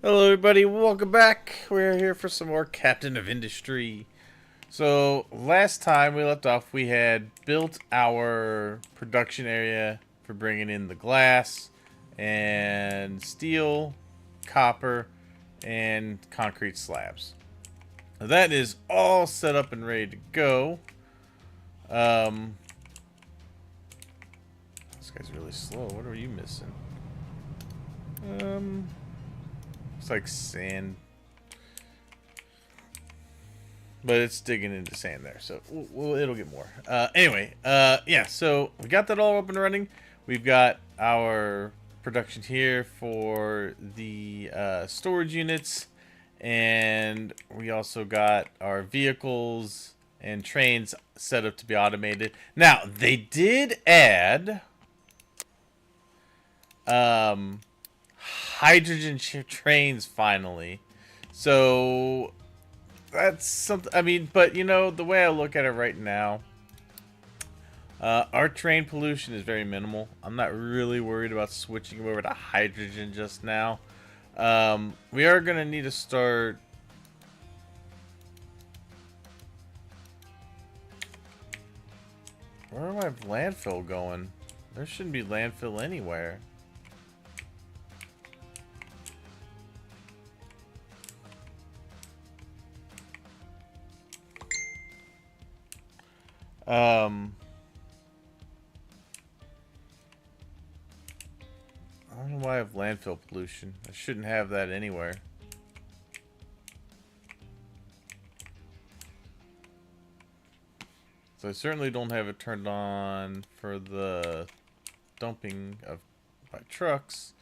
Hello, everybody. Welcome back. We're here for some more Captain of Industry. So, last time we left off, we had built our production area for bringing in the glass and steel, copper, and concrete slabs. Now, that is all set up and ready to go. Um, this guy's really slow. What are you missing? It's like sand, but it's digging into sand there, so it'll get more. Yeah, so we got that all up and running. We've got our production here for the storage units, and we also got our vehicles and trains set up to be automated. Now, they did add um, hydrogen trains finally. So that's something. I mean, but you know, the way I look at it right now, our train pollution is very minimal. I'm not really worried about switching over to hydrogen just now. We are gonna need to start. Where do I have landfill going? There shouldn't be landfill anywhere. Um, I don't know why I have landfill pollution. I shouldn't have that anywhere. So I certainly don't have it turned on for the dumping of my trucks.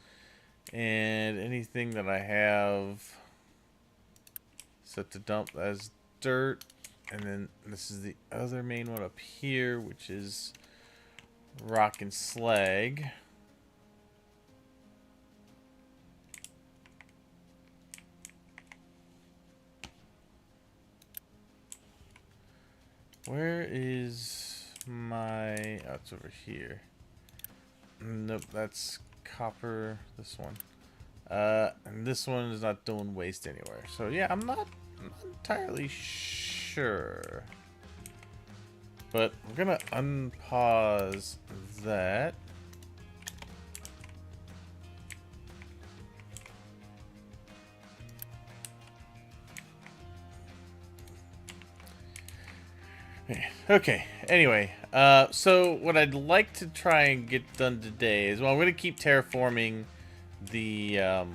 And anything that I have set to dump as dirt. And then this is the other main one up here, which is rock and slag. Where is my... Oh, it's over here. Nope, that's copper. This one. And this one is not doing waste anywhere. So yeah, I'm not entirely sure. But I'm gonna unpause that. Okay, anyway, so what I'd like to try and get done today is, well, I'm going to keep terraforming the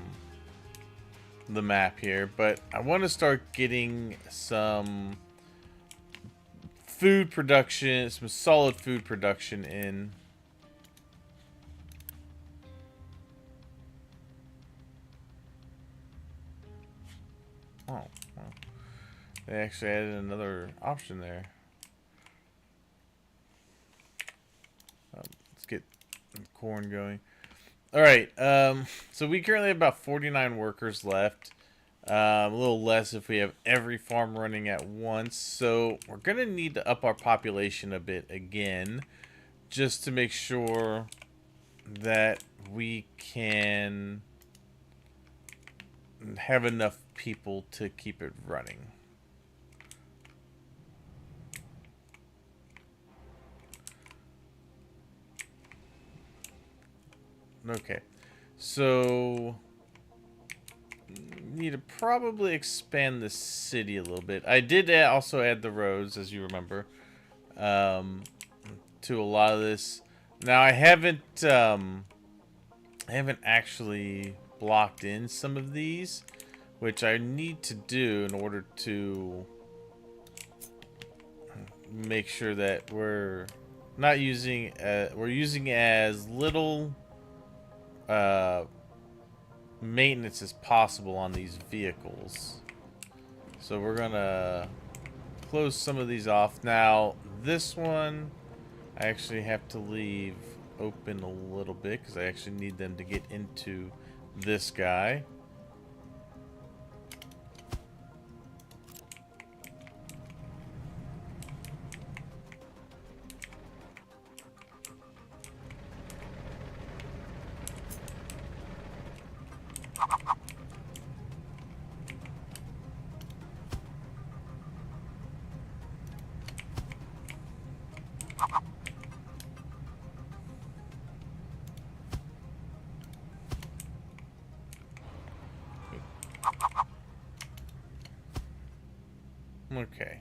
map here, but I want to start getting some food production, some solid food production in. Oh, well, they actually added another option there. Let's get corn going. Alright, so we currently have about 49 workers left. A little less if we have every farm running at once. So we're going to need to up our population a bit again, just to make sure that we can have enough people to keep it running. Okay, so need to probably expand the city a little bit. I did also add the roads, as you remember, to a lot of this. Now I haven't actually blocked in some of these, which I need to do in order to make sure that we're not using we're using as little maintenance as possible on these vehicles. So we're gonna close some of these off. Now this one I actually have to leave open a little bit because I actually need them to get into this guy. Okay.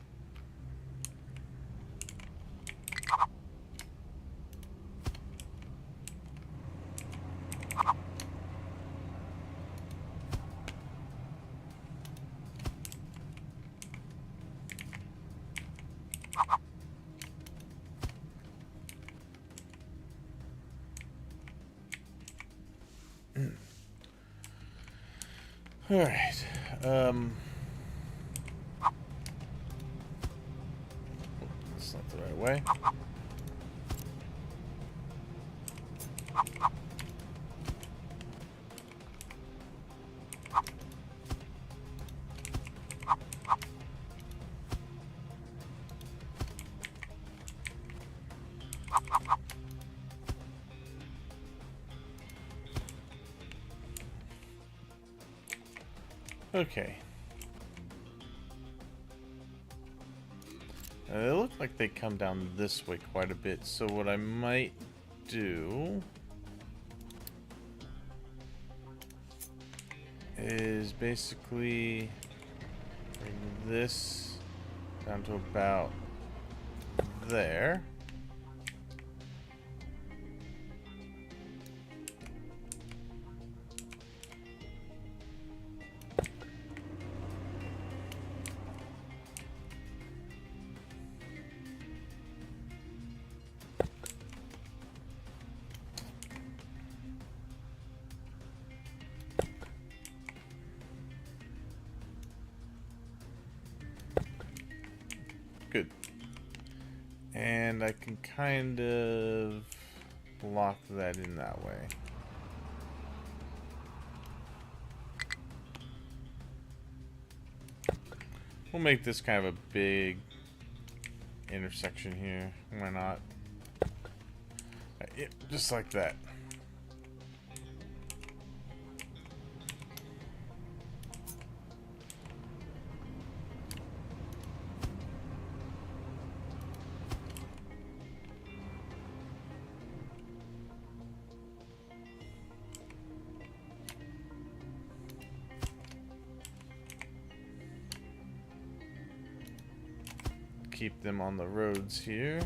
All right. That's not the right way. Okay. They look like they come down this way quite a bit, so what I might do is basically bring this down to about there. Good. And I can kind of block that in that way. We'll make this kind of a big intersection here. Why not? Yeah, just like that. Keep them on the roads here.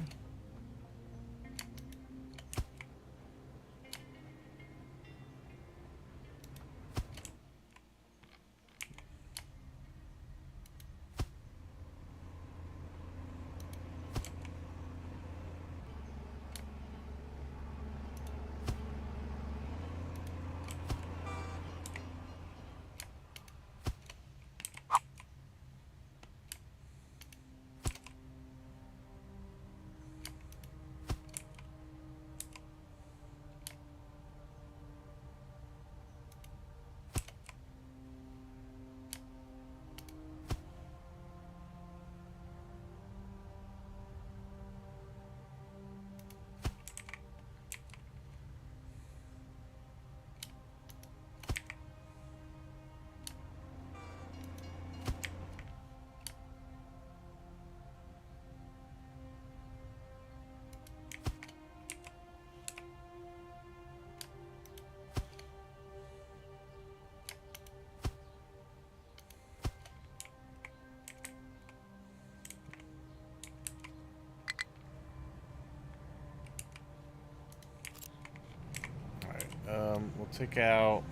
We'll take out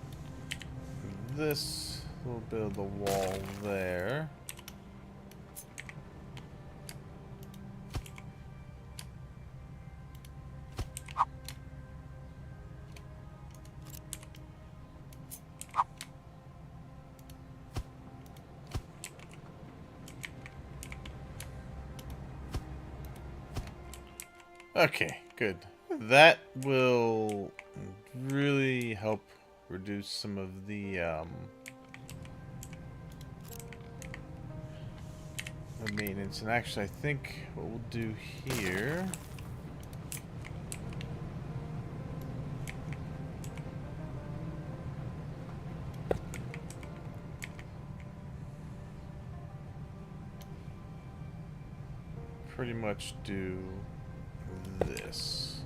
this little bit of the wall there. Okay, good. That will really help reduce some of the maintenance. And actually, I think what we'll do here pretty much do this.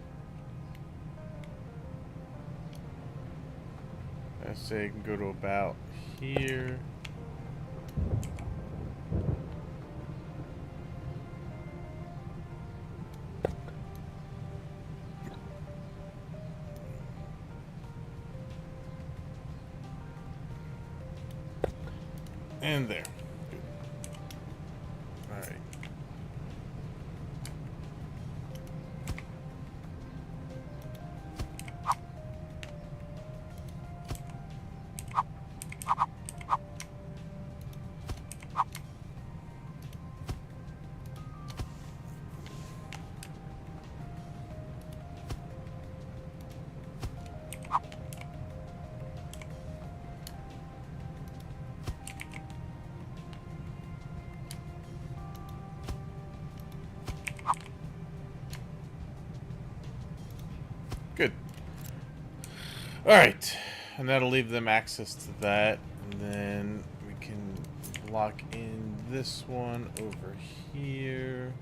I say I can go to about here. And there. Good. Alright. Good. Alright. And that'll leave them access to that. And then we can block in this one over here.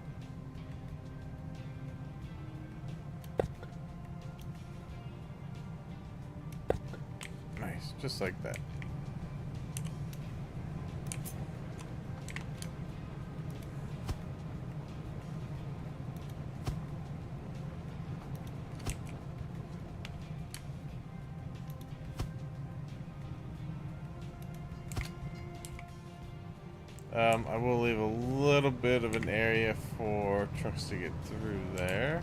Nice. Just like that. I will leave a little bit of an area for trucks to get through there.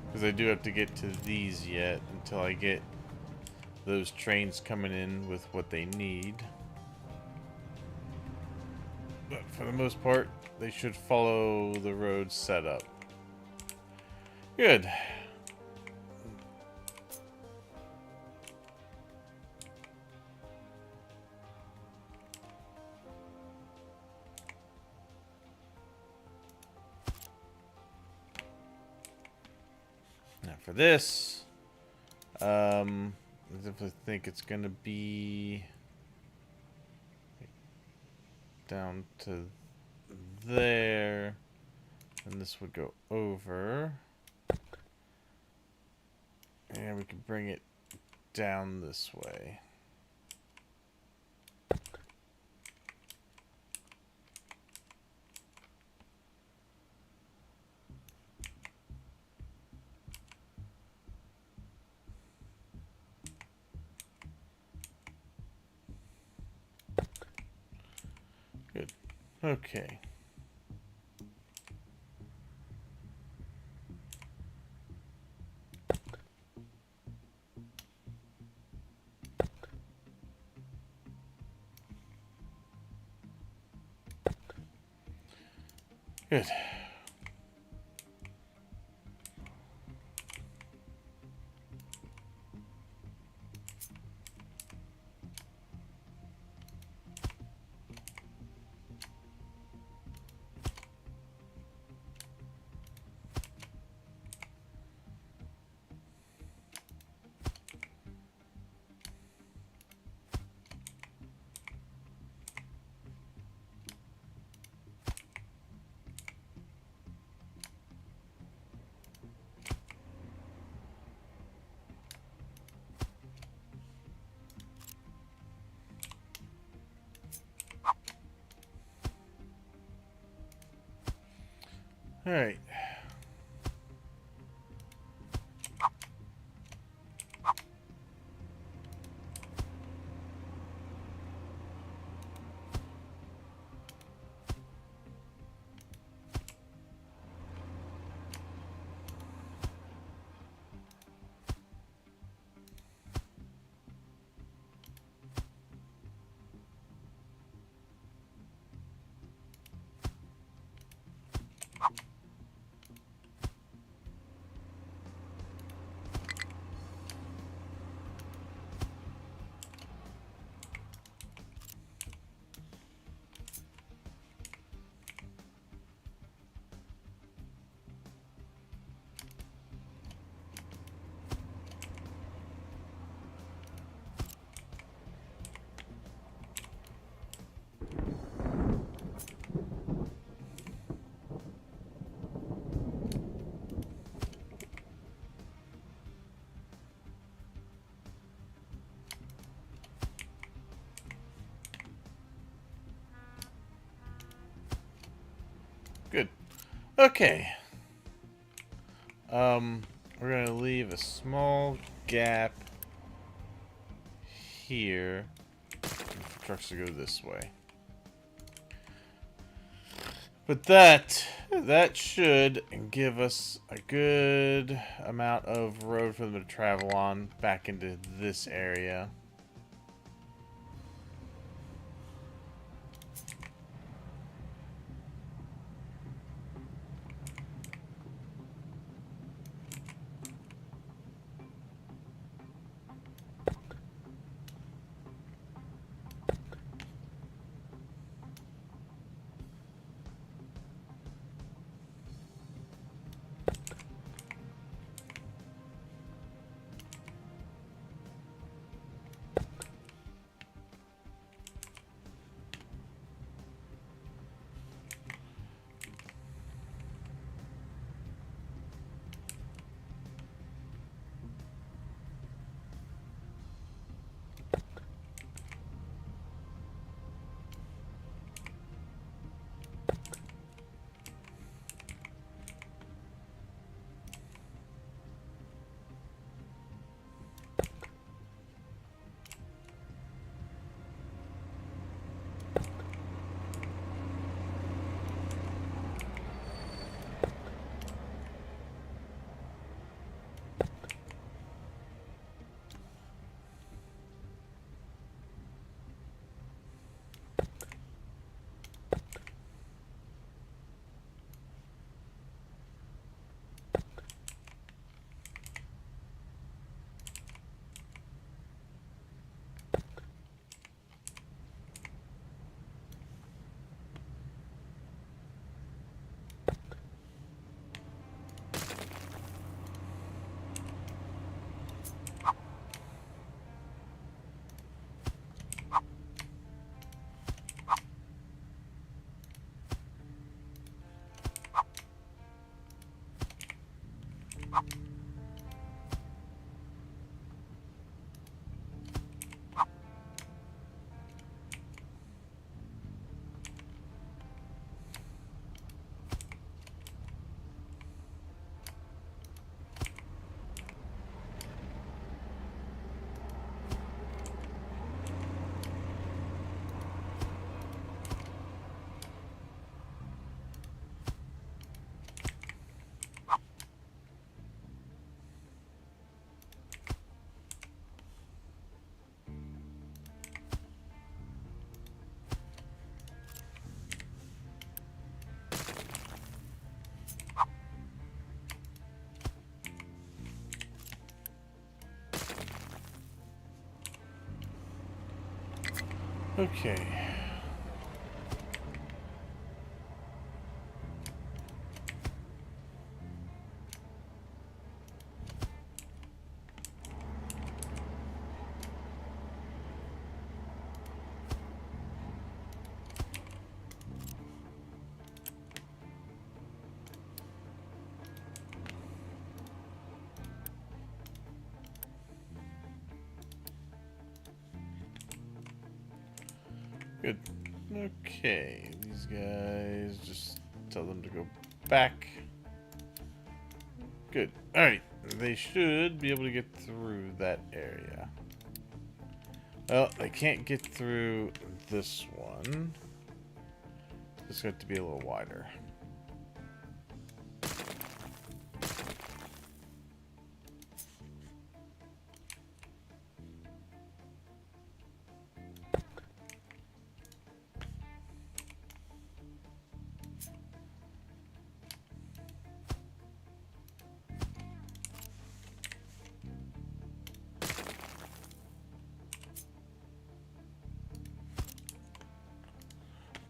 Because I do have to get to these yet until I get those trains coming in with what they need. But for the most part, they should follow the road set up. Good. Now for this, I definitely think it's gonna be down to there, and this would go over, and we can bring it down this way. Good. Okay. Good. All right. Good. Okay. We're gonna leave a small gap here trucks to go this way. But that should give us a good amount of road for them to travel on back into this area. Okay. Good. Okay, these guys, just tell them to go back. Good. Alright, they should be able to get through that area. Well, they can't get through this one. It's going to be a little wider.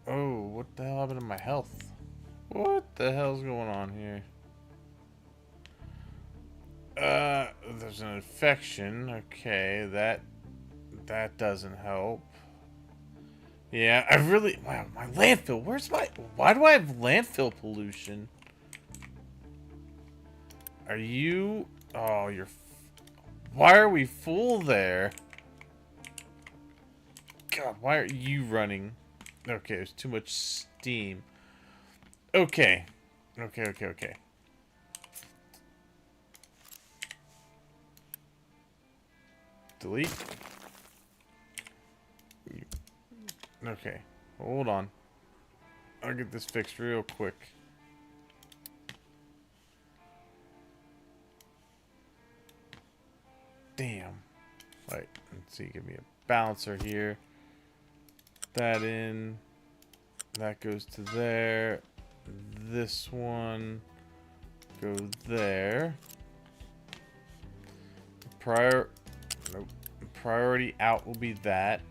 Oh, what the hell happened to my health? What the hell's going on here? There's an infection. Okay, that doesn't help. Yeah, I really... Wow, my landfill. Where's my... Why do I have landfill pollution? Are you... Oh, you're... Why are we full there? God, why are you running? Okay, there's too much steam. Okay. Okay. Delete. Okay. Hold on. I'll get this fixed real quick. Damn. Right. Let's see. Give me a balancer here. That in. That goes to there. This one go there. Nope. Priority out will be that.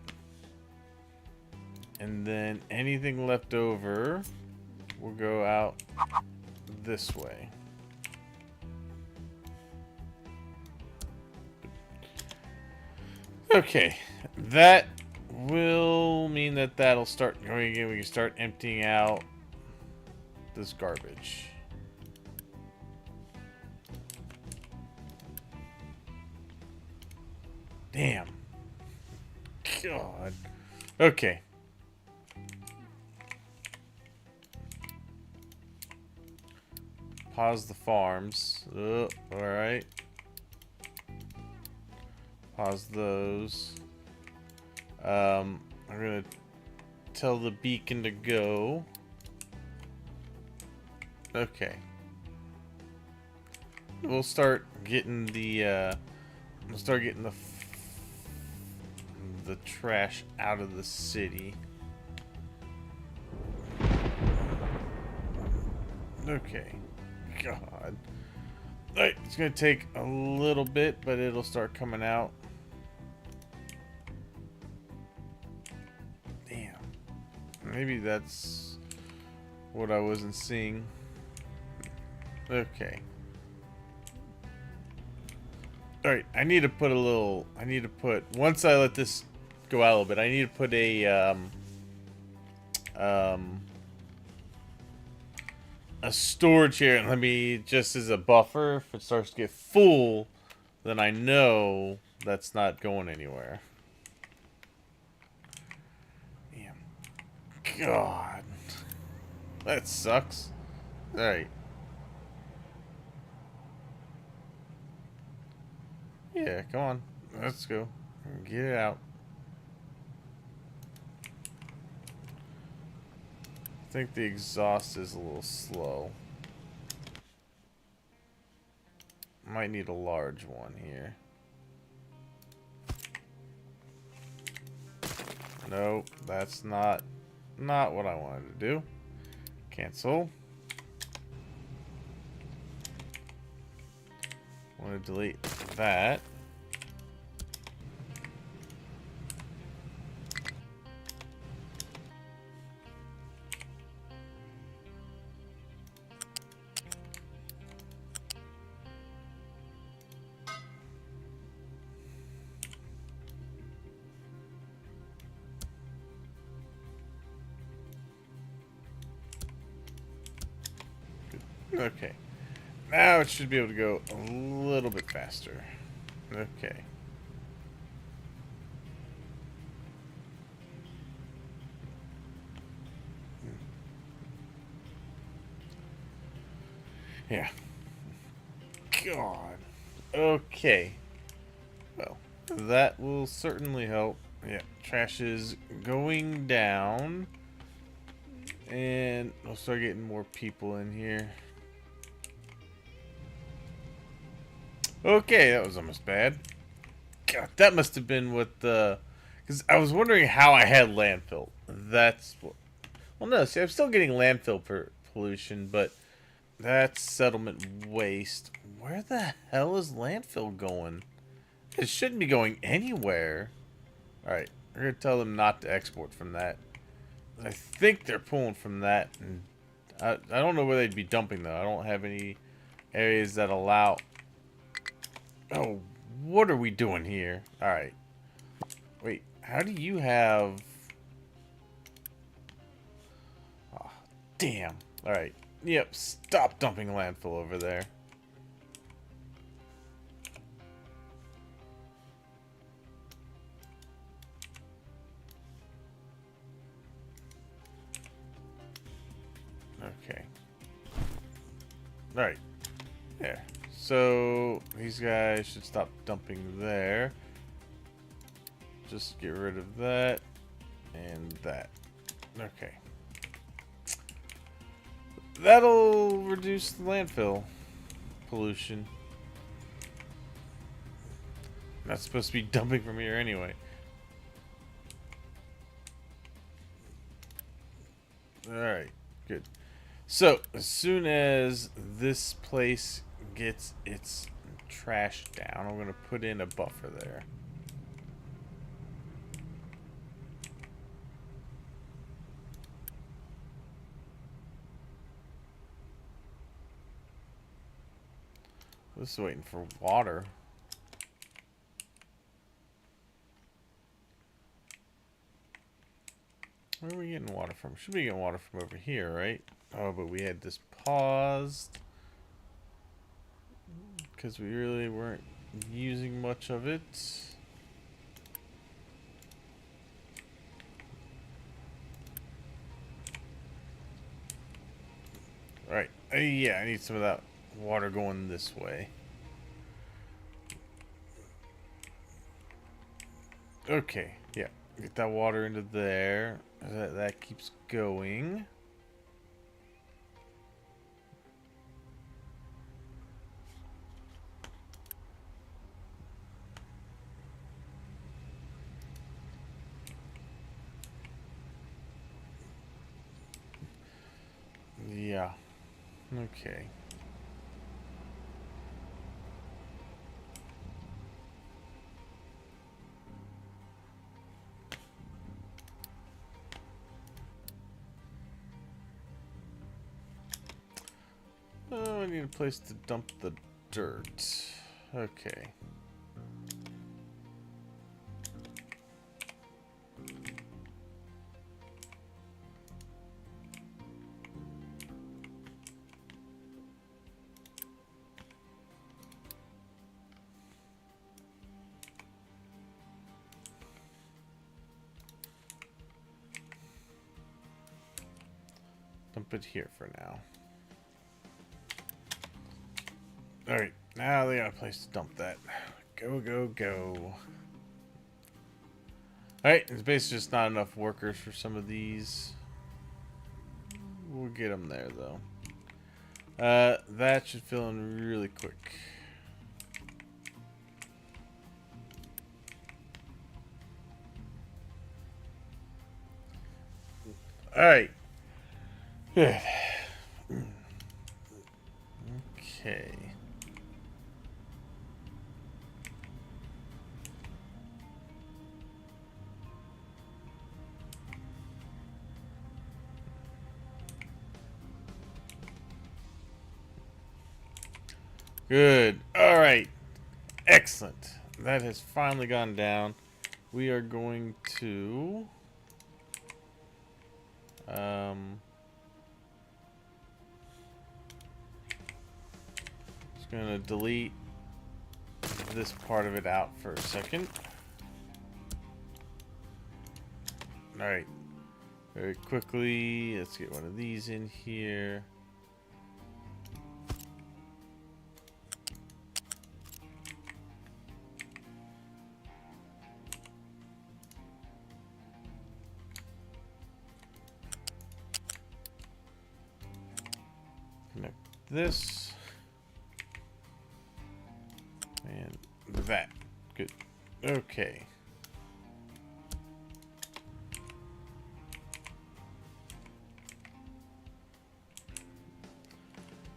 And then anything left over will go out this way. Okay, that will mean that that'll start going again. We can start emptying out this garbage. Damn. God. Okay. Pause the farms. Alright. Pause those. I'm gonna tell the beacon to go. Okay. We'll start getting the the trash out of the city. Okay. God. Alright, it's gonna take a little bit, but it'll start coming out. Damn. Maybe that's what I wasn't seeing. Okay. Alright, I need to put once I let this go out a little bit, I need to put a storage here, and let me, just as a buffer, if it starts to get full, then I know that's not going anywhere. Damn. God. That sucks. Alright. Yeah, come on. Let's go. Get it out. I think the exhaust is a little slow. Might need a large one here. Nope, that's not what I wanted to do. Cancel. Want to delete that. Okay. Now it should be able to go a little bit faster. Okay. Yeah. God. Okay. Well, that will certainly help. Yeah, trash is going down. And we'll start getting more people in here. Okay, that was almost bad. God, that must have been what the... Because I was wondering how I had landfill. That's what... Well, no, see, I'm still getting landfill pollution, but that's settlement waste. Where the hell is landfill going? It shouldn't be going anywhere. Alright, we're going to tell them not to export from that. I think they're pulling from that. And I don't know where they'd be dumping, though. I don't have any areas that allow... Oh, what are we doing here? Alright. Wait, how do you have... Oh, damn. Alright. Yep, stop dumping landfill over there. Okay. Alright. There. So, these guys should stop dumping there. Just get rid of that. And that. Okay. That'll reduce the landfill pollution. Not supposed to be dumping from here anyway. Alright, good. So, as soon as this place gets its trash down, I'm going to put in a buffer there. This is waiting for water. Where are we getting water from? Should be getting water from over here, right? Oh, but we had this paused because we really weren't using much of it. Alright. Yeah, I need some of that water going this way. Okay, yeah. Get that water into there. That keeps going. Yeah. Okay. Oh, I need a place to dump the dirt. Okay. Dump it here for now. Alright, now they got a place to dump that. Go, go, go. Alright, there's basically just not enough workers for some of these. We'll get them there, though. That should fill in really quick. Alright. Good. Okay. Good. Alright. Excellent. That has finally gone down. We are going to... just gonna delete this part of it out for a second. Alright. Very quickly, let's get one of these in here. Connect this. And that. Good. Okay.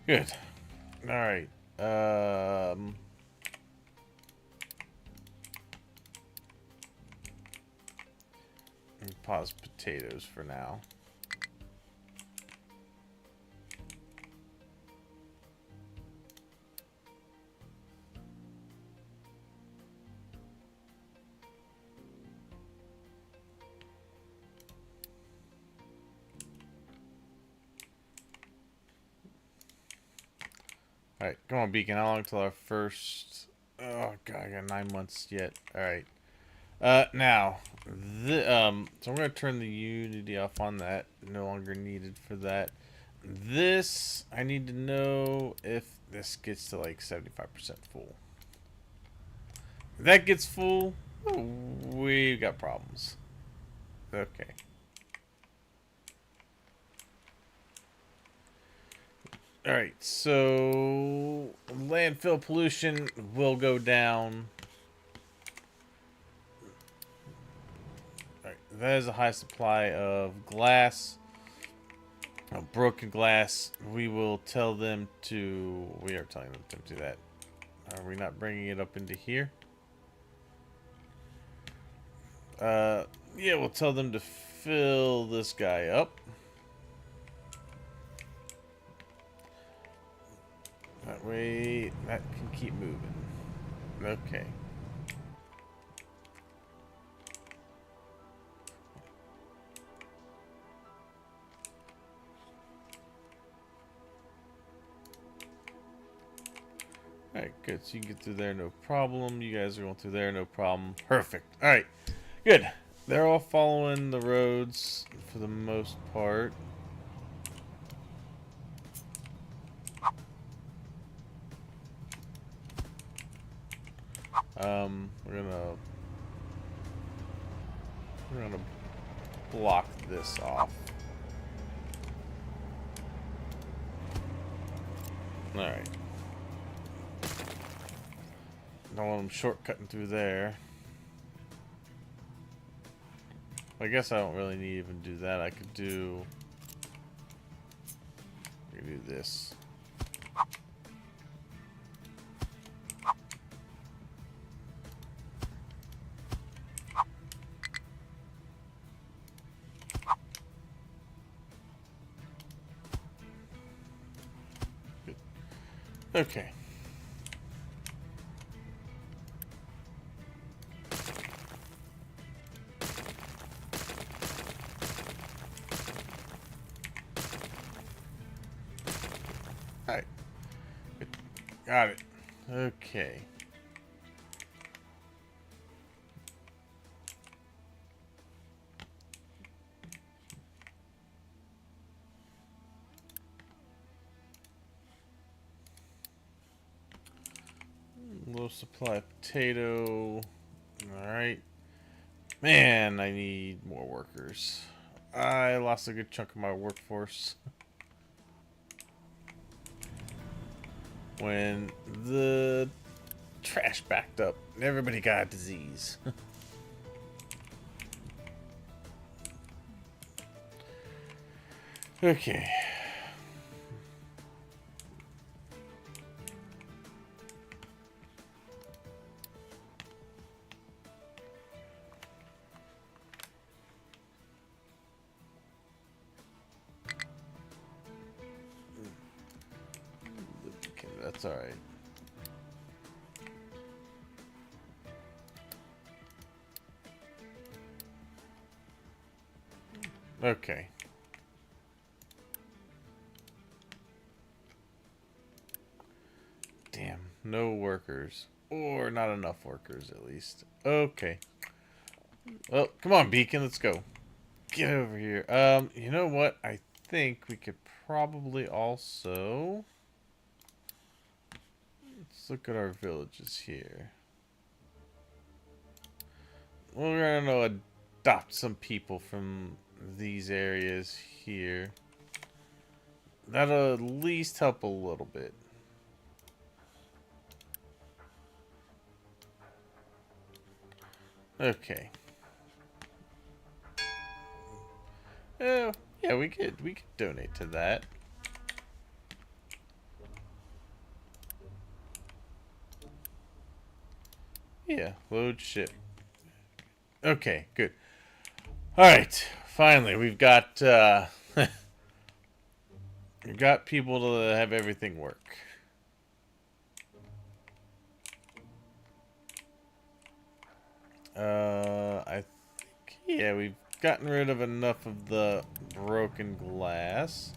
Good. All right. Pause potatoes for now. Alright, come on, Beacon. How long till our first... Oh, God, I got 9 months yet. Alright. Now, so I'm going to turn the Unity off on that. No longer needed for that. This, I need to know if this gets to like 75% full. If that gets full, we've got problems. Okay. Alright, so landfill pollution will go down. Alright, that is a high supply of glass. Broken glass. We will tell them to... We are telling them to do that. Are we not bringing it up into here? Yeah, we'll tell them to fill this guy up. That way, that can keep moving. Okay. Alright, good. So you can get through there, no problem. You guys are going through there, no problem. Perfect. Alright, good. They're all following the roads for the most part. We're gonna block this off. Alright. Don't want them shortcutting through there. I guess I don't really need to even do that. I could do this. Good. Okay. Alright. Got it. Okay. Low supply of potato. Alright. Man, I need more workers. I lost a good chunk of my workforce. When the trash backed up and everybody got a disease. Okay. That's all right. Okay. Damn, no workers. Or not enough workers, at least. Okay. Well, come on, Beacon, let's go. Get over here. You know what? I think we could probably also... Let's look at our villages here. We're gonna adopt some people from these areas here. That'll at least help a little bit. Okay. Oh, yeah, we could donate to that. Yeah, load ship. Okay, good. Alright, finally, we've got, we've got people to have everything work. I think, yeah, we've gotten rid of enough of the broken glass.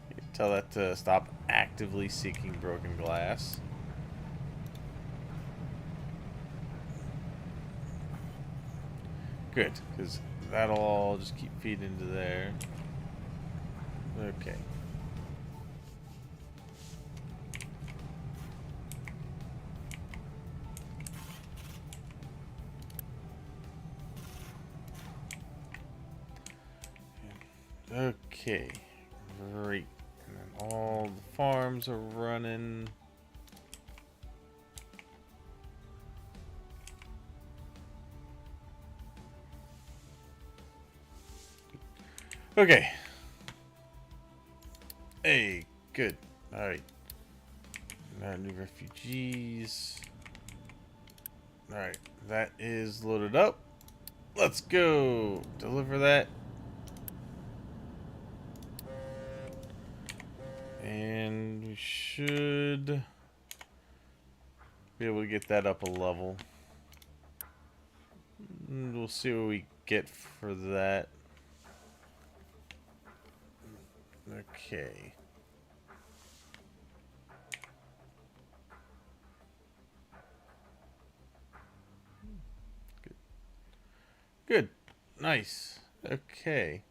You can tell that to stop actively seeking broken glass. Good, because that'll all just keep feeding into there. Okay. Okay, great. And then all the farms are running. Okay. Hey, good. Alright. Now new refugees. Alright, that is loaded up. Let's go. Deliver that. And we should be able to get that up a level. And we'll see what we get for that. Okay. Good. Good. Nice. Okay.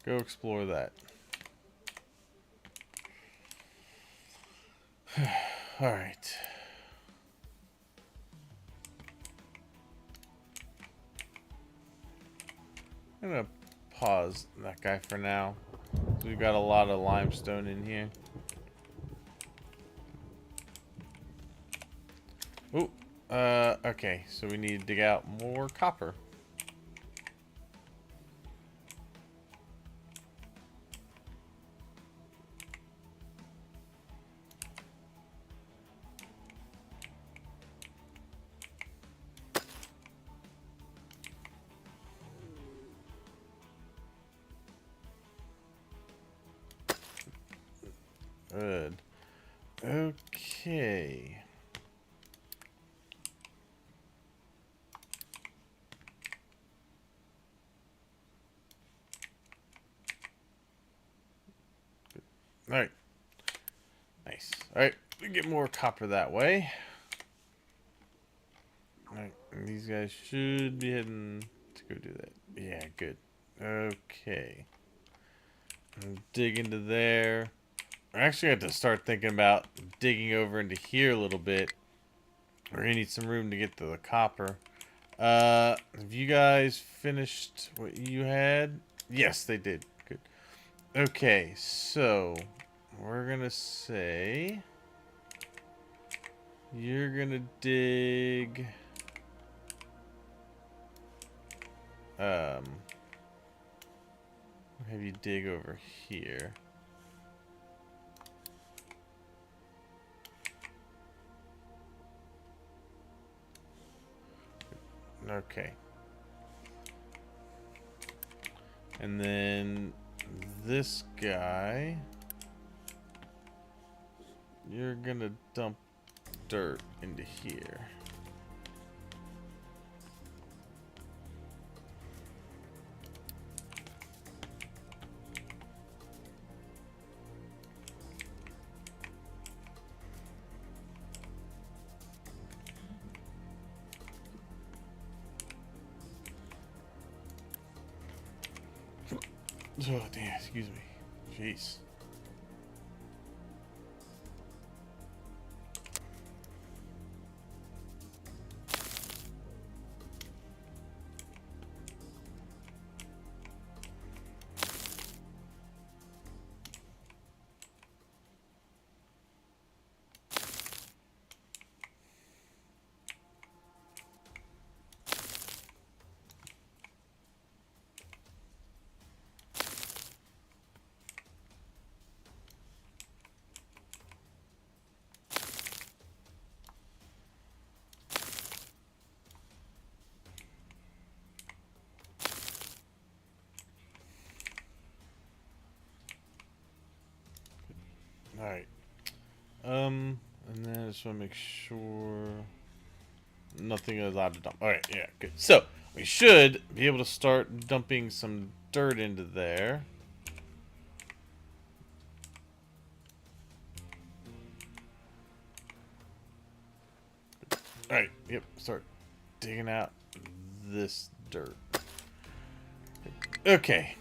Go explore that. Alright. I'm gonna pause that guy for now. We've got a lot of limestone in here. Ooh. Okay, so we need to dig out more copper. Good. Okay. Alright. Nice. Alright, we get more copper that way. Alright, these guys should be heading to go do that. Yeah, good. Okay. Dig into there. I actually have to start thinking about digging over into here a little bit. We're gonna need some room to get to the copper. Have you guys finished what you had? Yes, they did. Good. Okay, so we're gonna say you're gonna dig have you dig over here. Okay. And then this guy, you're gonna dump dirt into here. Oh, damn, excuse me. Jeez. Alright. And then I just want to make sure nothing is allowed to dump. Alright, yeah, good. So, we should be able to start dumping some dirt into there. Alright, yep, start digging out this dirt. Okay,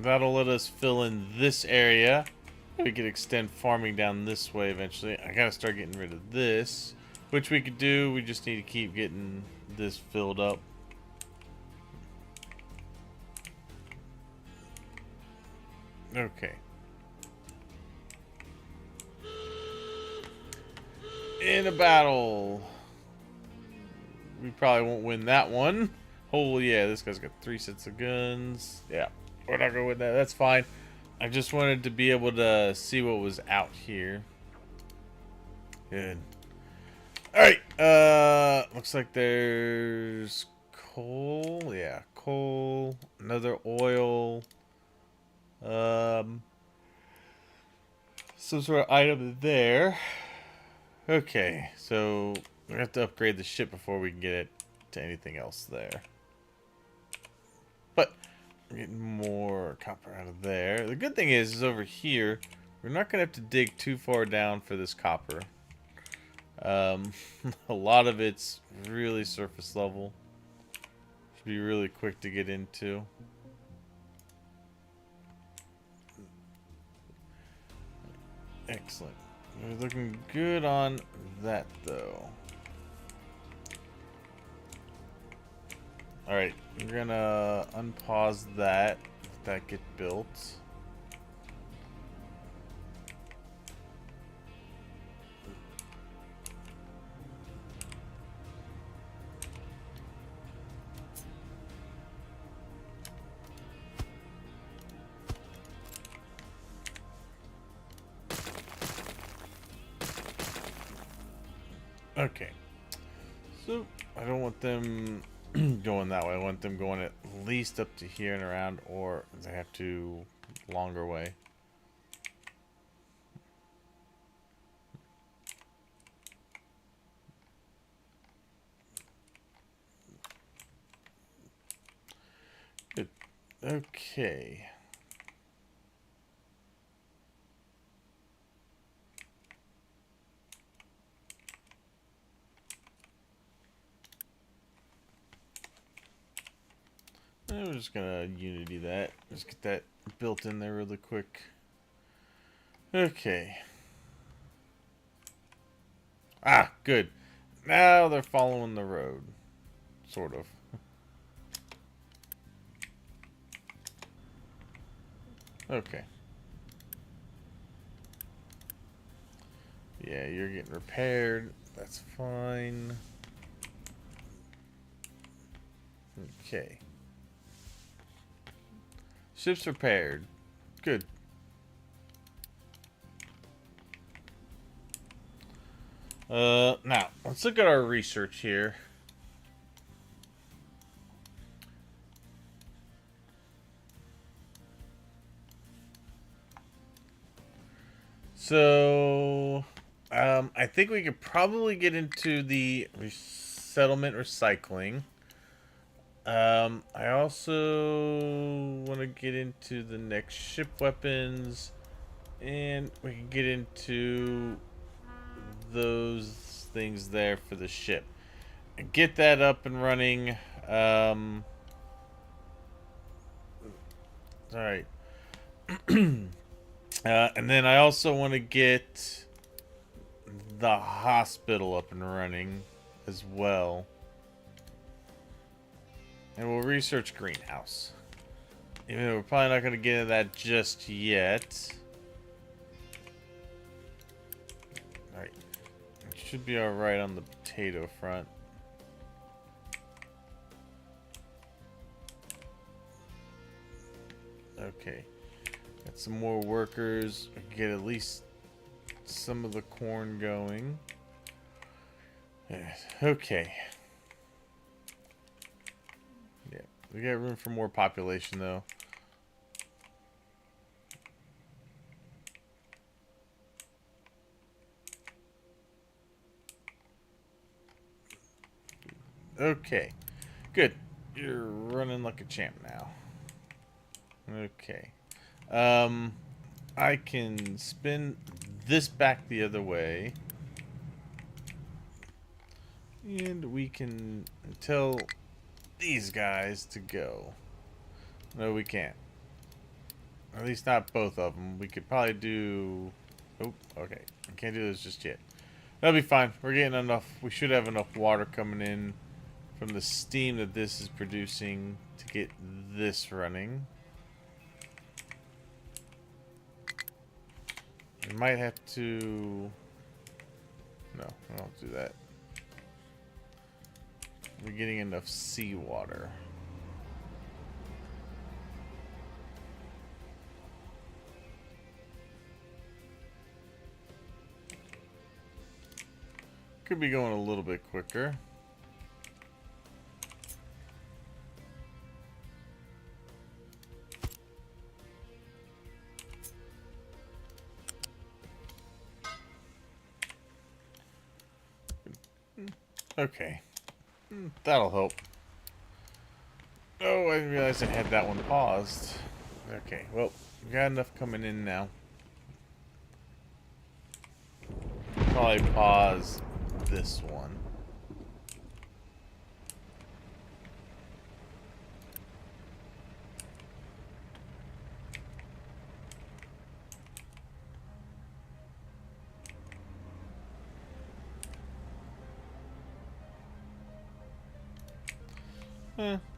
that'll let us fill in this area. We could extend farming down this way eventually. I gotta start getting rid of this, which we could do. We just need to keep getting this filled up. Okay. In a battle. We probably won't win that one. Holy yeah, this guy's got 3 sets of guns. Yeah, we're not gonna win that. That's fine. I just wanted to be able to see what was out here. Good. Alright, looks like there's coal. Yeah, coal. Another oil. Some sort of item there. Okay, so we have to upgrade the ship before we can get it to anything else there. But we're getting more copper out of there. The good thing is over here, we're not going to have to dig too far down for this copper. A lot of it's really surface level. Should be really quick to get into. Excellent. We're looking good on that, though. Alright, we're gonna unpause that. Let that get built. Okay. So, I don't want them going that way. I want them going at least up to here and around, or they have to longer way. Good. Okay. We're just gonna Unity that. Just get that built in there really quick. Okay. Ah, good. Now they're following the road. Sort of. Okay. Yeah, you're getting repaired. That's fine. Okay. Ship's repaired. Good. Now, let's look at our research here. So, I think we could probably get into the settlement recycling. I also want to get into the next ship weapons, and we can get into those things there for the ship. And get that up and running. Alright. And then I also want to get the hospital up and running as well. And we'll research greenhouse. Even though we're probably not going to get into that just yet. Alright. It should be alright on the potato front. Okay. Got some more workers. Get at least some of the corn going. Okay. Yeah, we got room for more population though. Okay. Good. You're running like a champ now. Okay. I can spin this back the other way. And we can tell these guys to go. No, we can't. At least not both of them. We could probably do... Oh, okay. I can't do this just yet. That'll be fine. We're getting enough. We should have enough water coming in from the steam that this is producing to get this running. We might have to... No, I don't do that. We're getting enough seawater. Could be going a little bit quicker. Okay. That'll help. Oh, I didn't realize I had that one paused. Okay, well, we got enough coming in now. Probably pause this one.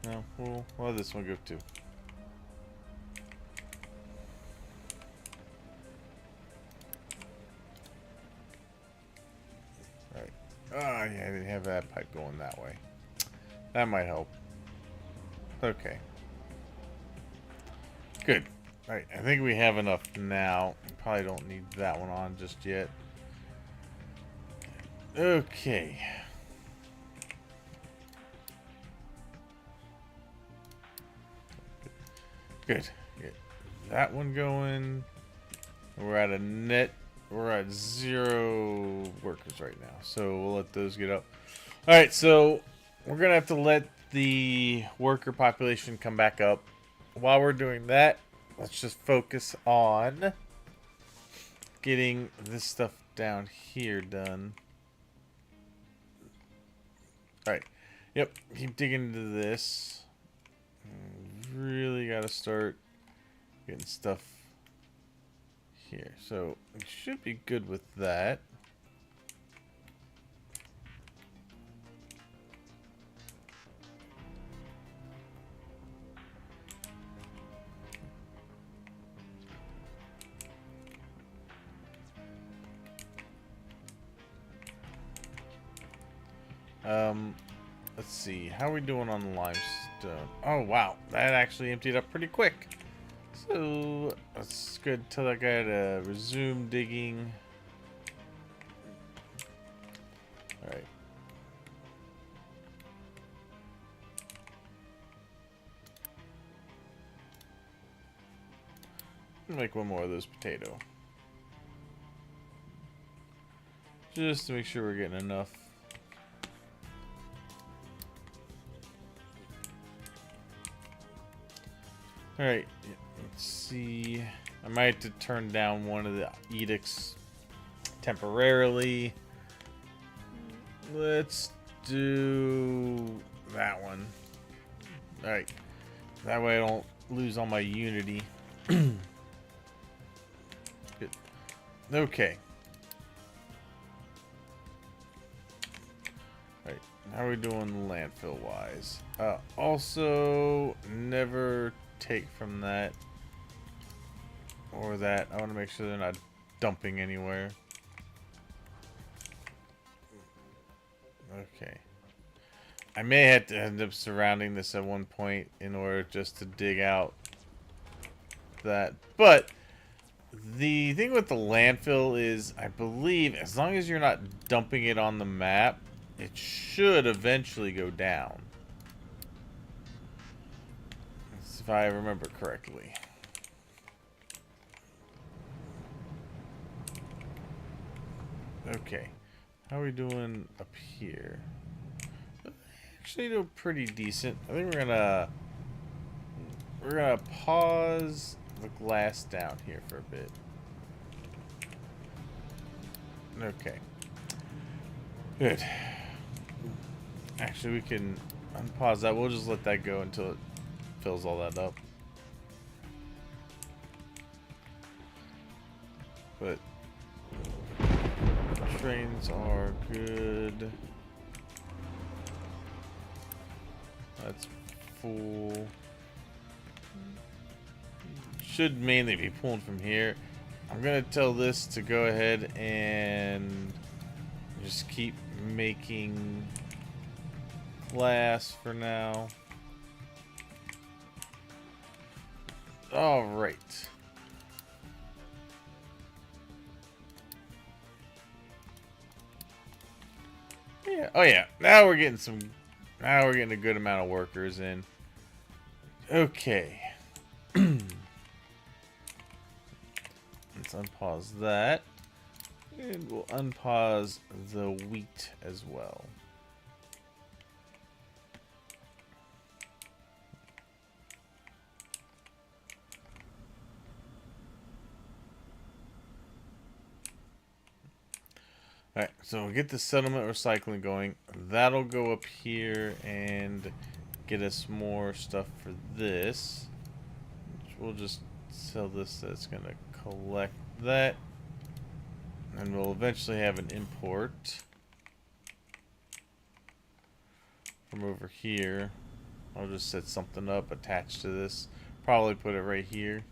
No, we'll let this one go too. Alright. Oh, yeah, I didn't have that pipe going that way. That might help. Okay. Good. Alright, I think we have enough now. Probably don't need that one on just yet. Okay. Good. Get that one going. We're at a net. We're at 0 workers right now, so we'll let those get up. All right, so we're gonna have to let the worker population come back up. While we're doing that, let's just focus on getting this stuff down here done. All right. Yep. Keep digging into this. Really got to start getting stuff here. So it should be good with that. Let's see. How are we doing on the limestone? Oh, wow. That actually emptied up pretty quick. So, that's good. Tell that guy to resume digging. Alright. Make one more of those potato. Just to make sure we're getting enough. Alright, let's see. I might have to turn down one of the edicts temporarily. Let's do that one. Alright. That way I don't lose all my unity. Good. Okay. Alright, how are we doing landfill wise? Also, never take from that or that. I want to make sure they're not dumping anywhere. Okay. I may have to end up surrounding this at one point in order just to dig out that. But the thing with the landfill is, I believe, as long as you're not dumping it on the map, it should eventually go down. If I remember correctly. Okay. How are we doing up here? Actually doing pretty decent. I think we're gonna pause the glass down here for a bit. Okay. Good. Actually, we can unpause that. We'll just let that go until it fills all that up. But trains are good. That's full. Should mainly be pulling from here. I'm gonna tell this to go ahead and just keep making glass for now. All right. Yeah. Oh yeah. Now we're getting some. Now we're getting a good amount of workers in. Okay. Let's unpause that. And we'll unpause the wheat as well. Alright, so we'll get the settlement recycling going. That'll go up here and get us more stuff for this. We'll just sell this. That's going to collect that. And we'll eventually have an import from over here. I'll just set something up attached to this. Probably put it right here.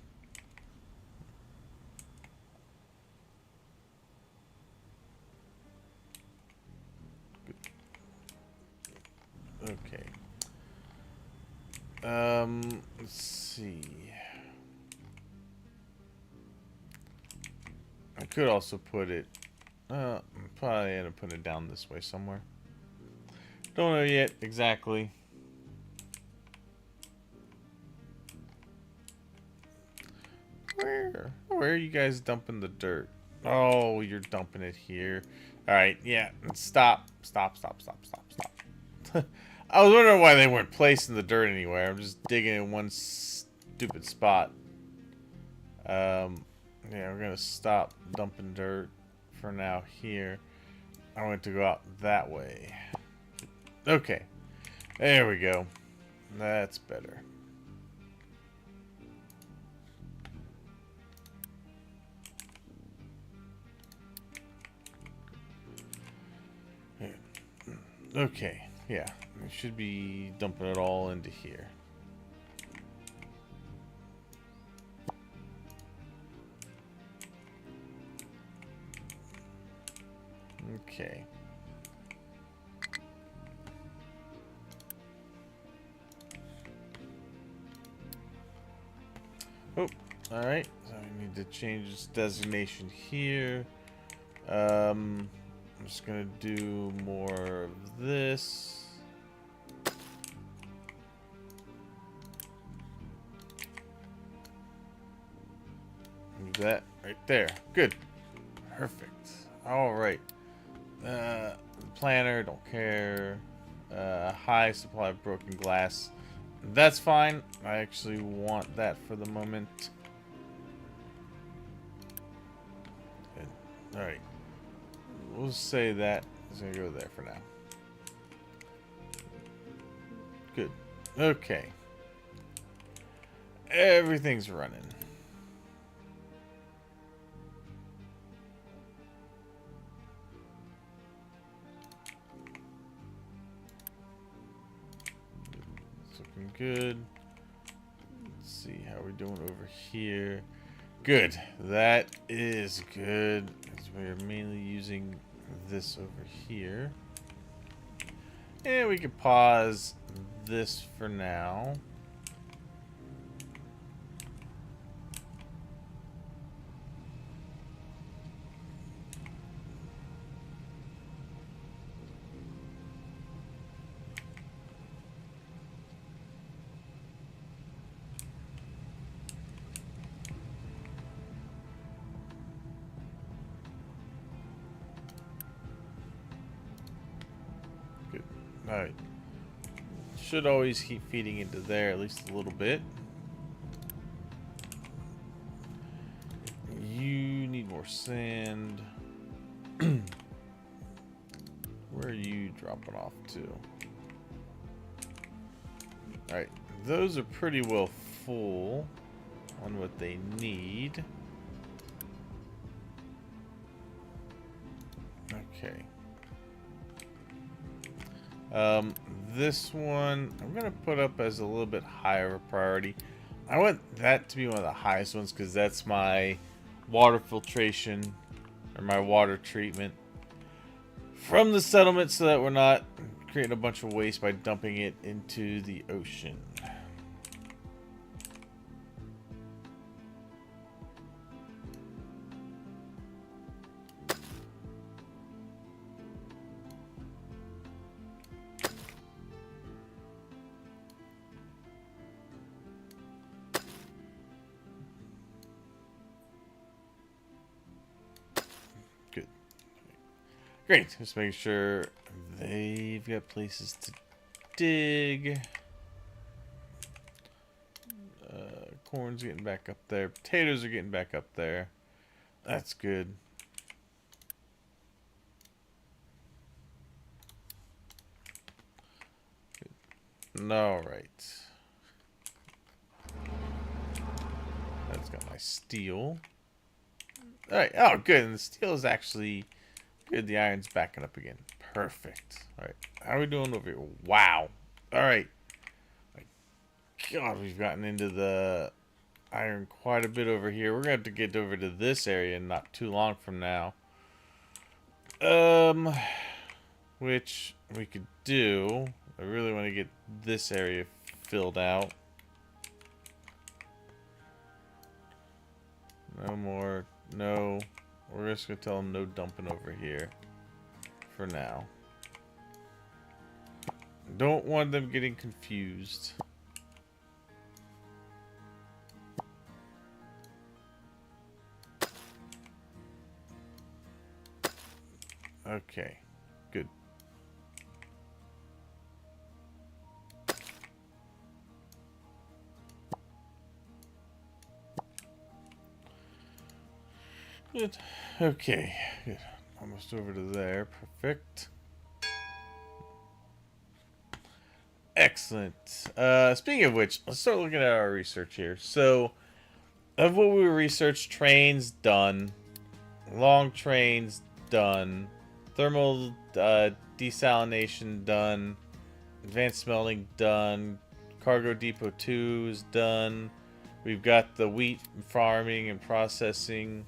Okay. Let's see. I could also put it, probably end up putting it down this way somewhere. Don't know yet exactly. Where are you guys dumping the dirt? Oh, you're dumping it here. Alright, yeah. Stop. Stop. I was wondering why they weren't placing the dirt anywhere. I'm just digging in one stupid spot. Yeah, we're gonna stop dumping dirt for now here. I want to go out that way. Okay. There we go. That's better. Okay, yeah. We should be dumping it all into here. Okay. Oh, alright. So I need to change this designation here. I'm just gonna do more of this. Do that right there. Good. Perfect. Alright. Planner, don't care. High supply of broken glass. That's fine. I actually want that for the moment. Alright. We'll say that is going to go there for now. Good. Okay. Everything's running. It's looking good. Let's see how we're doing over here. Good. That is good. Because we're mainly using this over here. And we can pause this for now. Alright. Should always keep feeding into there at least a little bit. You need more sand. Where are you dropping off to? Alright. Those are pretty well full on what they need. Okay. This one I'm gonna put up as a little bit higher of a priority. I want that to be one of the highest ones because that's my water filtration or my water treatment from the settlement so that we're not creating a bunch of waste by dumping it into the ocean. Great. Just making sure they've got places to dig. Corn's getting back up there. Potatoes are getting back up there. That's good. All right. That's got my steel. All right. Oh, good. And the steel is actually good. The iron's backing up again. Perfect. All right. How are we doing over here? Wow. All right. My God, we've gotten into the iron quite a bit over here. We're gonna have to get over to this area not too long from now. Which we could do. I really want to get this area filled out. No more. No. We're just gonna tell them no dumping over here. For now. Don't want them getting confused. Okay. Good. Good. Okay. Good. Almost over to there. Perfect. Excellent. Speaking of which, let's start looking at our research here. So, of what we researched, trains done. Long trains done. Thermal desalination done. Advanced smelting done. Cargo Depot 2 is done. We've got the wheat farming and processing.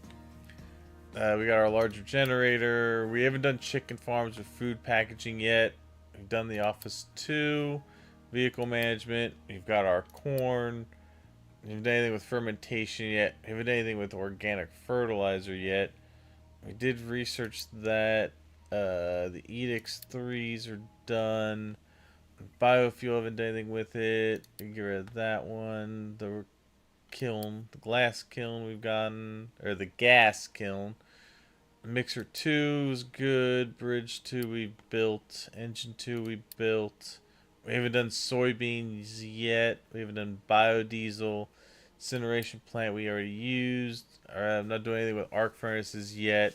We got our larger generator. We haven't done chicken farms or food packaging yet. We've done the office 2. Vehicle management. We've got our corn. We haven't done anything with fermentation yet. We haven't done anything with organic fertilizer yet. We did research that. The Edix 3s are done. Biofuel, haven't done anything with it. We can get rid of that one. The kiln, the glass kiln we've gotten, or the gas kiln. Mixer 2 is good. Bridge 2 we built. Engine 2 we built. We haven't done soybeans yet. We haven't done biodiesel. Incineration plant we already used. I'm not doing anything with arc furnaces yet.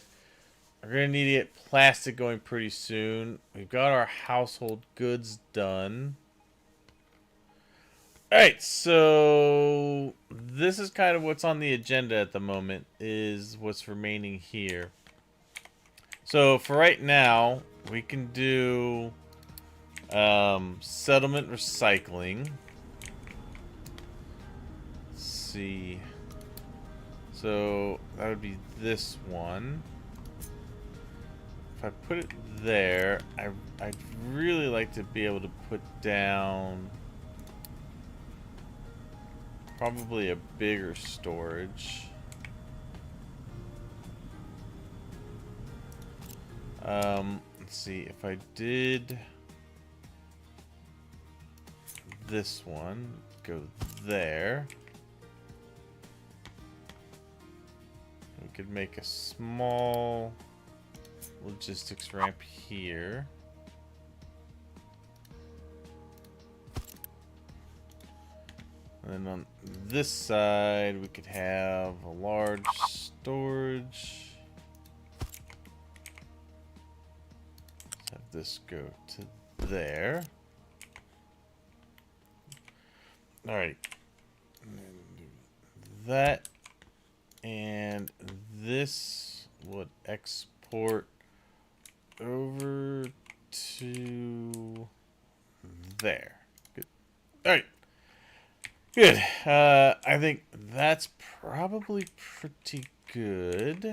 We're going to need to get plastic going pretty soon. We've got our household goods done. Alright, so this is kind of what's on the agenda at the moment, is what's remaining here. So for right now, we can do settlement recycling. Let's see. So that would be this one. If I put it there, I'd really like to be able to put down probably a bigger storage. Let's see, if I did this one, go there. We could make a small logistics ramp here. And then on this side, we could have a large storage. Let's have this go to there. Alright. That and this would export over to there. Good. Alright. Good. I think that's probably pretty good.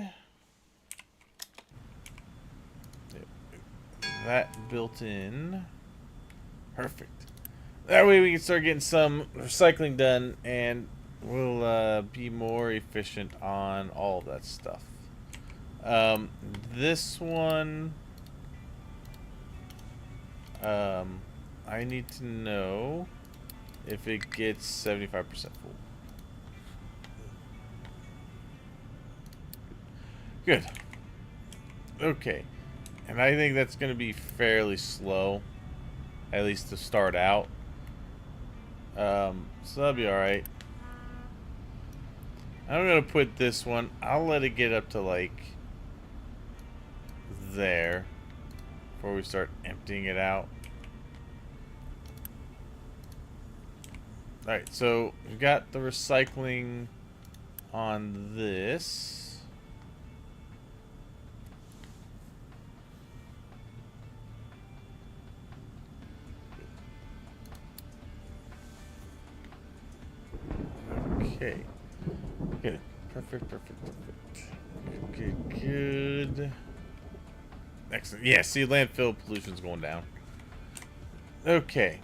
Yep. That built in. Perfect. That way we can start getting some recycling done, and we'll be more efficient on all of that stuff. This one, I need to know if it gets 75% full. Good. Okay. And I think that's going to be fairly slow, at least to start out. So that'll be alright. I'm going to put this one, I'll let it get up to like there before we start emptying it out. Alright, so we've got the recycling on this. Okay. Good. Perfect, perfect, perfect. Good, good. Excellent. Yeah, see, landfill pollution's going down. Okay.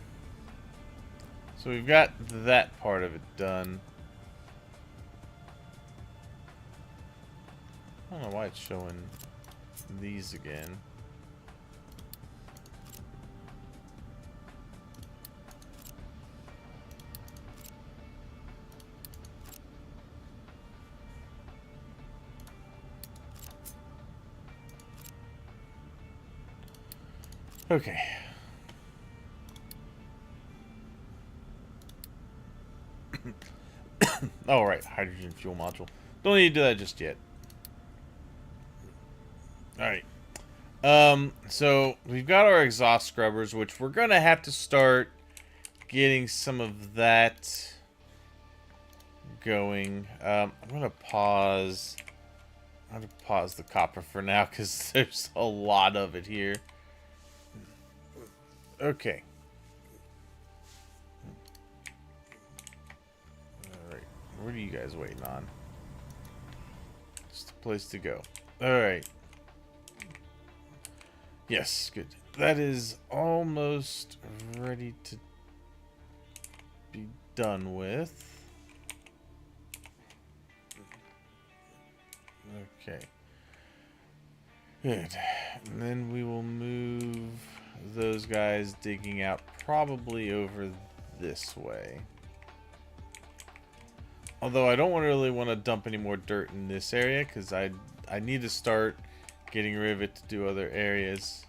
So we've got that part of it done. I don't know why it's showing these again. Okay. All right, hydrogen fuel module. Don't need to do that just yet. All right. So we've got our exhaust scrubbers, which we're gonna have to start getting some of that going. I'm gonna pause. I'm gonna pause the copper for now because there's a lot of it here. Okay. Alright. What are you guys waiting on? Just a place to go. Alright. Yes, good. That is almost ready to be done with. Okay. Good. And then we will move those guys digging out probably over this way. Although I don't really want to dump any more dirt in this area because I need to start getting rid of it to do other areas.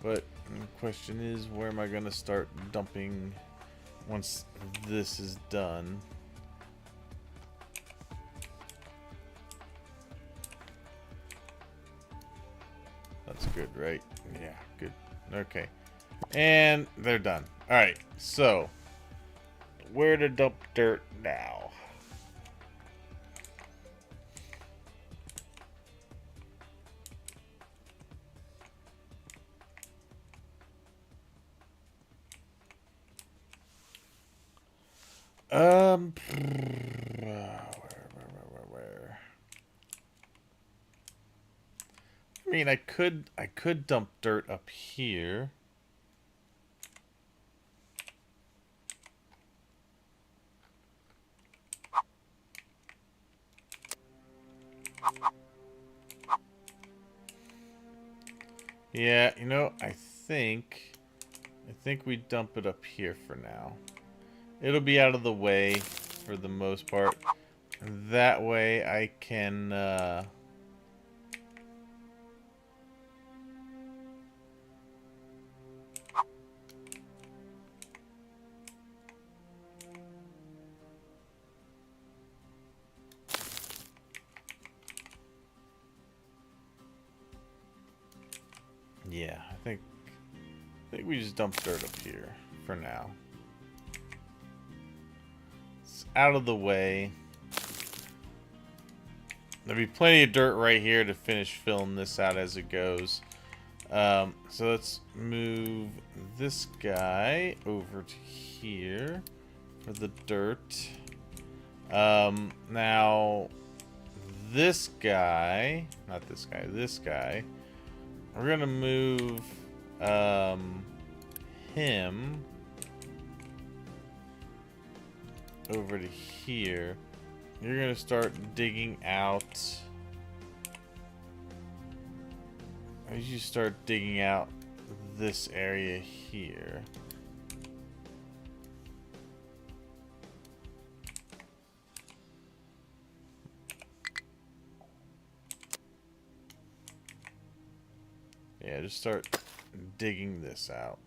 But the question is, where am I going to start dumping once this is done? That's good, right? Yeah, good. Okay. And they're done. Alright, so where to dump dirt now? Where? I mean, I could dump dirt up here. Yeah, you know, I think we dump it up here for now. It'll be out of the way for the most part. That way I can yeah, I think we just dump dirt up here for now. It's out of the way. There'll be plenty of dirt right here to finish filling this out as it goes. So let's move this guy over to here for the dirt. Now this guy, not this guy, this guy, we're gonna move him over to here. You're gonna start digging out. As you start digging out this area here. Yeah, just start digging this out.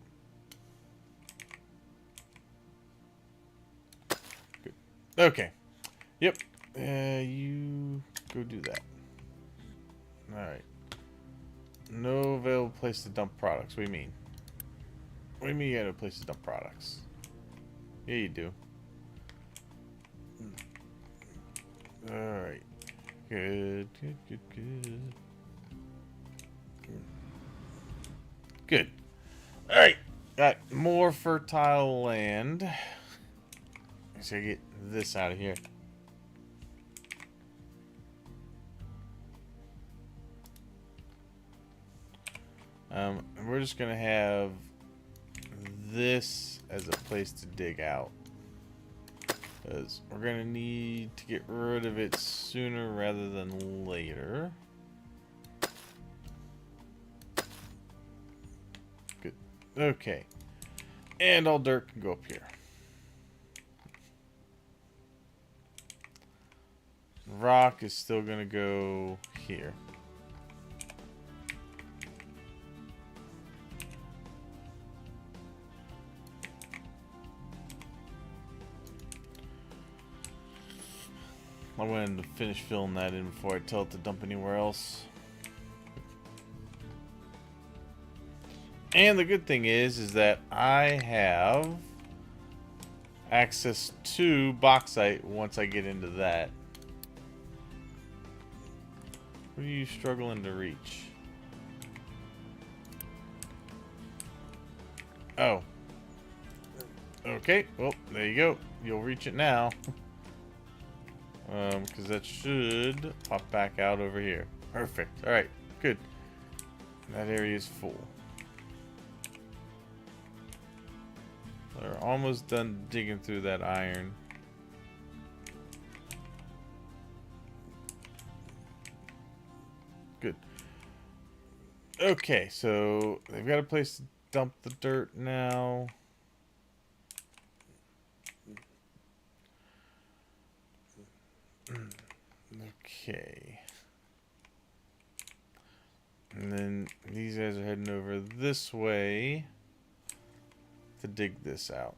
Good. Okay. Yep. You go do that. Alright. No available place to dump products. What do you mean? What do you mean you got a place to dump products? Yeah, you do. Alright. Good. Good. Alright. Got more fertile land. So I get this out of here. We're just gonna have this as a place to dig out, because we're gonna need to get rid of it sooner rather than later. Good. Okay. And all dirt can go up here. Rock is still gonna go here. I wanted to finish filling that in before I tell it to dump anywhere else. And the good thing is that I have access to bauxite once I get into that. What are you struggling to reach? Oh. Okay, well, there you go. You'll reach it now. Because that should pop back out over here. Perfect. Alright, good. That area is full. We're almost done digging through that iron. Good. Okay, so they've got a place to dump the dirt now. Okay. And then these guys are heading over this way to dig this out.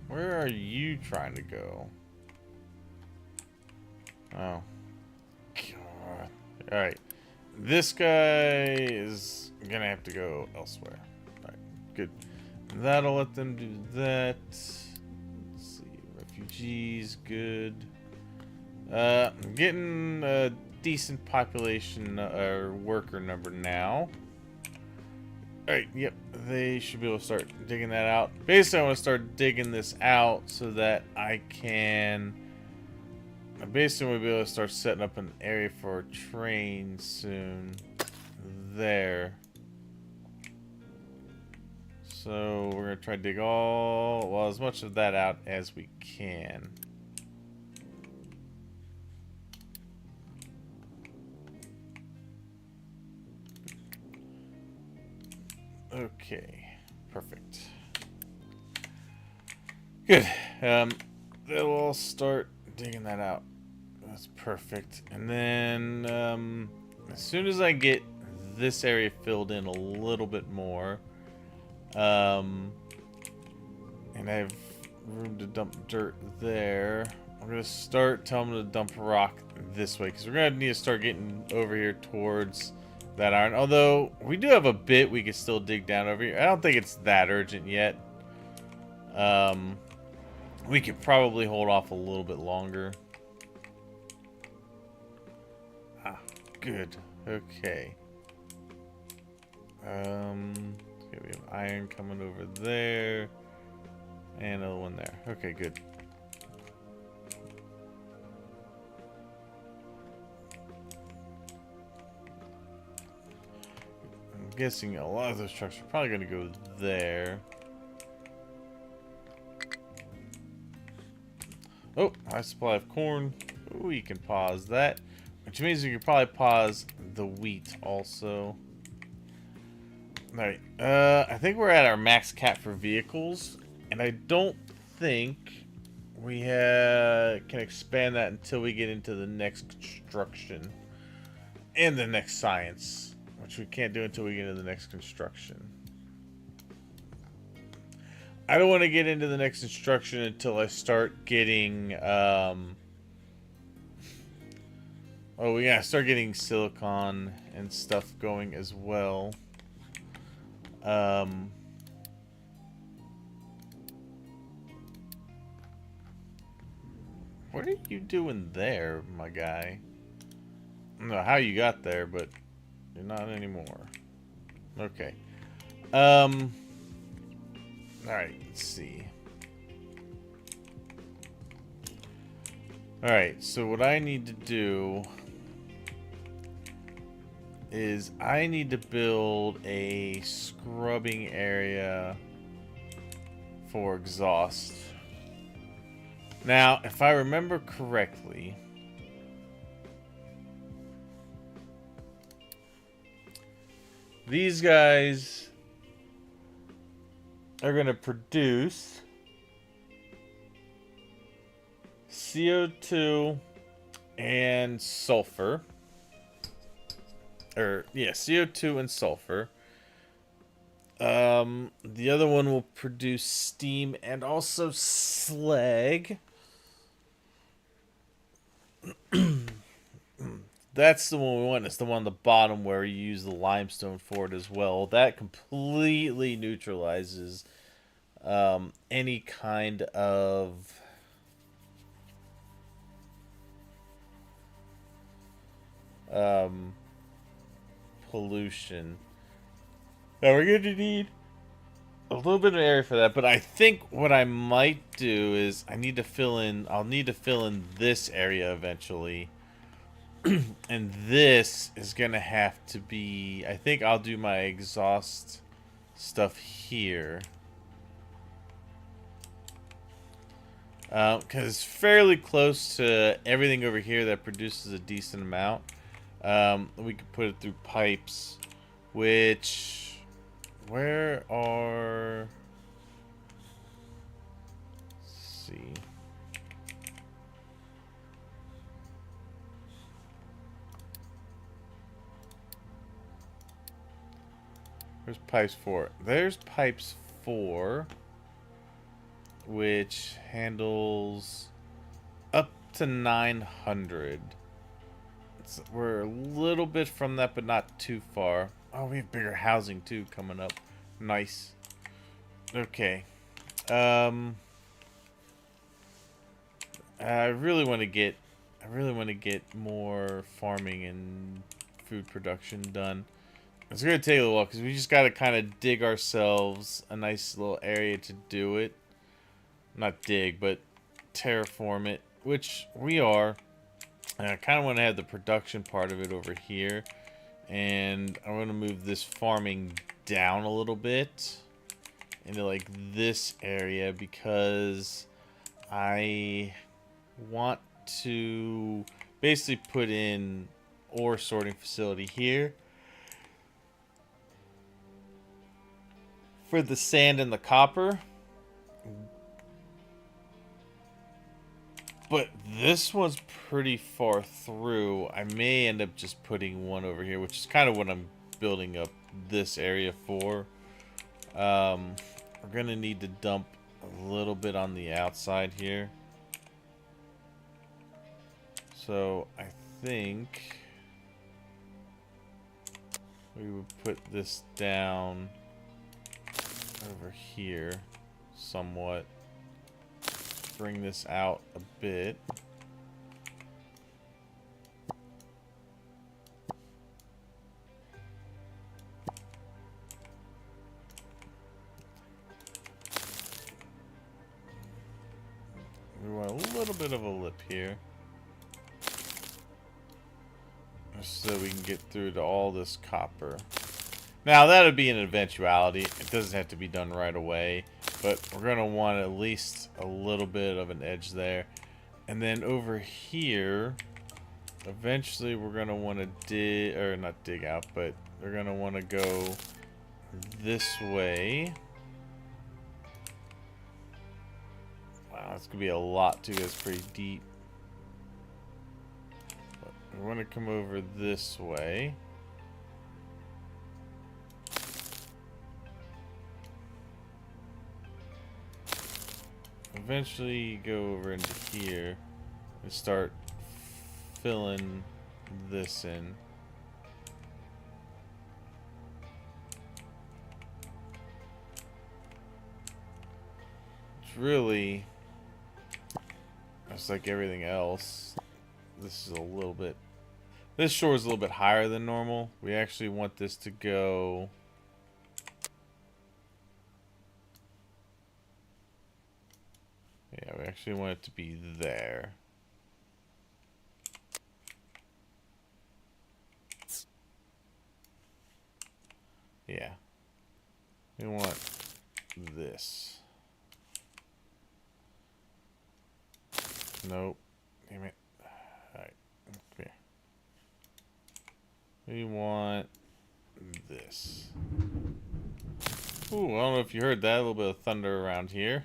Where are you trying to go? Oh. God. Alright. This guy is gonna have to go elsewhere. Alright, good. That'll let them do that. Let's see. Refugees, good. I'm getting a decent population or worker number now. Alright, yep. They should be able to start digging that out. Basically, I want to start digging this out so that I can... Basically, we'll be able to start setting up an area for a train soon. There. So we're going to try to dig as much of that out as we can. Okay. Perfect. Good. They'll all start digging that out. That's perfect. And then as soon as I get this area filled in a little bit more, and I have room to dump dirt there, I'm gonna start telling them to dump rock this way, because we're gonna need to start getting over here towards that iron. Although we do have a bit we could still dig down over here. I don't think it's that urgent yet. We could probably hold off a little bit longer. Ah, good. Okay. Okay, we have iron coming over there. And another one there. Okay, good. I'm guessing a lot of those trucks are probably going to go there. Oh, high supply of corn. We can pause that. Which means we can probably pause the wheat also. Alright, I think we're at our max cap for vehicles. And I don't think we can expand that until we get into the next construction. And the next science. Which we can't do until we get into the next construction. I don't want to get into the next construction until I start getting, oh, we gotta start getting silicon and stuff going as well. What are you doing there, my guy? I don't know how you got there, but you're not anymore. Okay. Alright, let's see. Alright, so what I need to do is I need to build a scrubbing area for exhaust. Now, if I remember correctly, these guys are going to produce CO2 and sulfur. Or, yeah, CO2 and sulfur. The other one will produce steam and also slag. That's the one we want. It's the one on the bottom where you use the limestone for it as well. That completely neutralizes any kind of pollution. Now we're going to need a little bit of area for that, but I think what I might do is I'll need to fill in this area eventually. And this is going to have to be, I think I'll do my exhaust stuff here. Because it's fairly close to everything over here that produces a decent amount. We could put it through pipes, which, where are, let's see. Where's pipes 4? There's pipes 4, which handles up to 900. We're a little bit from that, but not too far. Oh, we have bigger housing too coming up. Nice. Okay. I really want to get more farming and food production done. It's going to take a little while because we just got to kind of dig ourselves a nice little area to do it. Not dig, but terraform it, which we are. And I kind of want to have the production part of it over here. And I want to move this farming down a little bit into like this area because I want to basically put in ore sorting facility here for the sand and the copper. But this one's pretty far through. I may end up just putting one over here, which is kind of what I'm building up this area for. We're going to need to dump a little bit on the outside here. So I think we would put this down over here somewhat. Bring this out a bit. We want a little bit of a lip here, so we can get through to all this copper. Now, that would be an eventuality. It doesn't have to be done right away, but we're going to want at least a little bit of an edge there. And then over here, eventually we're going to want to dig, or not dig out, but we're going to want to go this way. Wow, it's going to be a lot too. It's pretty deep. But we want to come over this way. Eventually go over into here and start filling this in. It's really, it's like everything else. This is a little bit, this shore is a little bit higher than normal. We actually want this to go we actually want it to be there. Yeah. We want this. Nope. Damn it. Alright. Come here. We want this. Ooh, I don't know if you heard that. A little bit of thunder around here.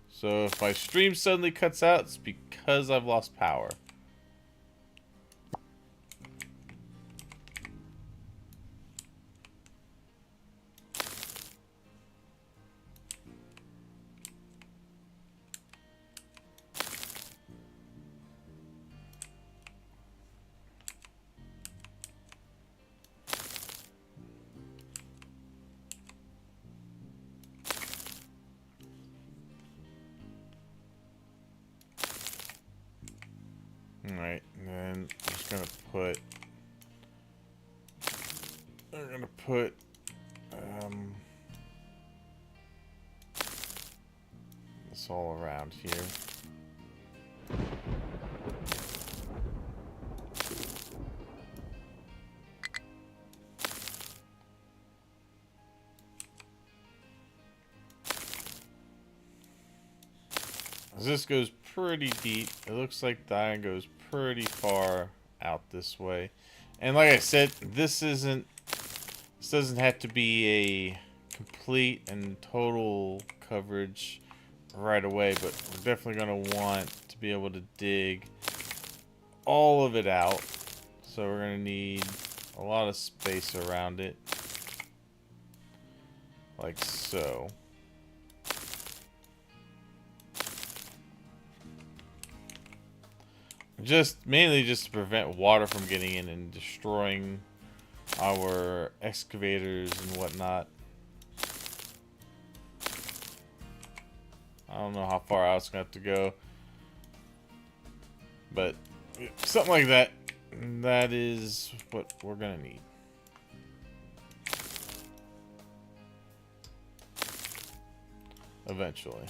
So if my stream suddenly cuts out, it's because I've lost power. Alright, and then I'm just gonna put this all around here. This goes pretty deep. It looks like the iron goes pretty far out this way. And like I said, this doesn't have to be a complete and total coverage right away, but we're definitely going to want to be able to dig all of it out. So we're going to need a lot of space around it. Like so. Mainly just to prevent water from getting in and destroying our excavators and whatnot. I don't know how far out it's going to have to go. But something like that. That is what we're going to need. Eventually.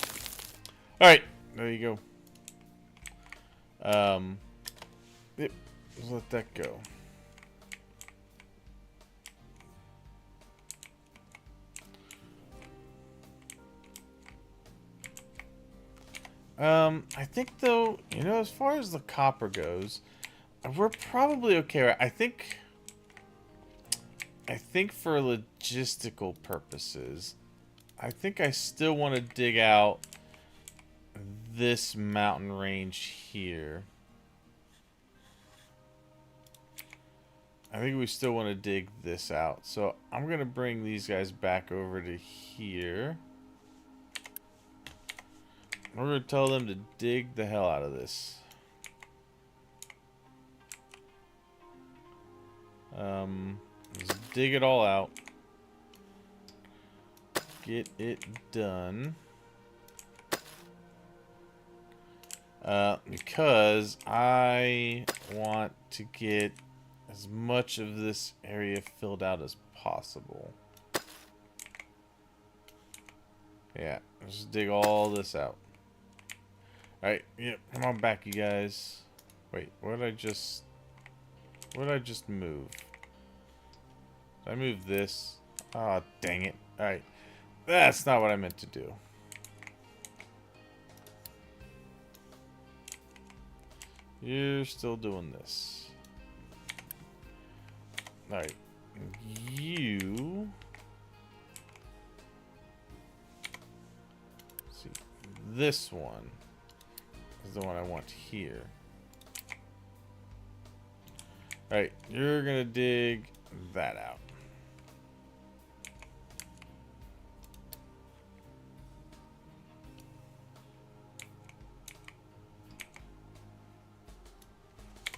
Alright, there you go. Yep, let's let that go. I think though, you know, as far as the copper goes, we're probably okay. I think for logistical purposes, I think I still want to dig out this mountain range here. I think we still want to dig this out. So I'm going to bring these guys back over to here. We're going to tell them to dig the hell out of this. Just dig it all out. Get it done. Because I want to get as much of this area filled out as possible. Yeah, just dig all this out. Alright, yeah, come on back, you guys. Wait, what did I just move? Did I move this? Ah, oh, dang it. Alright, that's not what I meant to do. You're still doing this. Alright, you... see, this one is the one I want here. Alright, you're gonna dig that out.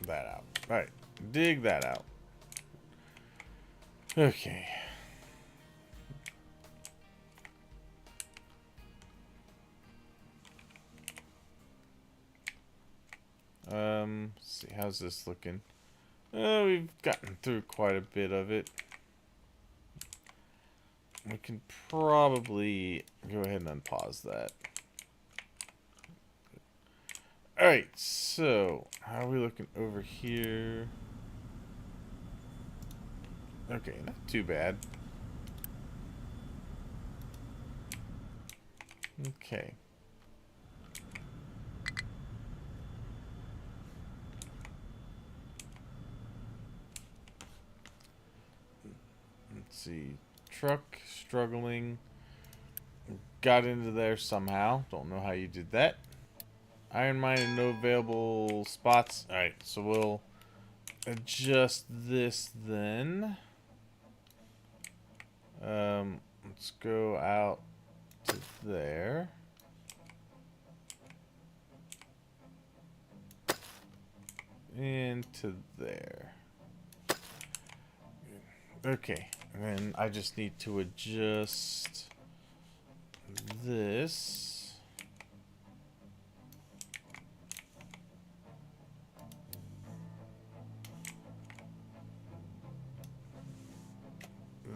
That out. Alright, dig that out. Okay. Let's see, how's this looking? We've gotten through quite a bit of it. We can probably go ahead and unpause that. Alright, so how are we looking over here? Okay, not too bad. Okay. Let's see. Truck struggling. Got into there somehow. Don't know how you did that. Iron mine and no available spots. Alright, so we'll adjust this then. Let's go out to there. And to there. Okay, and then I just need to adjust this.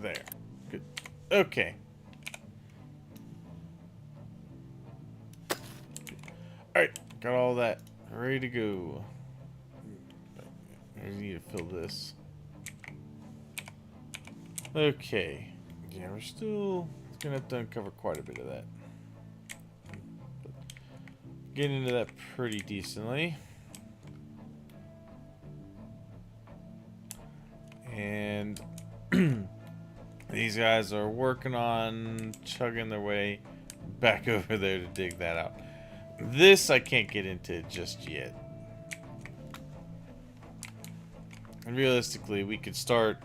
There. Good. Okay. Alright, got all that ready to go. I need to fill this. Okay. Yeah, we're still gonna have to uncover quite a bit of that. But getting into that pretty decently. And these guys are working on chugging their way back over there to dig that out. This I can't get into just yet. And realistically, we could start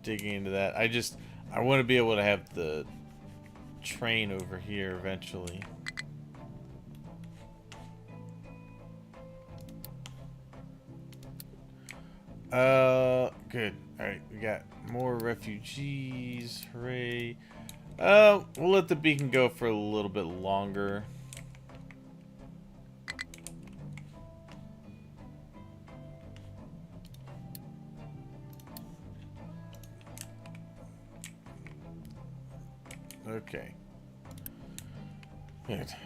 digging into that. I want to be able to have the train over here eventually. Good. Alright, we got more refugees. Hooray. We'll let the beacon go for a little bit longer. Okay. Good. Let's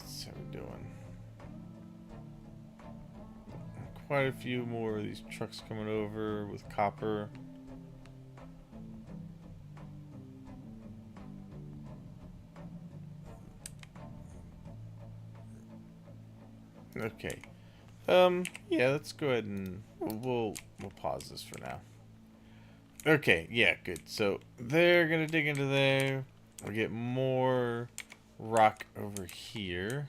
see how we're doing. Quite a few more of these trucks coming over with copper. Okay. Yeah, let's go ahead and we'll pause this for now. Okay, yeah, good. So they're gonna dig into there. We'll get more rock over here.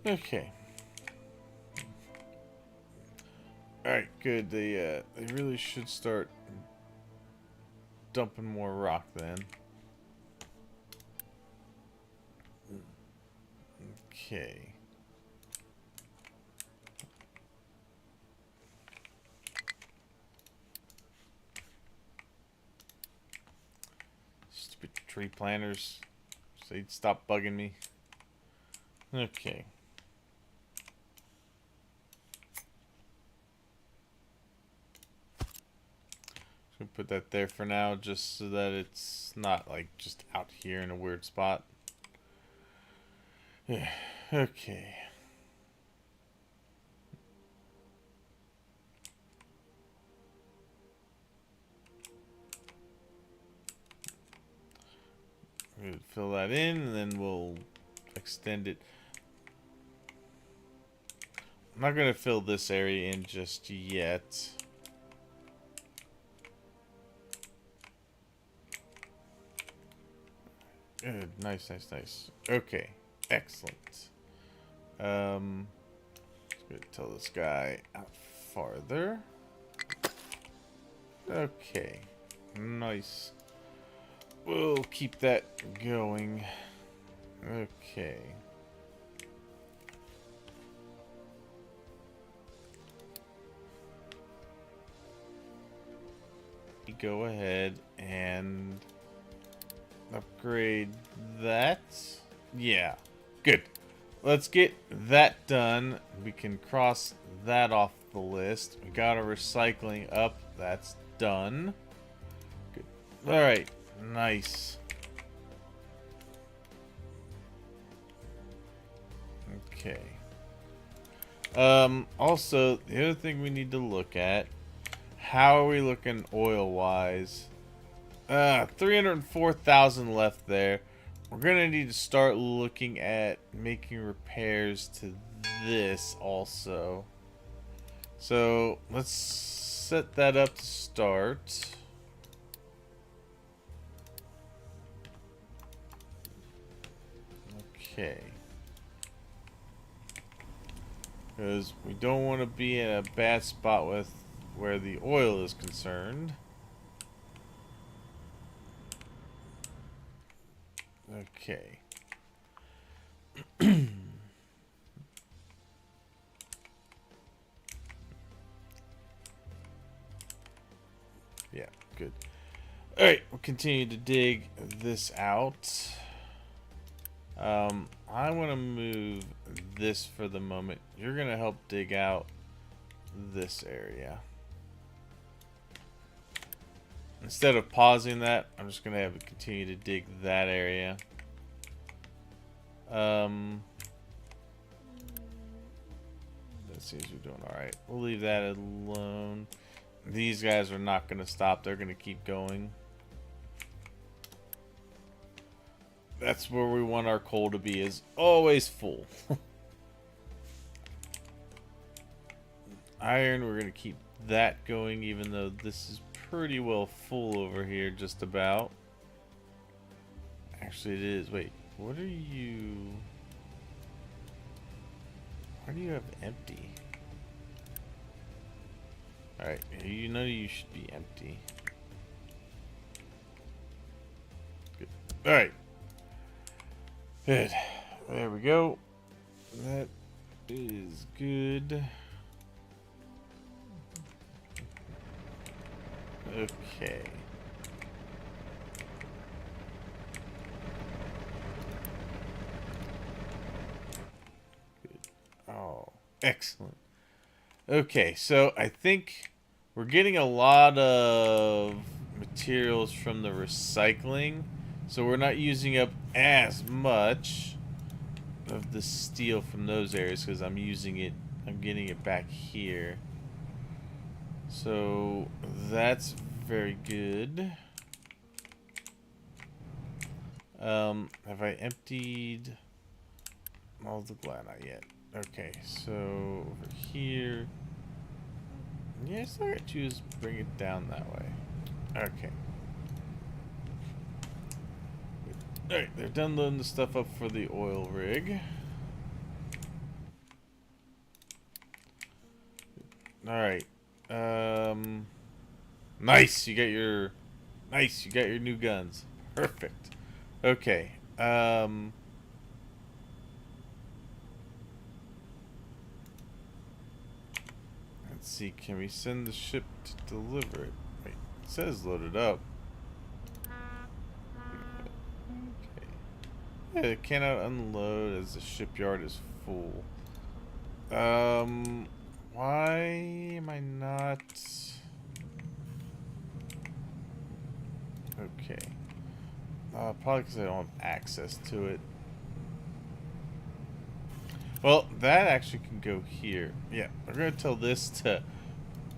Okay. Alright, good. They really should start dumping more rock then. Okay. Stupid tree planters. So they'd stop bugging me. Okay. Just gonna put that there for now, just so that it's not like just out here in a weird spot. Yeah. Okay. We'll fill that in, and then we'll extend it. I'm not going to fill this area in just yet. Good. Nice, nice, nice. Okay. Excellent. Let's go tell this guy out farther. Okay. Nice. We'll keep that going. Okay. Go ahead and upgrade that. Yeah. Good. Let's get that done. We can cross that off the list. We got our recycling up. That's done. Good. Alright. Nice. Okay. Also, the other thing we need to look at, how are we looking oil-wise? 304,000 left there. We're gonna need to start looking at making repairs to this also. So let's set that up to start. Okay. Because we don't want to be in a bad spot with where the oil is concerned. Okay. Yeah, good. Alright, we'll continue to dig this out. I want to move this for the moment. You're going to help dig out this area. Instead of pausing that, I'm just going to have it continue to dig that area. That seems we're doing alright. We'll leave that alone. These guys are not going to stop. They're going to keep going. That's where we want our coal to be, is always full. Iron, we're going to keep that going, even though this is pretty well full over here, just about. Actually, it is. Wait, what are you... Why do you have empty? Alright, you know you should be empty. Good. Alright. Good. There we go. That is good. Okay. Good. Oh, excellent. Okay, so I think we're getting a lot of materials from the recycling, so we're not using up as much of the steel from those areas because I'm getting it back here. So that's very good. Have I emptied all the glass? Not yet. Okay, so over here. Yes, I gotta choose bring it down that way. Okay. Alright, they're done loading the stuff up for the oil rig. All right. Nice. Nice. You got your new guns. Perfect. Okay. Let's see. Can we send the ship to deliver it? Wait. It says loaded up. Okay. Yeah, it cannot unload as the shipyard is full. Why am I not? Okay. Probably because I don't have access to it. Well, that actually can go here. Yeah, we're going to tell this to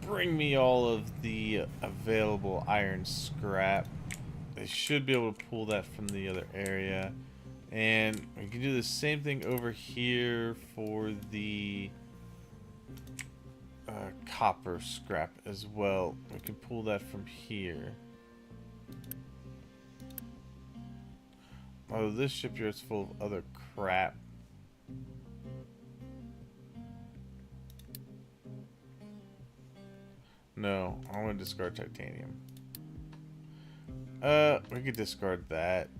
bring me all of the available iron scrap. They should be able to pull that from the other area. And we can do the same thing over here for the copper scrap as well. We can pull that from here. Oh, this shipyard's full of other crap. No, I want to discard titanium. We could discard that.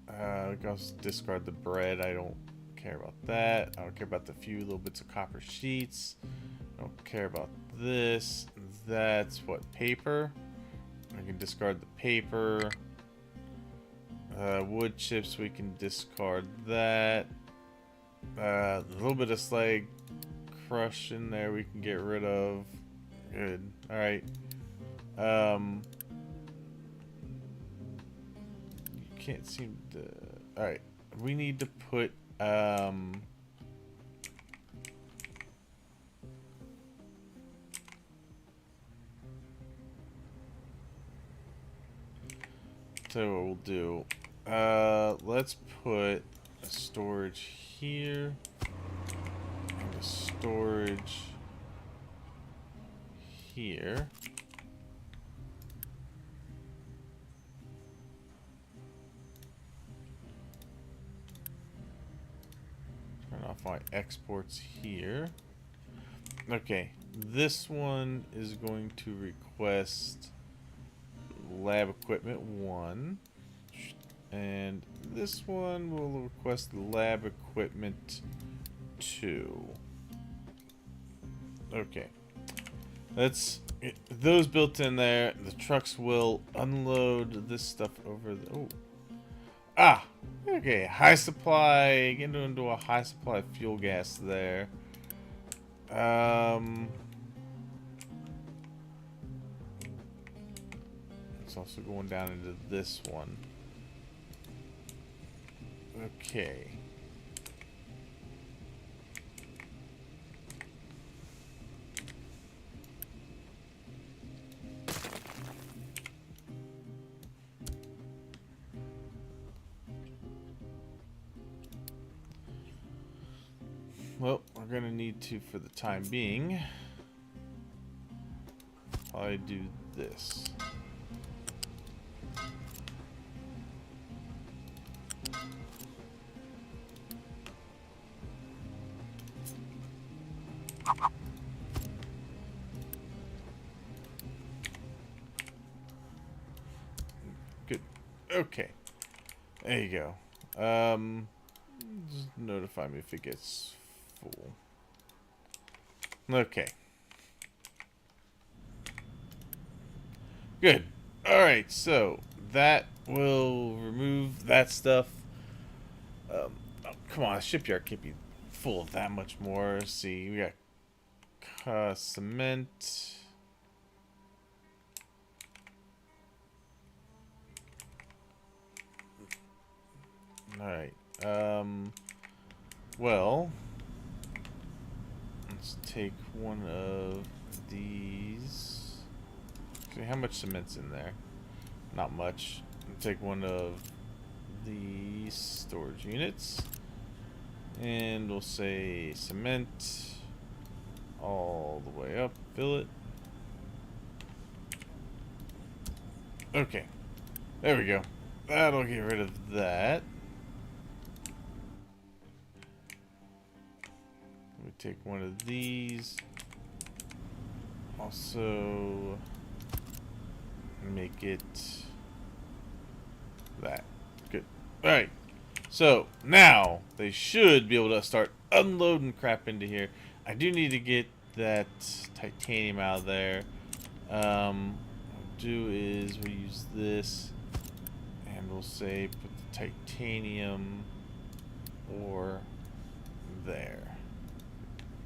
We can also discard the bread. I don't care about that. I don't care about the few little bits of copper sheets. I don't care about this. That's what, paper? We can discard the paper. Wood chips, we can discard that. A little bit of slag crush in there we can get rid of. Good. Alright. You can't seem to... Alright. We need to put, so what we'll do, let's put a storage here and a storage here. Turn off my exports here. Okay, this one is going to request lab equipment 1, and this one will request lab equipment 2. Okay, that's those built in there. The trucks will unload this stuff over the... Oh. Ah! Okay, high supply. Get into a high supply of fuel gas there. It's also going down into this one. Okay. Well, we're gonna need to, for the time being, probably do this. Good. Okay. There you go. Just notify me if it gets full. Okay. Good. Alright, so that will remove that stuff. Oh, come on, the shipyard can't be full of that much more. Let's see, we got cement. Alright, well, let's take one of these. See how much cement's in there? Not much. Take one of these storage units, and we'll say cement all the way up. Fill it. Okay, there we go. That'll get rid of that. We take one of these. also make it that. Good. Alright. So, now they should be able to start unloading crap into here. I do need to get that titanium out of there. What we'll do is we'll use this, and we'll say put the titanium ore there.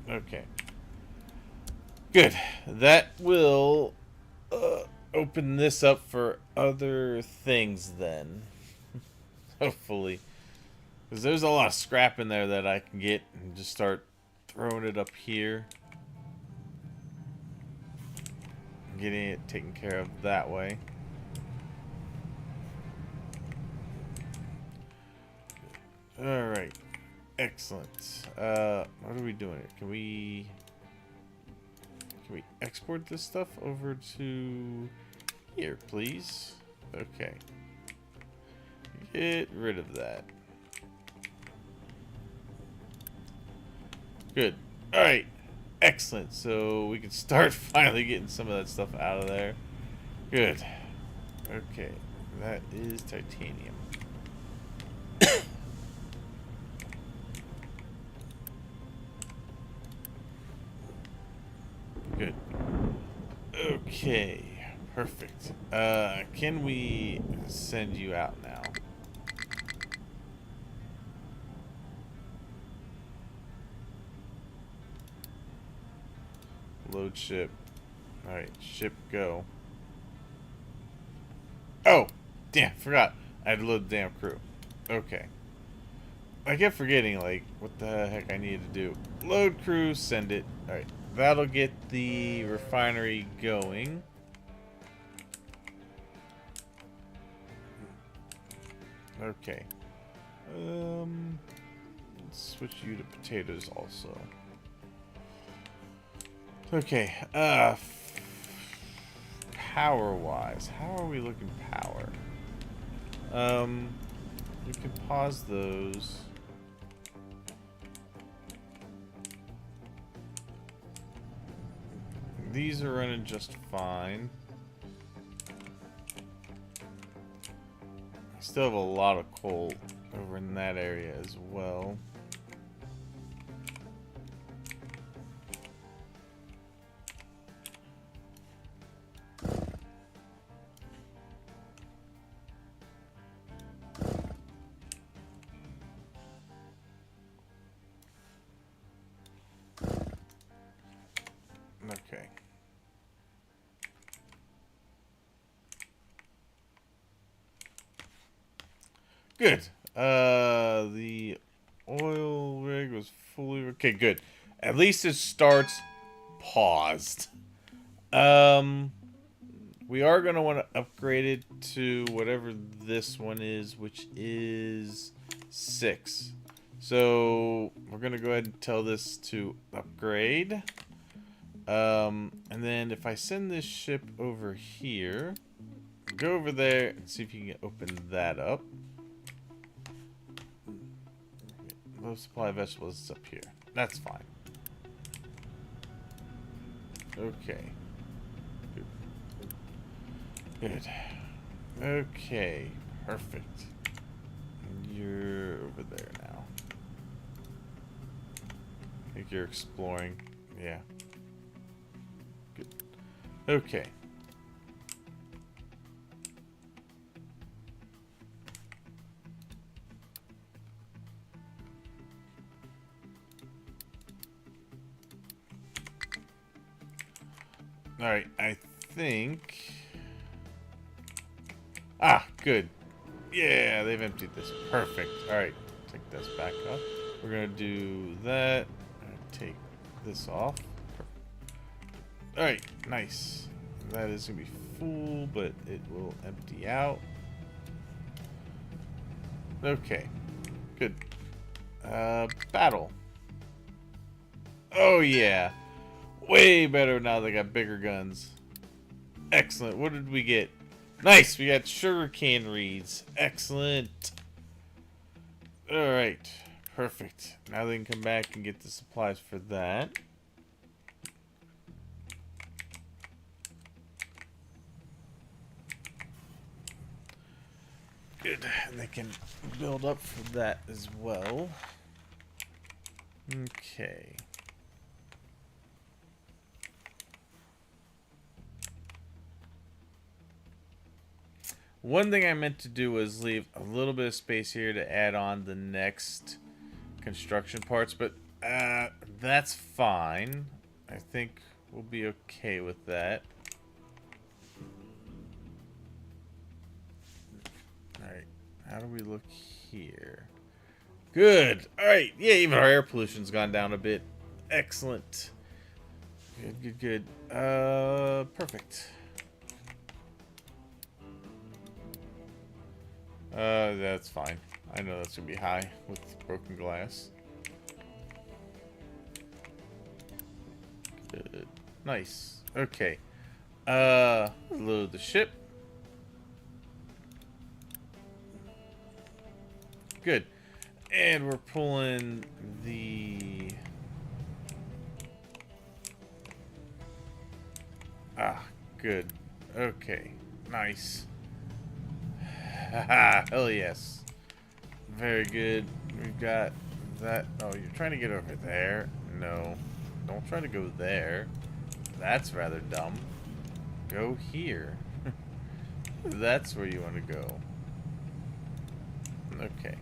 Okay. Good. That will open this up for other things then. Hopefully. Because there's a lot of scrap in there that I can get and just start throwing it up here. Getting it taken care of that way. Alright. Excellent. What are we doing? Can we export this stuff over to here, please? Okay. Get rid of that. Good. Alright. Excellent. So we can start finally getting some of that stuff out of there. Good. Okay. That is titanium. Good. Okay. Perfect. Can we send you out now? Load ship. Alright, ship go. Oh! Damn, forgot. I had to load the damn crew. Okay. I kept forgetting, like, what the heck I needed to do. Load crew, send it. Alright, that'll get the refinery going. Okay. Let's switch you to potatoes also. Okay, power-wise, how are we looking power? We can pause those. These are running just fine. I still have a lot of coal over in that area as well. Okay. Good. The oil rig was fully... Okay, good. At least it starts paused. We are going to want to upgrade it to whatever this one is, which is 6. So, we're going to go ahead and tell this to upgrade. And then if I send this ship over here, go over there and see if you can open that up. Low supply of vegetables is up here. That's fine. Okay. Good. Good. Okay. Perfect. You're over there now. I think you're exploring. Yeah. Good. Okay. Alright, I think... Ah, good. Yeah, they've emptied this. Perfect. Alright, take this back up. We're going to do that. Take this off. Alright, nice. That is going to be full, but it will empty out. Okay, good. Battle. Oh, yeah. Way better now they got bigger guns. Excellent. What did we get? Nice. We got sugarcane reeds. Excellent. Alright. Perfect. Now they can come back and get the supplies for that. can build up for that as well. Okay. One thing I meant to do was leave a little bit of space here to add on the next construction parts, but that's fine. I think we'll be okay with that. Alright, how do we look here? Good! Alright, yeah, even our air pollution's gone down a bit. Excellent. Good. Perfect. That's fine. I know that's gonna be high with broken glass. Good. Nice. Okay. Load the ship. Good. And we're pulling the... good. Okay. Nice. Haha, hell yes. Very good. We've got that. Oh, you're trying to get over there. No. Don't try to go there. That's rather dumb. Go here. That's where you want to go. Okay.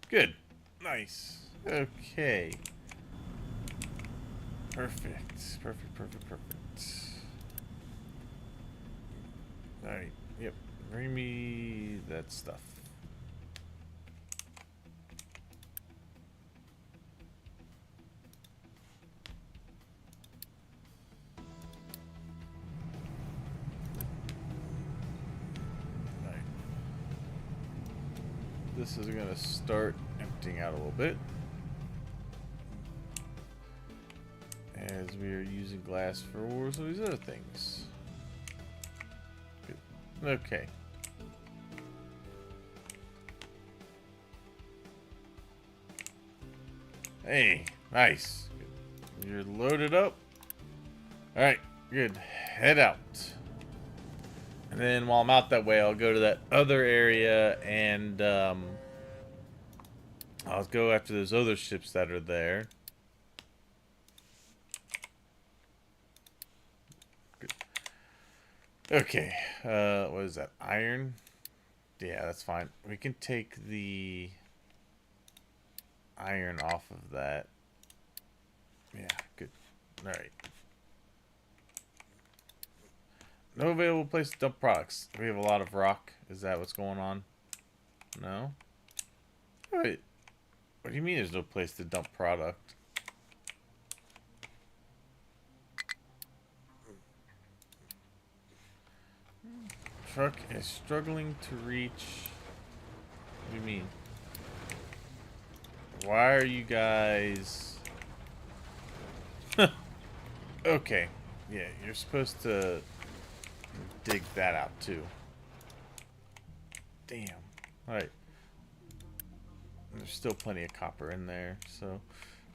Good. Nice. Okay. Perfect. Alright. Yep. Bring me that stuff. Alright. This is going to start emptying out a little bit. As we are using glass for some of these other things. Good. Okay. Hey, nice. Good. You're loaded up. Alright, good. Head out. And then while I'm out that way, I'll go to that other area and I'll go after those other ships that are there. Okay, what is that? Iron? Yeah, that's fine. We can take the iron off of that. Yeah, good. Alright. No available place to dump products. We have a lot of rock. Is that what's going on? No? Wait. What do you mean there's no place to dump product? Truck is struggling to reach. What do you mean? Why are you guys... Okay. Yeah, you're supposed to dig that out too. Damn. Alright. There's still plenty of copper in there, so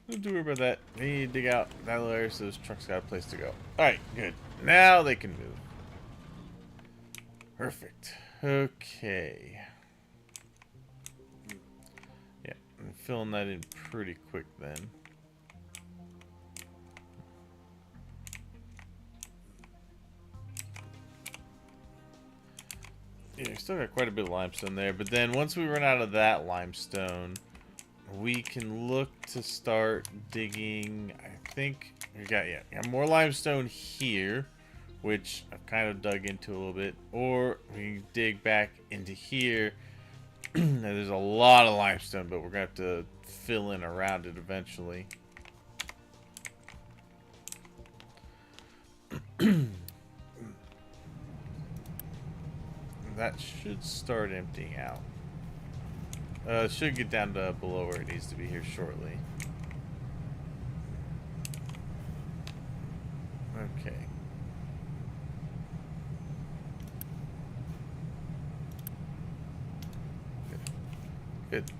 don't do worry about that. We need to dig out that little area so those trucks got a place to go. Alright, good. Now they can move. Perfect. Okay. Yeah, I'm filling that in pretty quick then. Yeah, we still got quite a bit of limestone there, but then once we run out of that limestone, we can look to start digging. I think we got more limestone here, which I've kind of dug into a little bit, or we can dig back into here. There's a lot of limestone, but we're gonna have to fill in around it eventually. That should start emptying out. It should get down to below where it needs to be here shortly. Okay. Good.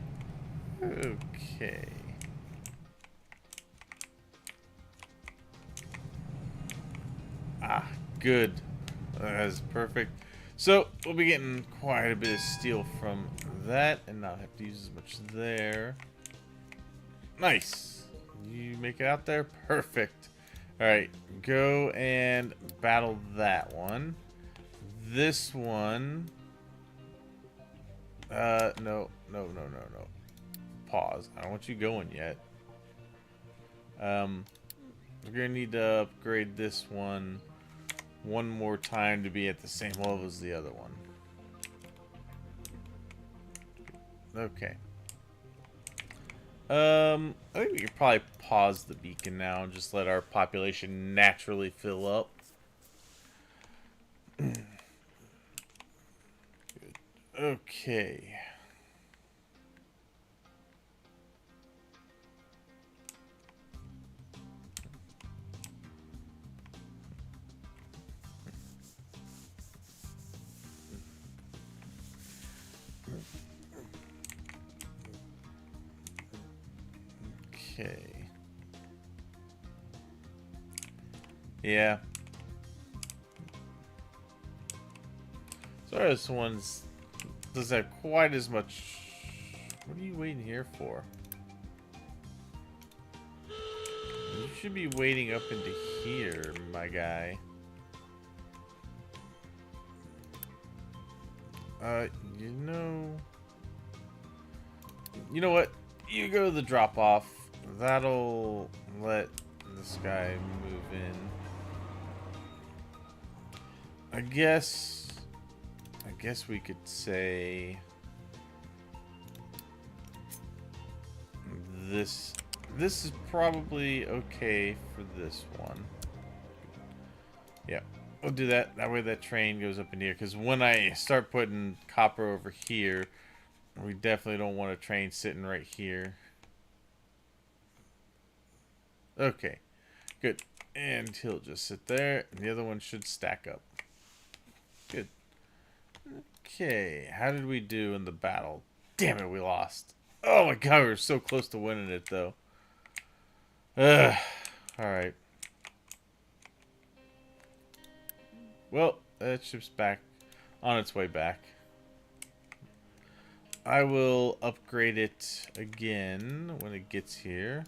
Okay. Ah, good. That's perfect. So we'll be getting quite a bit of steel from that and not have to use as much there. Nice. You make it out there? Perfect. Alright, go and battle that one. This one... no. Pause. I don't want you going yet. We're gonna need to upgrade this one more time to be at the same level as the other one. Okay. I think we could probably pause the beacon now and just let our population naturally fill up. Okay. Okay. Yeah. Sorry, this one's doesn't have quite as much. What are you waiting here for? You should be waiting up into here, my guy. You know what? You go to the drop off. That'll let this guy move in. I guess we could say this is probably okay for this one. Yeah, we'll do that. That way that train goes up in here, because when I start putting copper over here, we definitely don't want a train sitting right here. Okay, good. And he'll just sit there, and the other one should stack up. Good. Okay, how did we do in the battle? Damn it, we lost. Oh my god, we were so close to winning it, though. Ugh. Alright. Well, that ship's back. On its way back. I will upgrade it again when it gets here.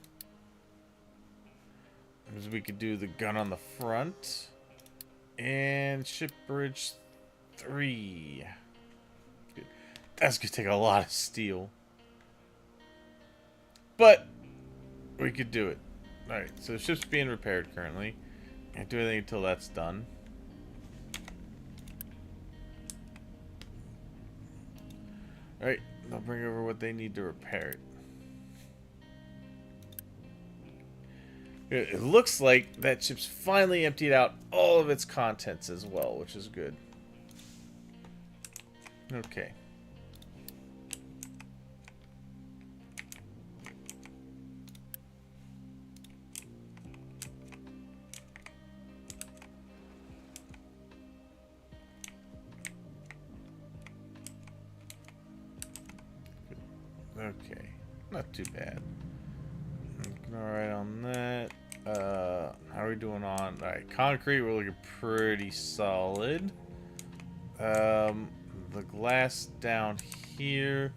Because we could do the gun on the front. And ship bridge 3. Good. That's going to take a lot of steel. But we could do it. Alright, so the ship's being repaired currently. Can't do anything until that's done. Alright, they'll bring over what they need to repair it. It looks like that ship's finally emptied out all of its contents as well, which is good. Okay. Okay, not too bad. Alright on that. How are we doing on... Alright, concrete, we're looking pretty solid. The glass down here.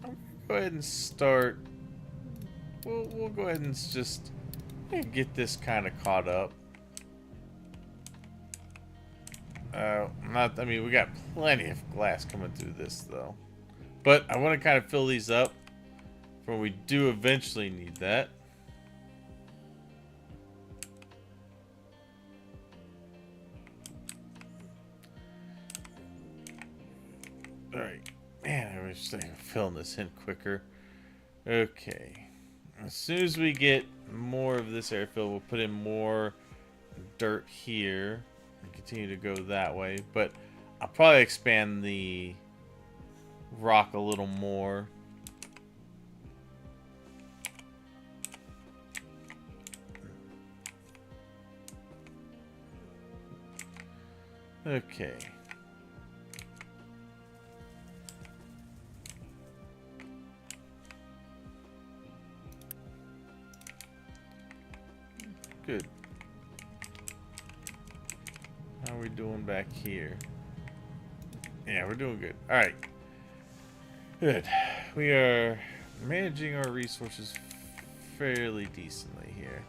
I'm gonna go ahead and start... We'll go ahead and just get this kind of caught up. I mean, we got plenty of glass coming through this, though. But I want to kind of fill these up for when we do eventually need that. Alright. Man, I wish I could fill this in quicker. Okay. As soon as we get more of this air filled, we'll put in more dirt here and continue to go that way. But I'll probably expand the rock a little more. Okay. Good. How are we doing back here? Yeah, we're doing good. Alright. Good. We are managing our resources fairly decently here.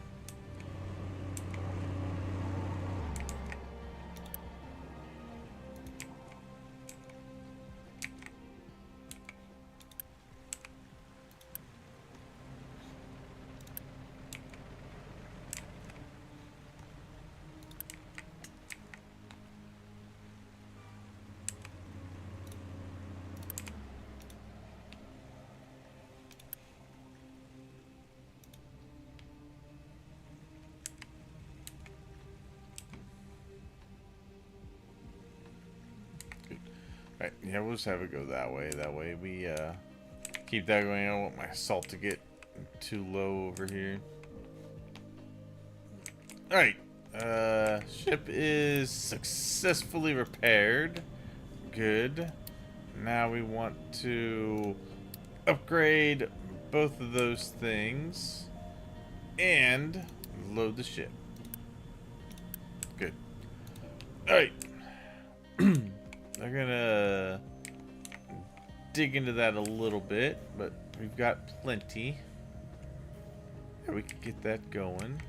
Right, yeah, we'll just have it go that way. That way we keep that going. I don't want my salt to get too low over here. Alright, ship is successfully repaired. Good. Now we want to upgrade both of those things and load the ship. Good. Alright. They're gonna dig into that a little bit, but we've got plenty. Yeah, we can get that going.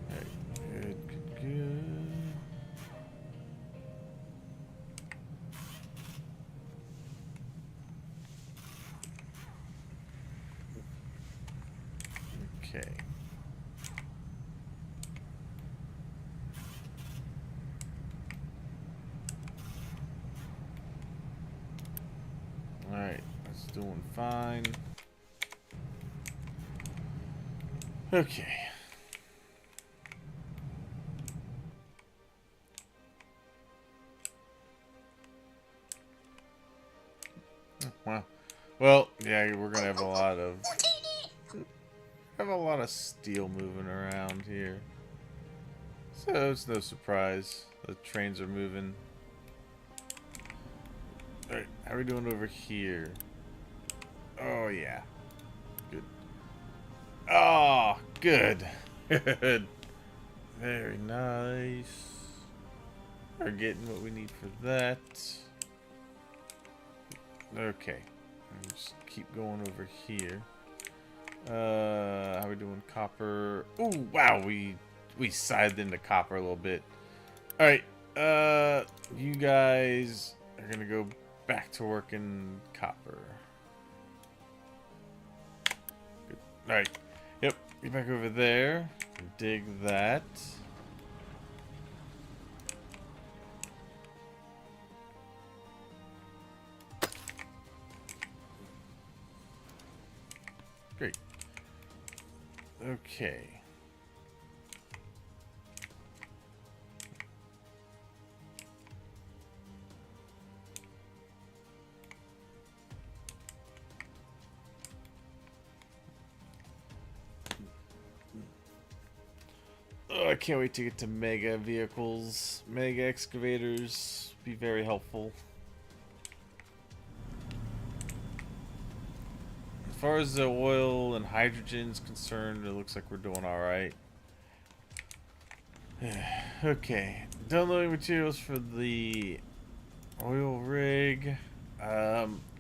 Alright, good, good, good. Okay. Alright, that's doing fine. Okay. Wow. Well, yeah, we're gonna have a lot of steel moving around here. So it's no surprise the trains are moving. Alright, how are we doing over here? Oh yeah. Good. Oh, good. Good. Very nice. We're getting what we need for that. Okay. Just keep going over here. How are we doing copper? Ooh, wow, we scythed into copper a little bit. Alright, you guys are gonna go back to working copper. Good. Alright. Yep, get back over there. Dig that. Great. Okay. Oh, I can't wait to get to mega vehicles. Mega excavators be very helpful. As far as the oil and hydrogen is concerned, it looks like we're doing alright. Okay. Downloading materials for the oil rig.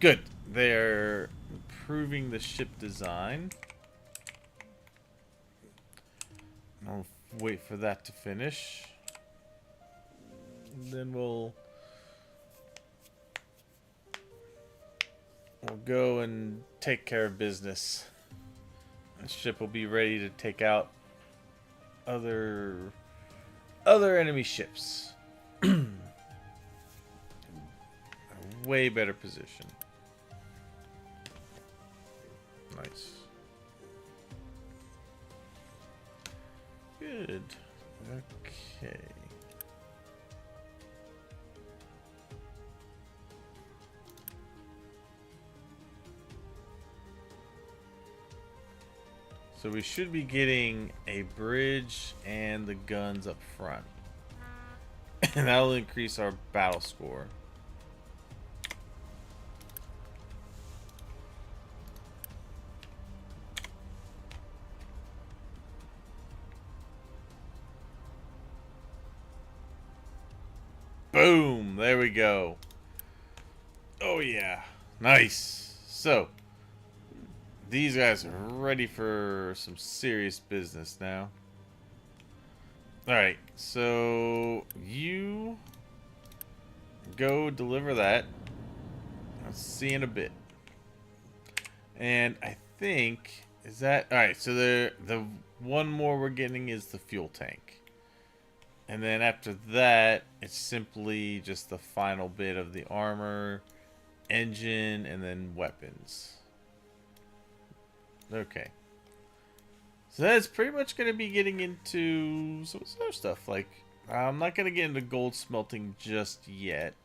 Good. They're improving the ship design. I'll wait for that to finish. And then we'll go and take care of business. The ship will be ready to take out other enemy ships. A way better position. Nice. Good. Okay. So we should be getting a bridge and the guns up front. And that'll increase our battle score. Boom. There we go. Oh, yeah. Nice. So, these guys are ready for some serious business now. Alright, so you go deliver that. I'll see you in a bit. And I think, is that... Alright, so the one more we're getting is the fuel tank. And then after that, it's simply just the final bit of the armor, engine, and then weapons. Okay. So that's pretty much going to be getting into some other stuff. Like, I'm not going to get into gold smelting just yet.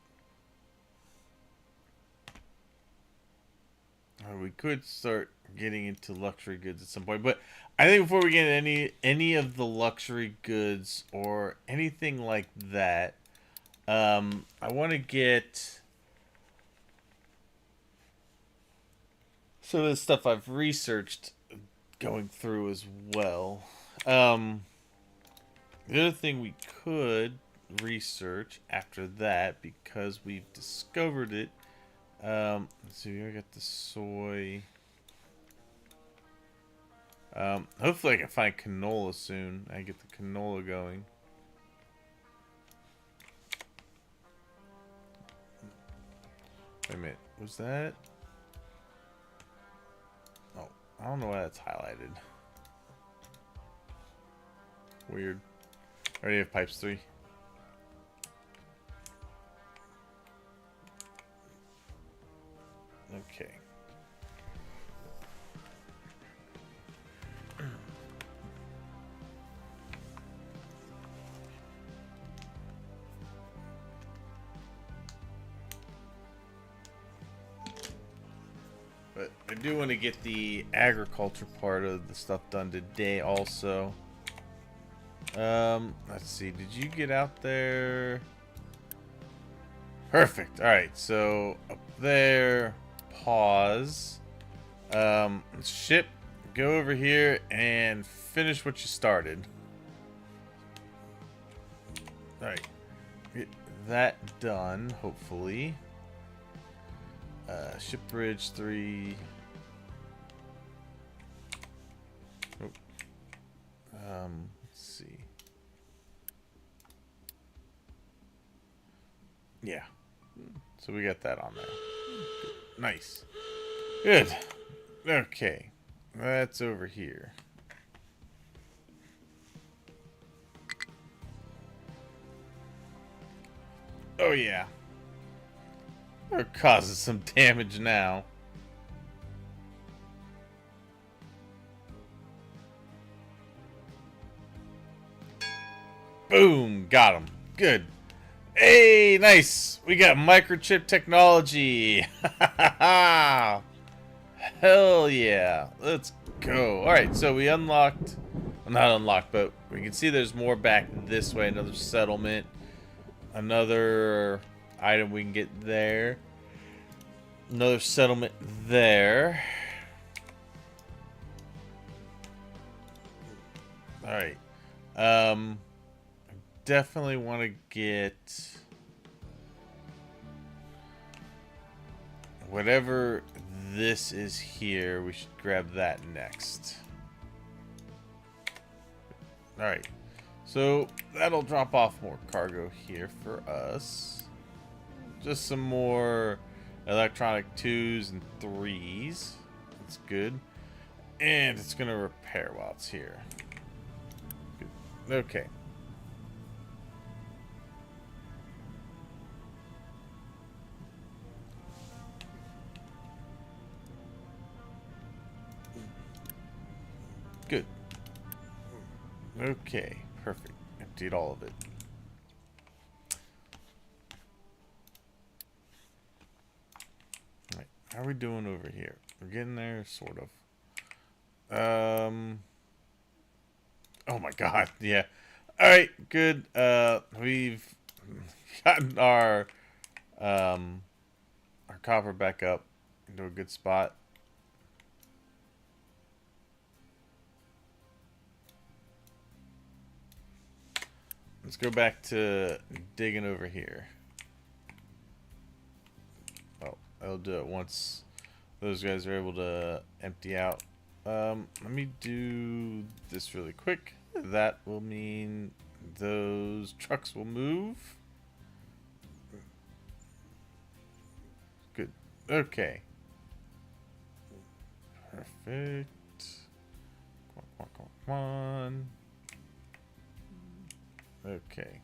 Or we could start getting into luxury goods at some point. But I think before we get any of the luxury goods or anything like that, I want to get some of the stuff I've researched going through as well. The other thing we could research after that, because we've discovered it. Let's see, we got the soy. Hopefully I can find canola soon. I get the canola going. Wait a minute, was that? Oh, I don't know why that's highlighted. Weird. I already have pipes 3. Okay. But I do want to get the agriculture part of the stuff done today also. Let's see. Did you get out there? Perfect. All right. So up there, pause. Ship. Go over here and finish what you started. All right. Get that done, hopefully. Ship bridge 3. Oh. Let's see. Yeah. So we got that on there. Good. Nice. Good. Okay. That's over here. Oh, yeah. We're causing some damage now. Boom. Got him. Good. Hey, nice. We got microchip technology. Hell yeah. Let's go. Alright, so we unlocked... Well, not unlocked, but we can see there's more back this way. Another settlement. Another item we can get there. Another settlement there. Alright. Definitely want to get whatever this is here. We should grab that next. Alright. So that'll drop off more cargo here for us. Just some more electronic 2s and 3s. That's good. And it's going to repair while it's here. Good. Okay. Good. Okay, perfect. Emptied all of it. Alright, how are we doing over here? We're getting there, sort of. Oh my god, yeah. Alright, good. We've gotten our copper back up into a good spot. Let's go back to digging over here. I'll do it once those guys are able to empty out. Let me do this really quick. That will mean those trucks will move. Good. Okay. Perfect. Come on. Okay.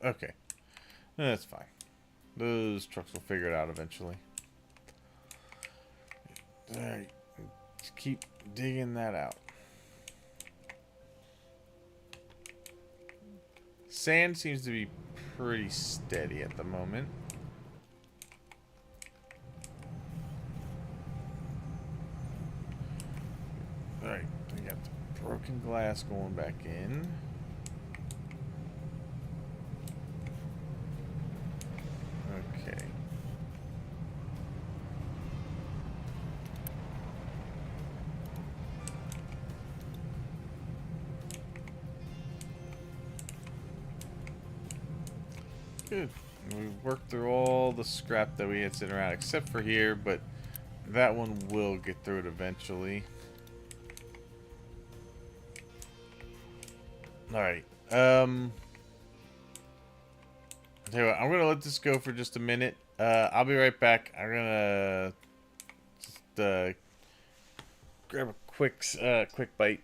Okay. That's fine. Those trucks will figure it out eventually. Alright. Just keep digging that out. Sand seems to be pretty steady at the moment. Alright, we got the broken glass going back in. Okay. Good. We've worked through all the scrap that we had sitting around, except for here, but that one will get through it eventually. Alright. Tell you what, I'm gonna let this go for just a minute. I'll be right back. I'm gonna just grab a quick bite.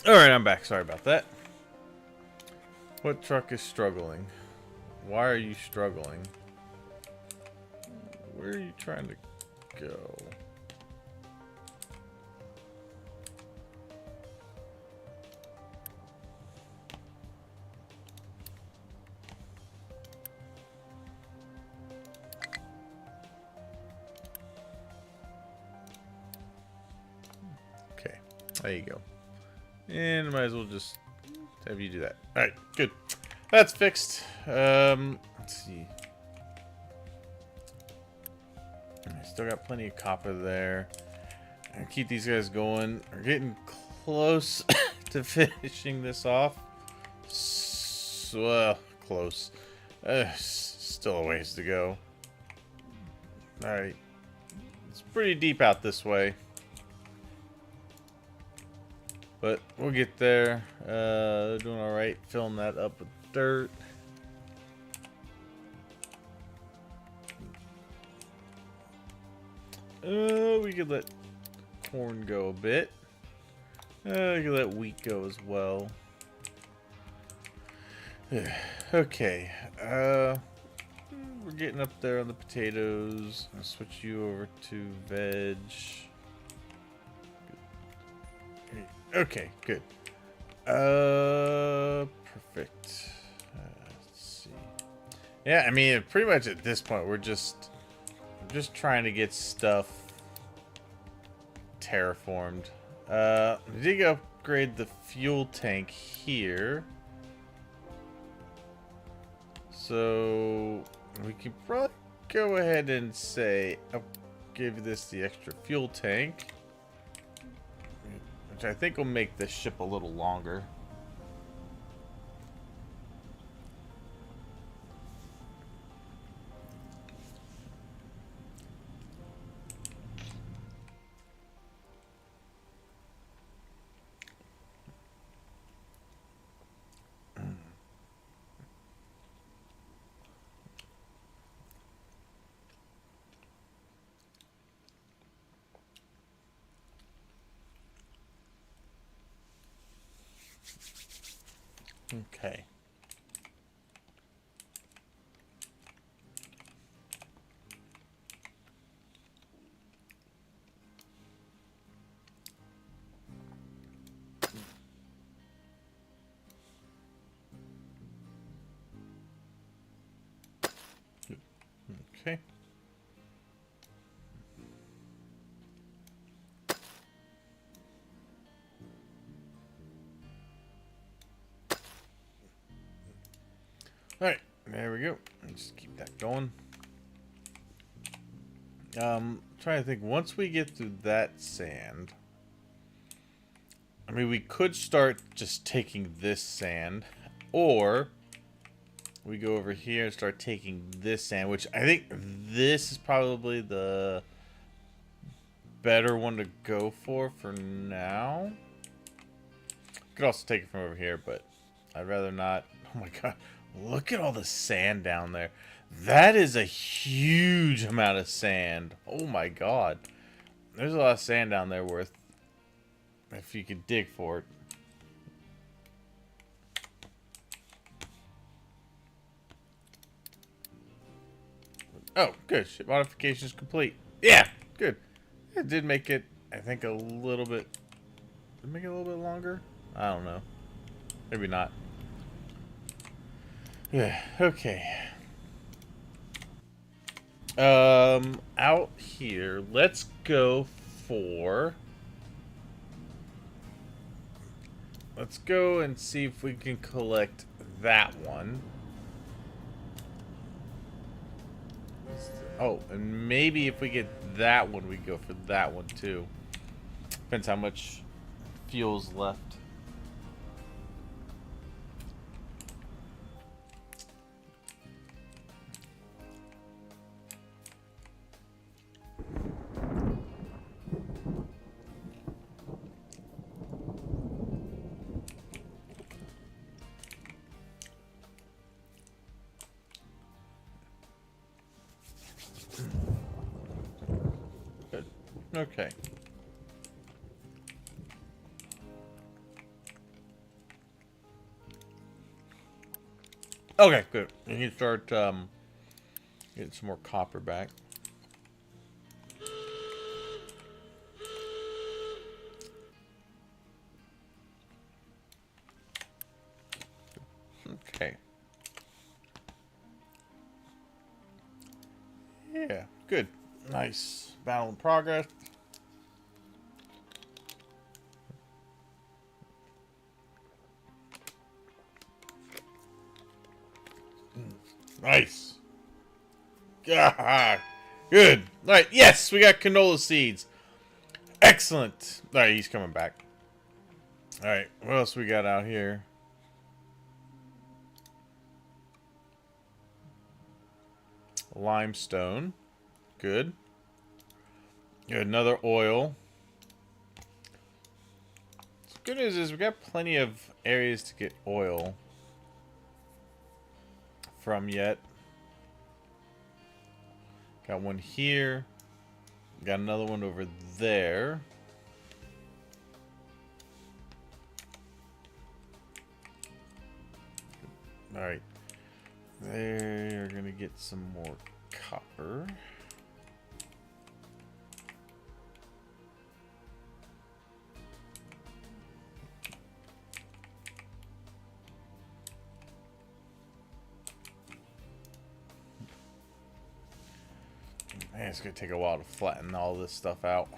Alright, I'm back. Sorry about that. What truck is struggling? Why are you struggling? Where are you trying to go? Okay, there you go. And might as well just have you do that. Alright, good. That's fixed. Let's see. Still got plenty of copper there. I'll keep these guys going. We're getting close to finishing this off. Well, close. Still a ways to go. Alright. It's pretty deep out this way. But we'll get there. Doing alright. Filling that up with dirt. We could let corn go a bit. We could let wheat go as well. Okay. We're getting up there on the potatoes. I'll switch you over to veg. Okay, good. Perfect. Let's see. Yeah, I mean, pretty much at this point, we're just trying to get stuff terraformed. We did upgrade the fuel tank here. So we could probably go ahead and say, I'll give this the extra fuel tank. Which I think will make this ship a little longer. Okay. Okay. Alright, there we go. Just keep that going. Trying to think, once we get through that sand, I mean, we could start just taking this sand, or we go over here and start taking this sand, which I think this is probably the better one to go for now. Could also take it from over here, but I'd rather not. Oh my god, look at all the sand down there. That is a huge amount of sand. Oh my god. There's a lot of sand down there worth, if you could dig for it. Oh, good. Ship modification is complete. Yeah, good. It did make it, I think, a little bit... Did it make it a little bit longer? I don't know. Maybe not. Yeah, okay. Out here, let's go for... Let's go and see if we can collect that one. Oh, and maybe if we get that one, we go for that one too. Depends how much fuel's left. Good. Okay. Okay, good. You can start getting some more copper back. Okay. Yeah, good. Nice. Battle in progress. Nice. God. Good. Alright, yes, we got canola seeds. Excellent. Alright, he's coming back. Alright, what else we got out here? Limestone. Good. Good, another oil. The good news is we got plenty of areas to get oil from yet. Got one here. Got another one over there. Alright. They're gonna get some more copper. Man, it's gonna take a while to flatten all this stuff out.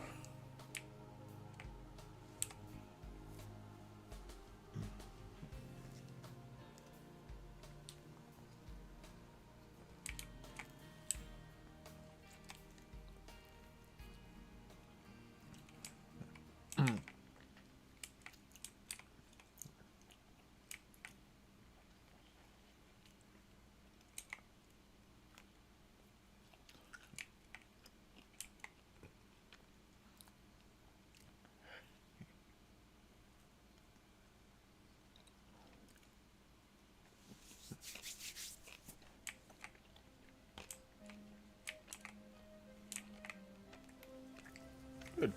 Good.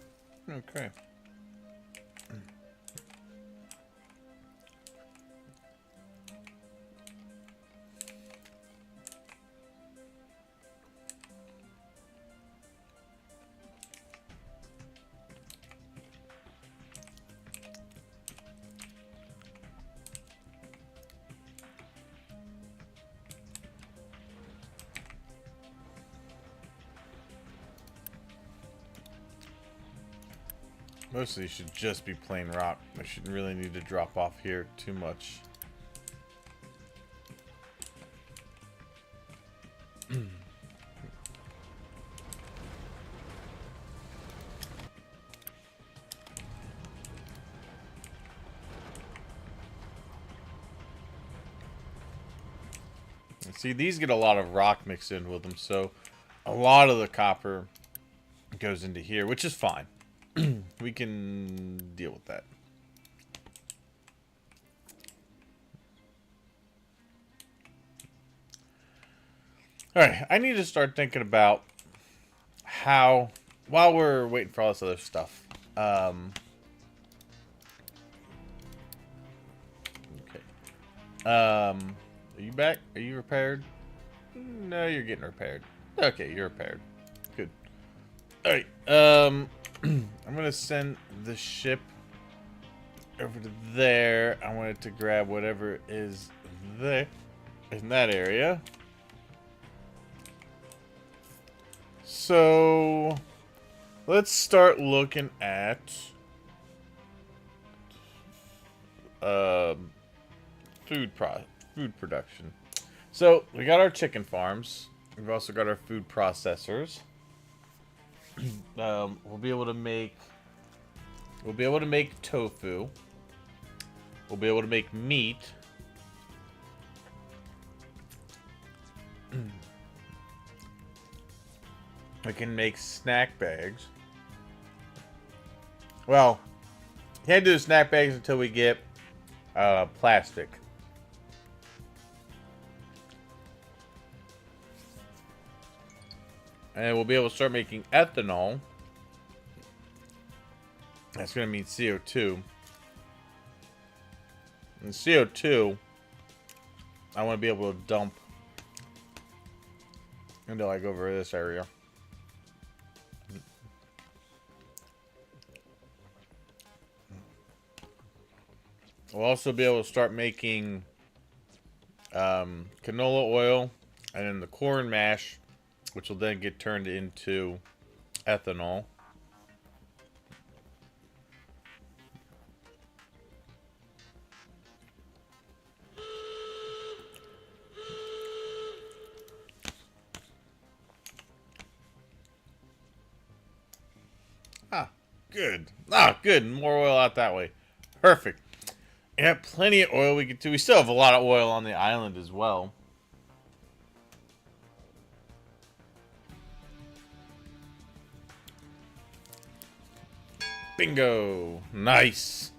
Okay. Most of these should just be plain rock. I shouldn't really need to drop off here too much. See, these get a lot of rock mixed in with them, so a lot of the copper goes into here, which is fine. We can deal with that. Alright, I need to start thinking about how, while we're waiting for all this other stuff, okay. Are you back? Are you repaired? No, you're getting repaired. Okay, you're repaired. Good. Alright, I'm gonna send the ship over to there. I wanted to grab whatever is there in that area. So let's start looking at food production. So we got our chicken farms. We've also got our food processors. We'll be able to make tofu. We'll be able to make meat. We can make snack bags. Well, can't do snack bags until we get plastic. And we'll be able to start making ethanol. That's going to mean CO2. And CO2, I want to be able to dump into like over this area. We'll also be able to start making canola oil and then the corn mash, which will then get turned into ethanol. Ah, good. Ah, good. More oil out that way. Perfect. Yeah, plenty of oil we could do. We still have a lot of oil on the island as well. Bingo. Nice.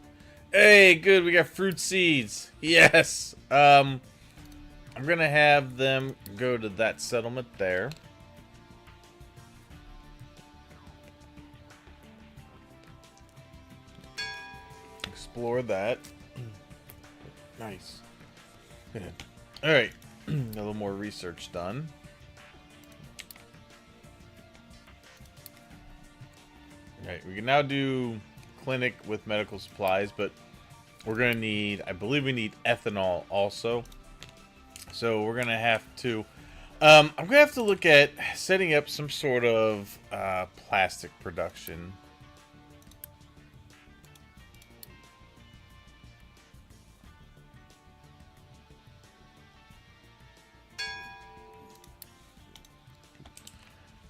Hey, good. We got fruit seeds. Yes. I'm gonna have them go to that settlement there. Explore that. Nice. Good. All right. A little more research done. All right. We can now do clinic with medical supplies, but we're gonna need. I believe we need ethanol also. So we're gonna have to. I'm gonna have to look at setting up some sort of plastic production.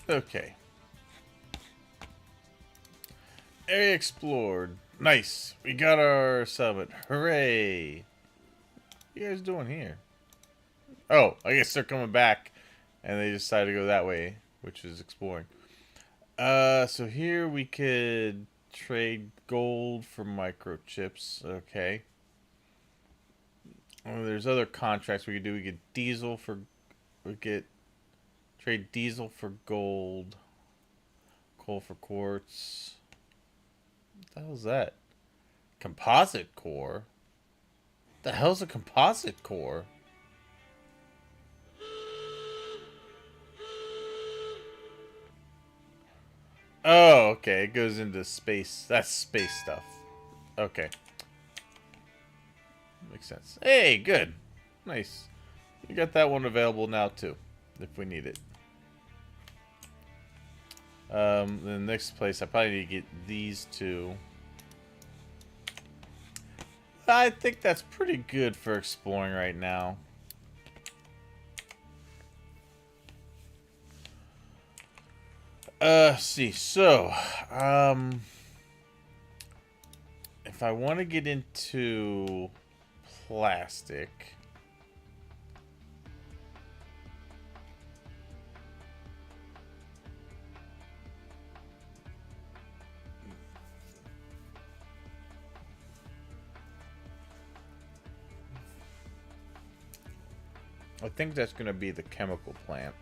Okay. Area explored. Nice. We got our summit. Hooray. What are you guys doing here? Oh, I guess they're coming back. And they decided to go that way, which is exploring. So here we could trade gold for microchips. Okay. Oh, there's other contracts we could do. We get diesel for... We get... Trade diesel for gold. Coal for quartz. What the hell is that? Composite core? What the hell's a composite core? Oh, okay. It goes into space. That's space stuff. Okay. Makes sense. Hey, good. Nice. We got that one available now, too. If we need it. The next place, I probably need to get these two. I think that's pretty good for exploring right now. See. So, if I want to get into plastic... I think that's going to be the chemical plant.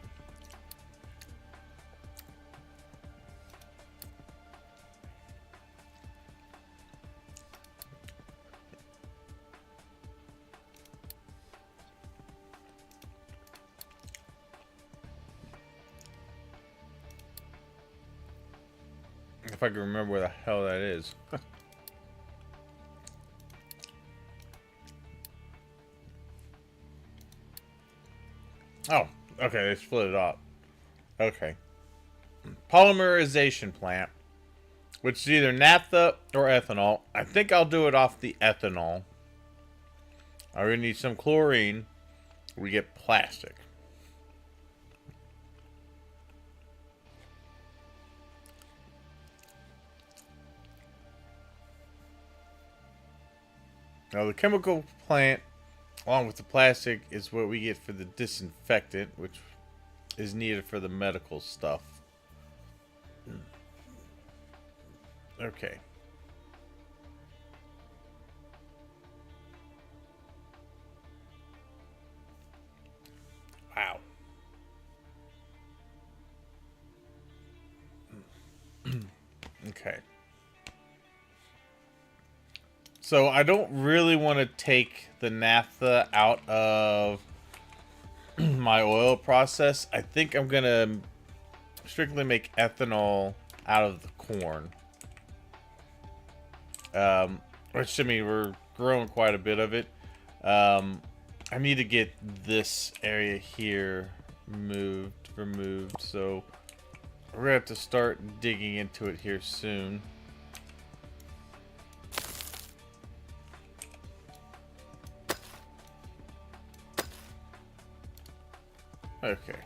If I can remember where the hell that is. Oh, okay, they split it up. Okay. Polymerization plant, which is either naphtha or ethanol. I think I'll do it off the ethanol. I really need some chlorine. We get plastic. Now the chemical plant, along with the plastic, is what we get for the disinfectant, which is needed for the medical stuff. Okay. Wow. Okay. So I don't really want to take the naphtha out of my oil process, I think I'm gonna strictly make ethanol out of the corn. Which, I mean, we're growing quite a bit of it. I need to get this area here removed, so we're gonna have to start digging into it here soon. Okay.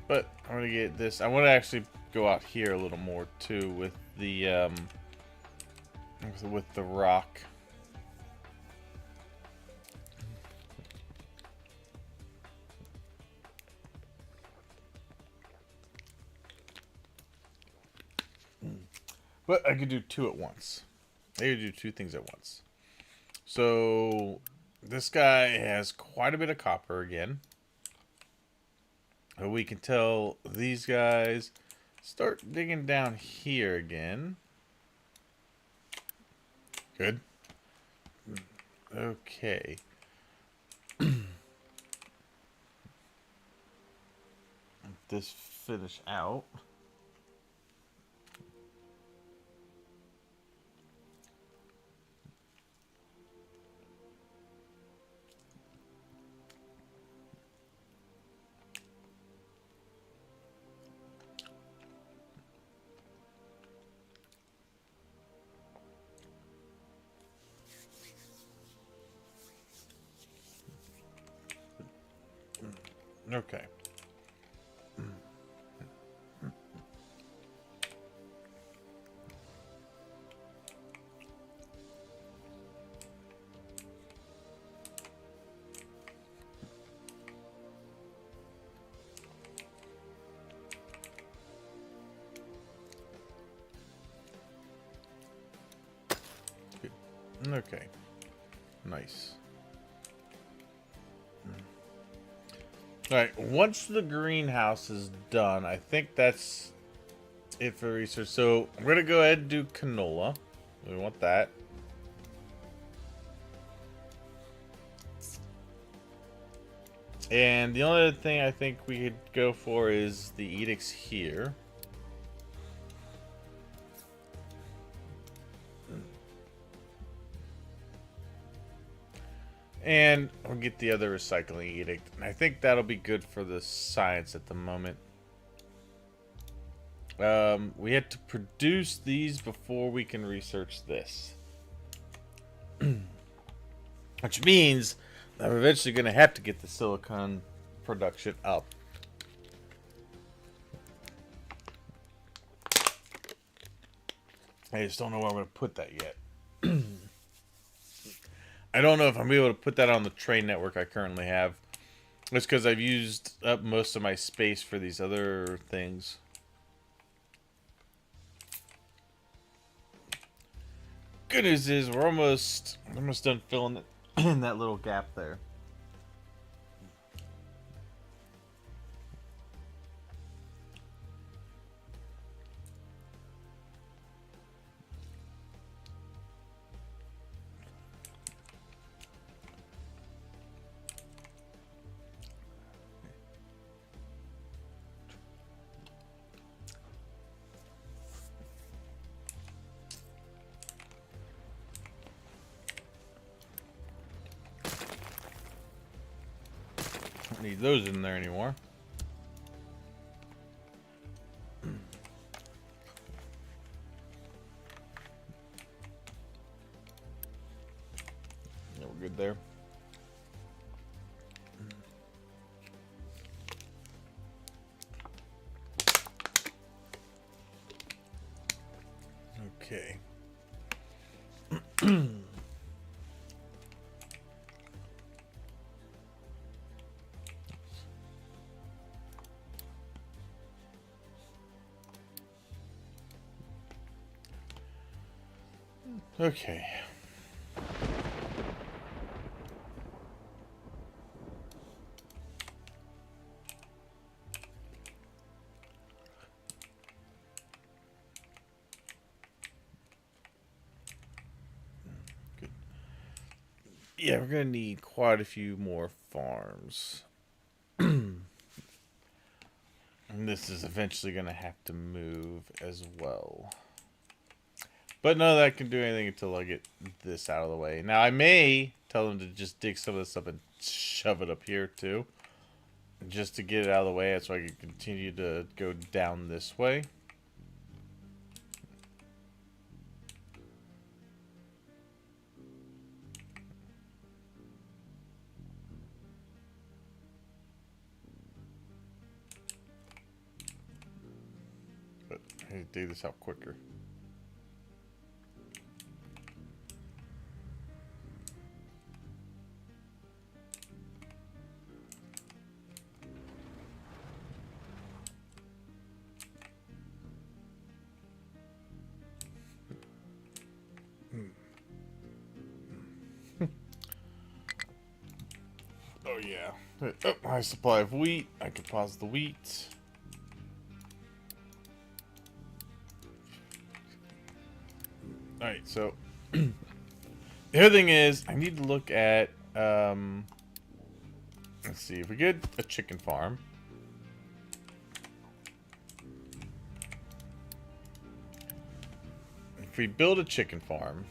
But I'm gonna get this. I want to actually go out here a little more too with the rock. But I could do two at once. I could do two things at once. So this guy has quite a bit of copper again. We can tell these guys start digging down here again. Good. Okay. This finish out. Okay. Good. Okay. Nice. Alright, once the greenhouse is done, I think that's it for research. So I'm going to go ahead and do canola. We want that. And the only other thing I think we could go for is the edicts here. And we'll get the other recycling edict. And I think that'll be good for the science at the moment. We had to produce these before we can research this. Which means I'm eventually going to have to get the silicon production up. I just don't know where I'm going to put that yet. I don't know if I'm able to put that on the train network I currently have. It's because I've used up most of my space for these other things. Good news is we're almost done filling it in that little gap there. Don't need those in there anymore. Yeah, we're good there. Okay. Okay. Good. Yeah, we're gonna need quite a few more farms. And this is eventually gonna have to move as well. But none of that can do anything until I get this out of the way. Now I may tell them to just dig some of this up and shove it up here too. Just to get it out of the way so I can continue to go down this way. But I need to dig this out quicker. Oh yeah. Oh, high supply of wheat. I can pause the wheat. Alright, so the other thing is I need to look at let's see if we get a chicken farm. If we build a chicken farm,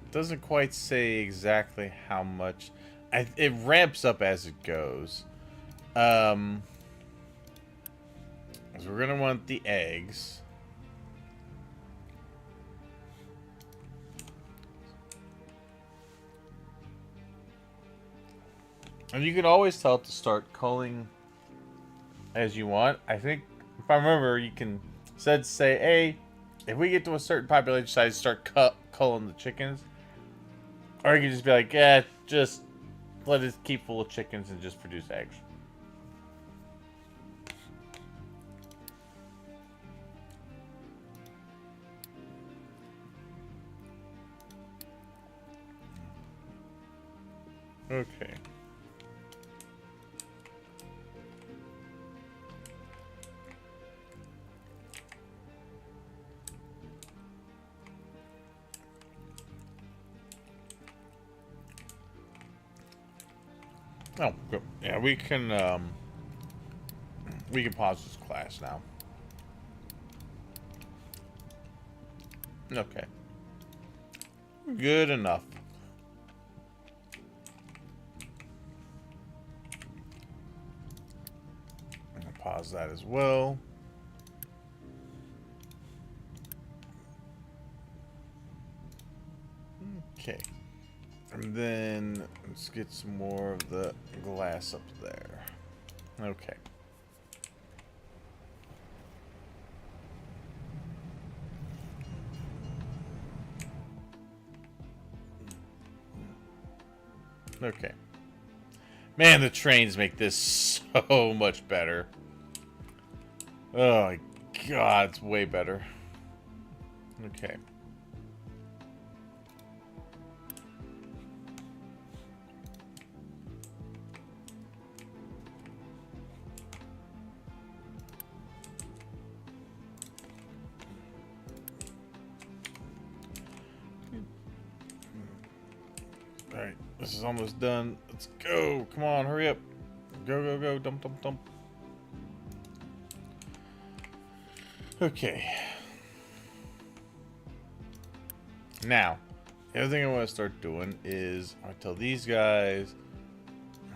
it doesn't quite say exactly how much. It ramps up as it goes. So we're gonna want the eggs. And you can always tell it to start culling as you want. I think, if I remember, you can say, hey, if we get to a certain population size, start culling the chickens. Or you can just be like, yeah, just let it keep full of chickens and just produce eggs. Okay. Oh, good. Yeah, we can pause this class now. Okay. Good enough. I'm gonna pause that as well. Okay. And then let's get some more of the glass up there. Okay. Okay. Man, the trains make this so much better. Oh my god, it's way better. Okay. Alright, this is almost done. Let's go. Come on, hurry up. Go, go, go. Dump, dump, dump. Okay. Now, the other thing I want to start doing is I tell these guys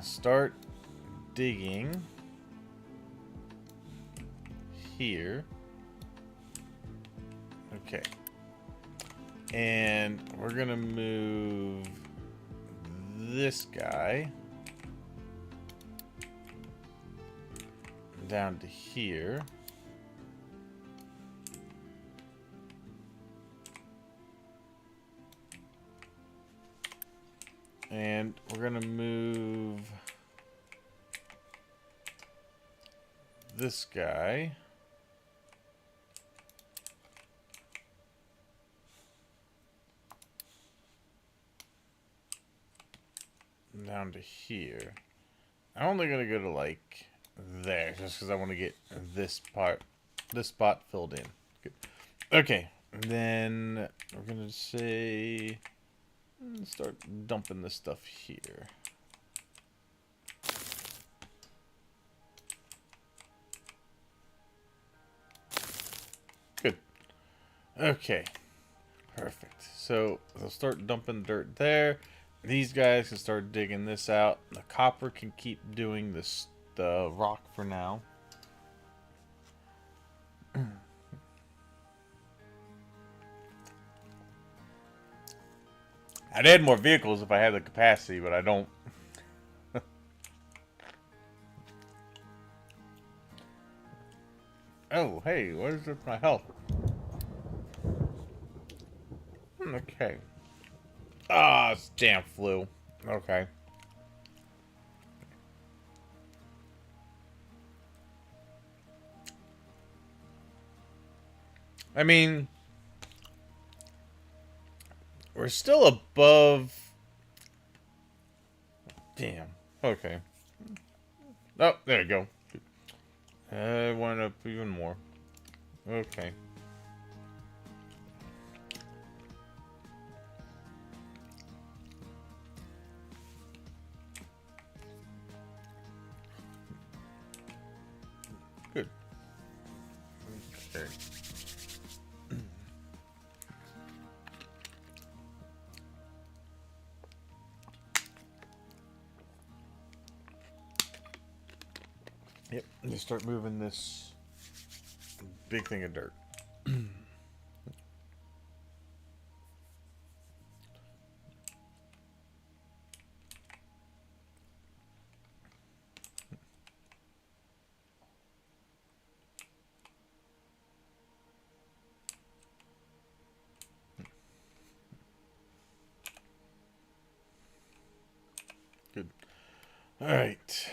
start digging here. Okay. And we're gonna move this guy down to here. And we're gonna move this guy down to here. I'm only gonna go to like there just because I want to get this spot filled in. Good. Okay, And then we're gonna say, start dumping this stuff here. Good. Okay. Perfect. So they'll start dumping dirt there. These guys can start digging this out. The copper can keep doing this, the rock for now. I'd add more vehicles if I had the capacity, but I don't. Oh, hey, what is with my health? Okay. Ah, it's damn flu. Okay. I mean, we're still above. Damn. Okay. Oh, there you go. I went up even more. Okay. Good. Okay. Yep. Just start moving this big thing of dirt. Good. All right.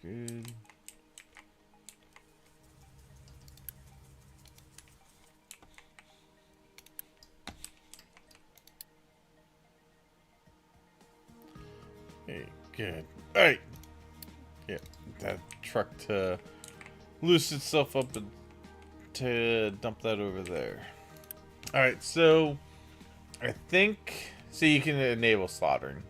Good. Okay, good. All right. Yeah, that truck to loose itself up and to dump that over there. All right, so I think so. You can enable slaughtering.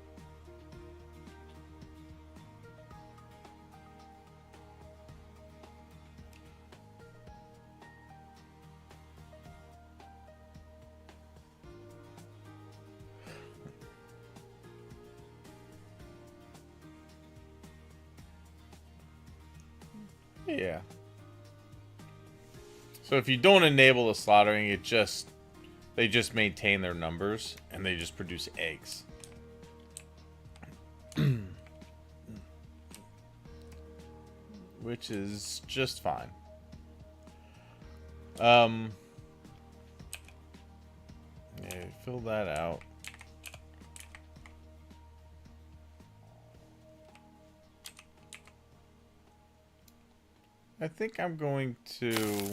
Yeah. So if you don't enable the slaughtering, they just maintain their numbers and they just produce eggs. Which is just fine. Yeah, fill that out. I think I'm going to...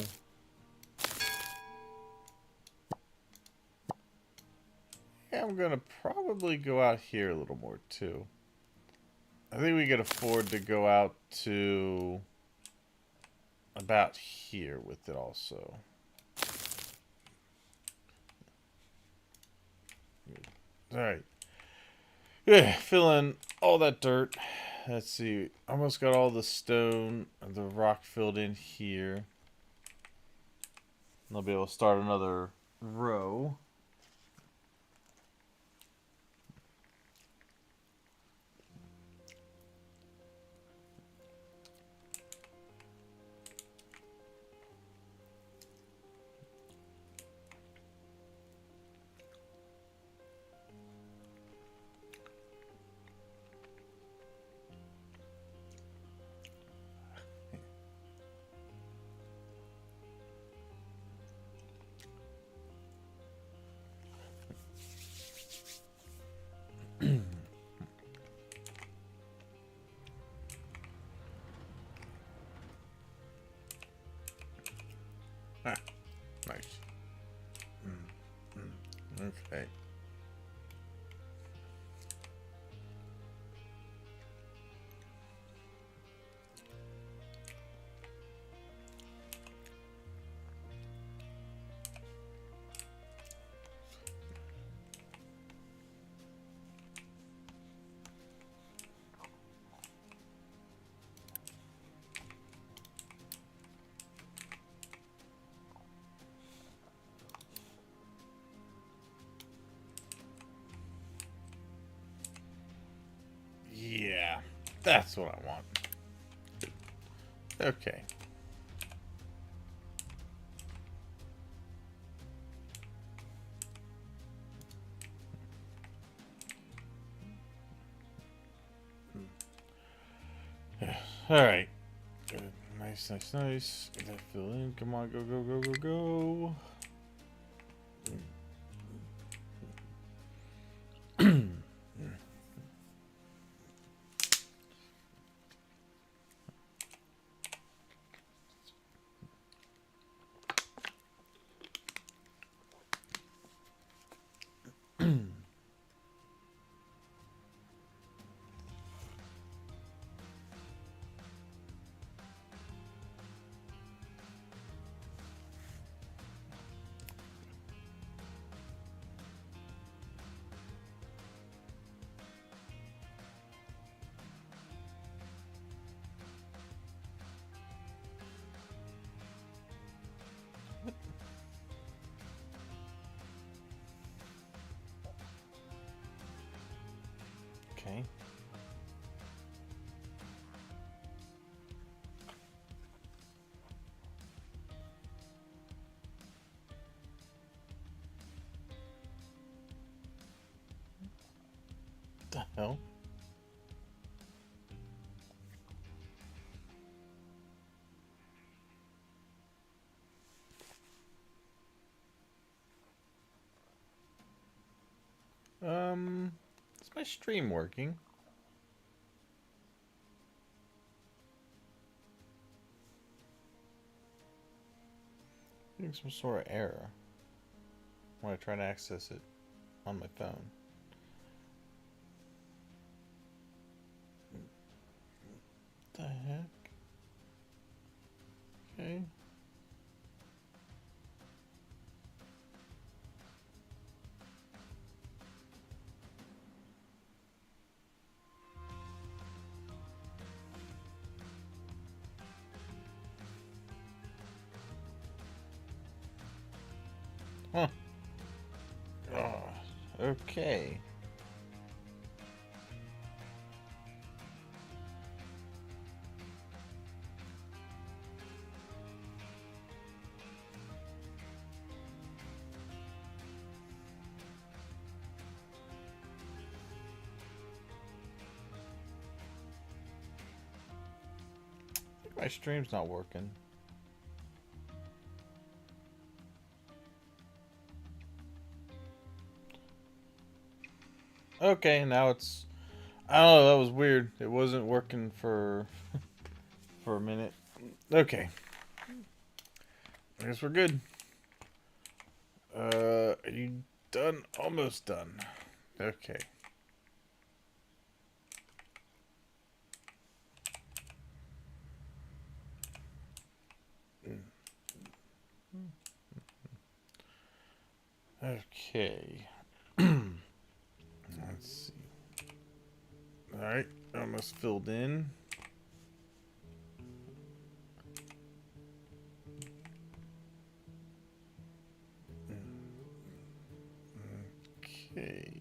Yeah, I'm going to probably go out here a little more, too. I think we could afford to go out to... about here with it, also. Alright. Yeah, fill in all that dirt. Let's see. Almost got all the stone, the rock filled in here. And I'll be able to start another row. That's what I want. Okay. Alright. Nice, nice, nice. Get that fill in. Come on, go, go, go, go, go. Okay. The hell? Is my stream working? Getting some sort of error when I try to access it on my phone. What the heck? Okay. Huh. Oh, okay. My stream's not working. Okay, now it's... I don't know, that was weird. It wasn't working for a minute. Okay. I guess we're good. Are you done? Almost done. Okay. Okay. Let's see. Alright, almost filled in. Okay.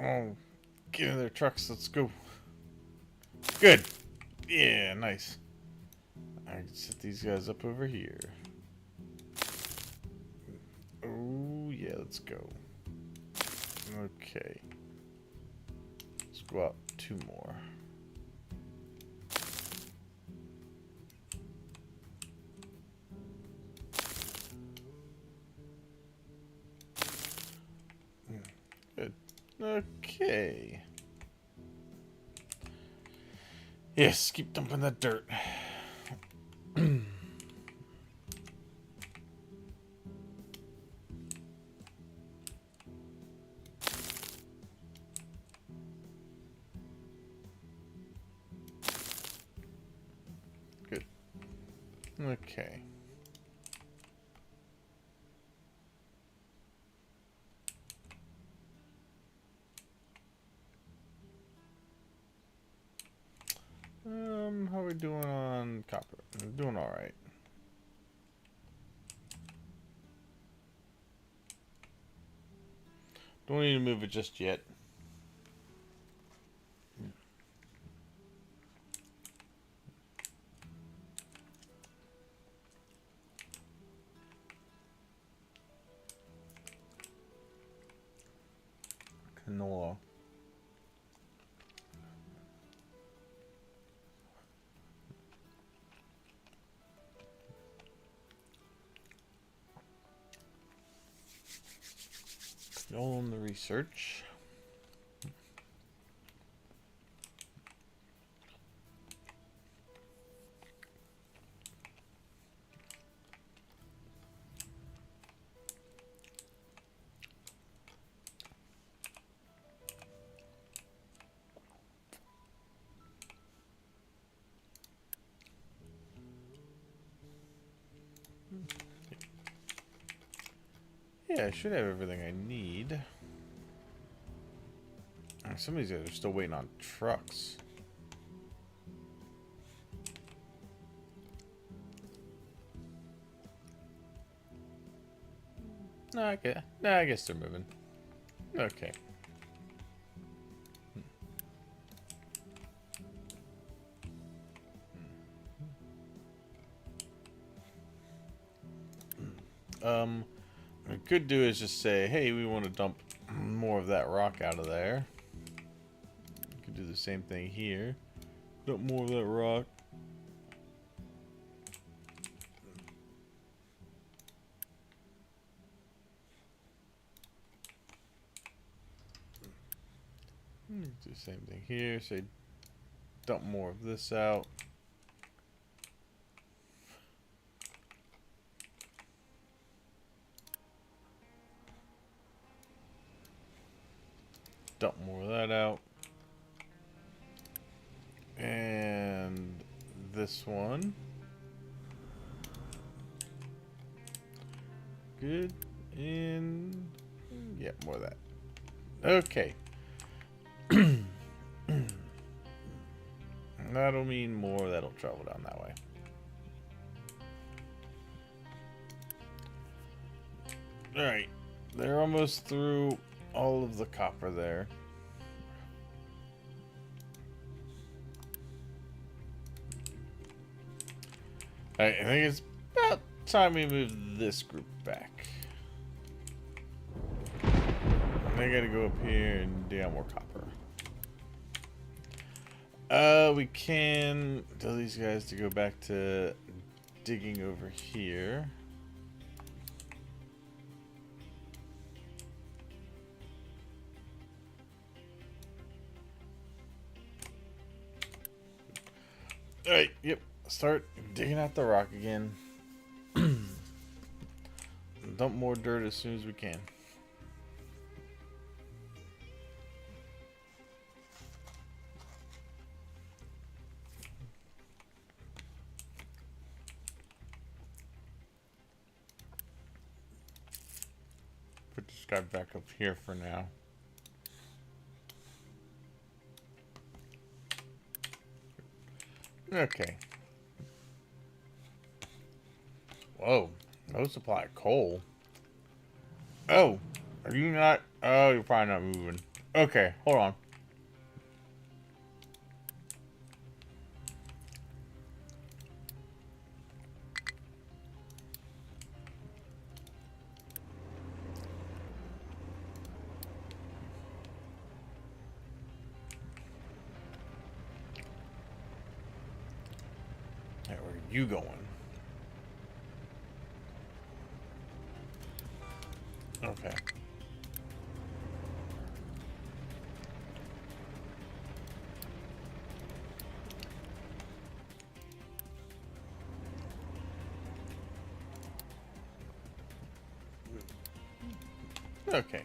Oh, get in their trucks. Let's go. Good. Yeah, nice. I can set these guys up over here. Oh, yeah, let's go. Okay. Let's go out 2 more. Good. Okay. Yes, keep dumping that dirt. Okay. How are we doing on copper? We're doing all right. Don't need to move it just yet. Canola. Canola in the research. Yeah, I should have everything I need. Some of these guys are still waiting on trucks. No, I guess they're moving. Okay. What we could do is just say, hey, we want to dump more of that rock out of there. We could do the same thing here. Dump more of that rock. Do the same thing here. Say, dump more of this out. Dump more of that out. And this one. Good. And yeah, more of that. Okay. That'll mean more that'll travel down that way. Alright. They're almost through all of the copper there. Alright, I think it's about time we move this group back. They gotta go up here and dig out more copper. We can tell these guys to go back to digging over here. Alright, yep. Start digging out the rock again. Dump more dirt as soon as we can. Put this guy back up here for now. Okay. Whoa. No supply of coal. Oh. Are you not? Oh, you're probably not moving. Okay, hold on. Hey, where are you going? Okay. Okay.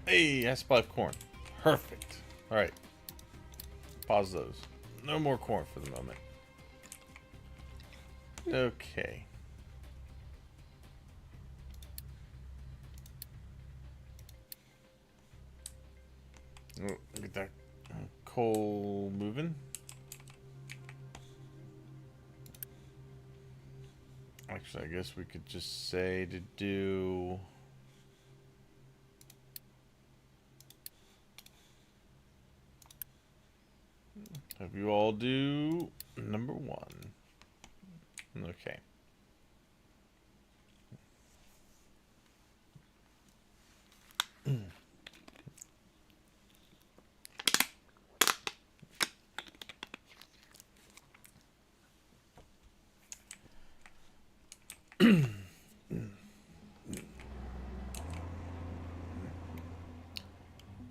Hey, I spotted corn. Perfect. Alright. Pause those. No more corn for the moment. Okay. Oh, get that coal moving. Actually, I guess we could just say to do... Have you all do number 1. Okay.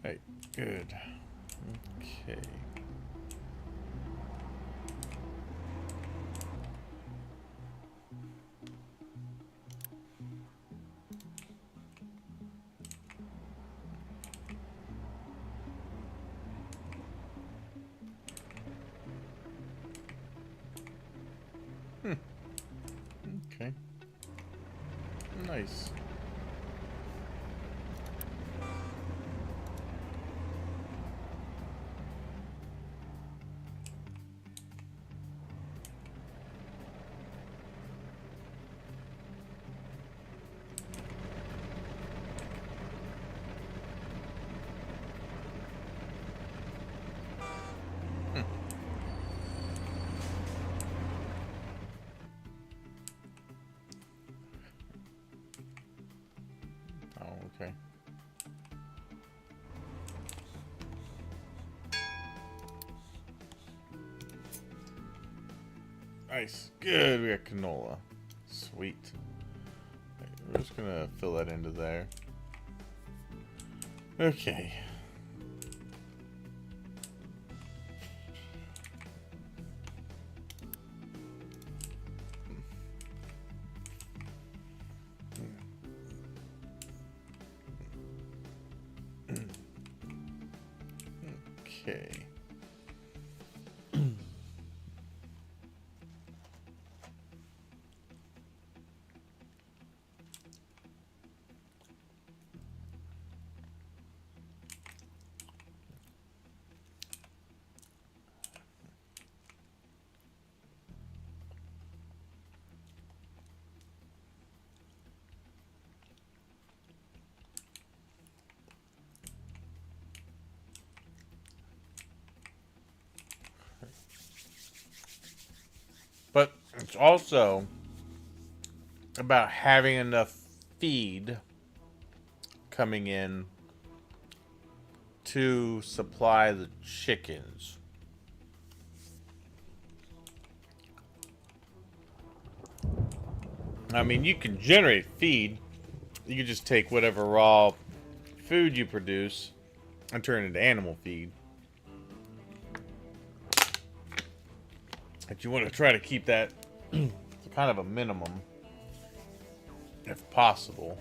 Right, good. Okay. Okay. Nice. Oh, okay. Nice. Good. We got canola. Sweet. Right, we're just gonna fill that into there. Okay. Okay. But it's also about having enough feed coming in to supply the chickens. I mean, you can generate feed. You can just take whatever raw food you produce and turn it into animal feed. But you want to try to keep that to kind of a minimum, if possible.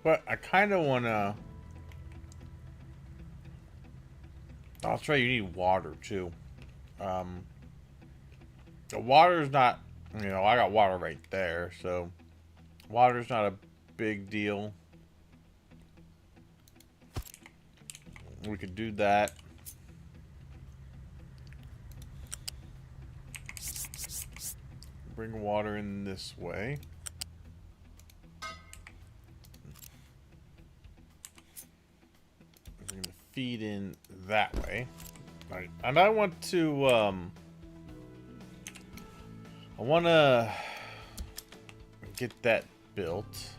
But I kind of want to... Oh, that's right, you need water, too. The water's not... You know, I got water right there, so... Water's not a big deal. We could do that. Bring water in this way. Bring the feed in that way. Right. And I want to, I want to get that built.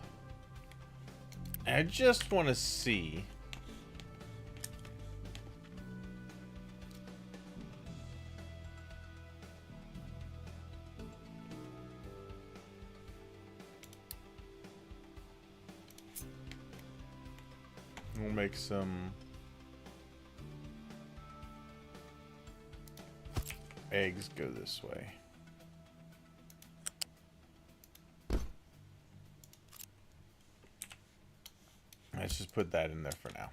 And I just want to see. We'll make some eggs go this way. Let's just put that in there for now.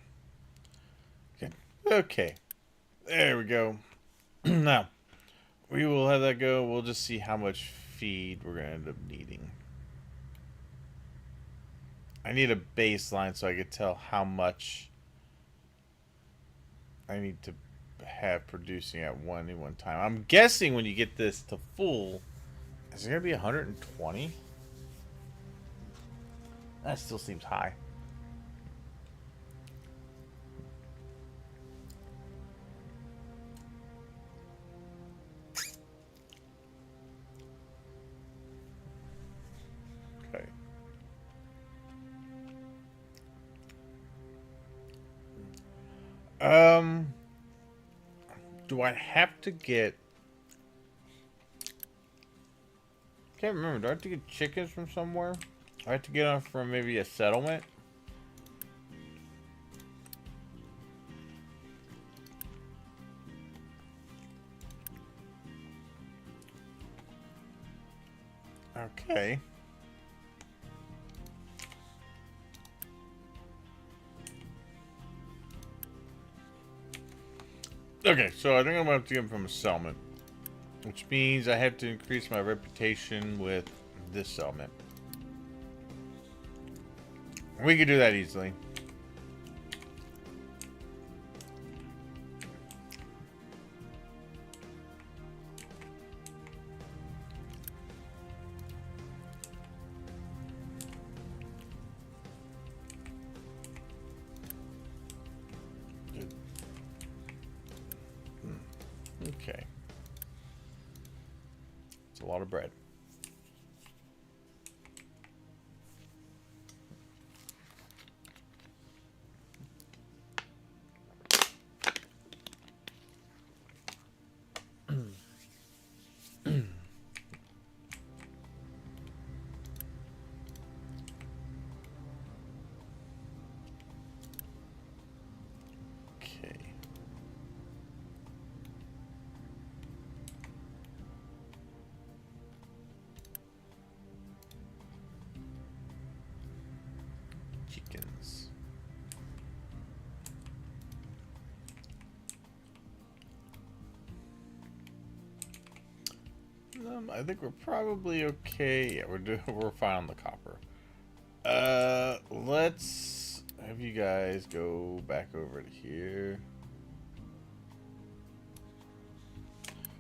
Good. Okay. There we go. Now, we will have that go. We'll just see how much feed we're going to end up needing. I need a baseline so I can tell how much I need to have producing at one time. I'm guessing when you get this to full, is it going to be 120? That still seems high. Okay. Do I have to get... Can't remember. Do I have to get chickens from somewhere? I have to get them from maybe a settlement? Okay. Okay, so I think I'm going to have to get them from a settlement. Which means I have to increase my reputation with this settlement. We could do that easily. Okay. It's a lot of bread. Chickens. I think we're probably okay. Yeah, we're fine on the copper. Let's have you guys go back over to here.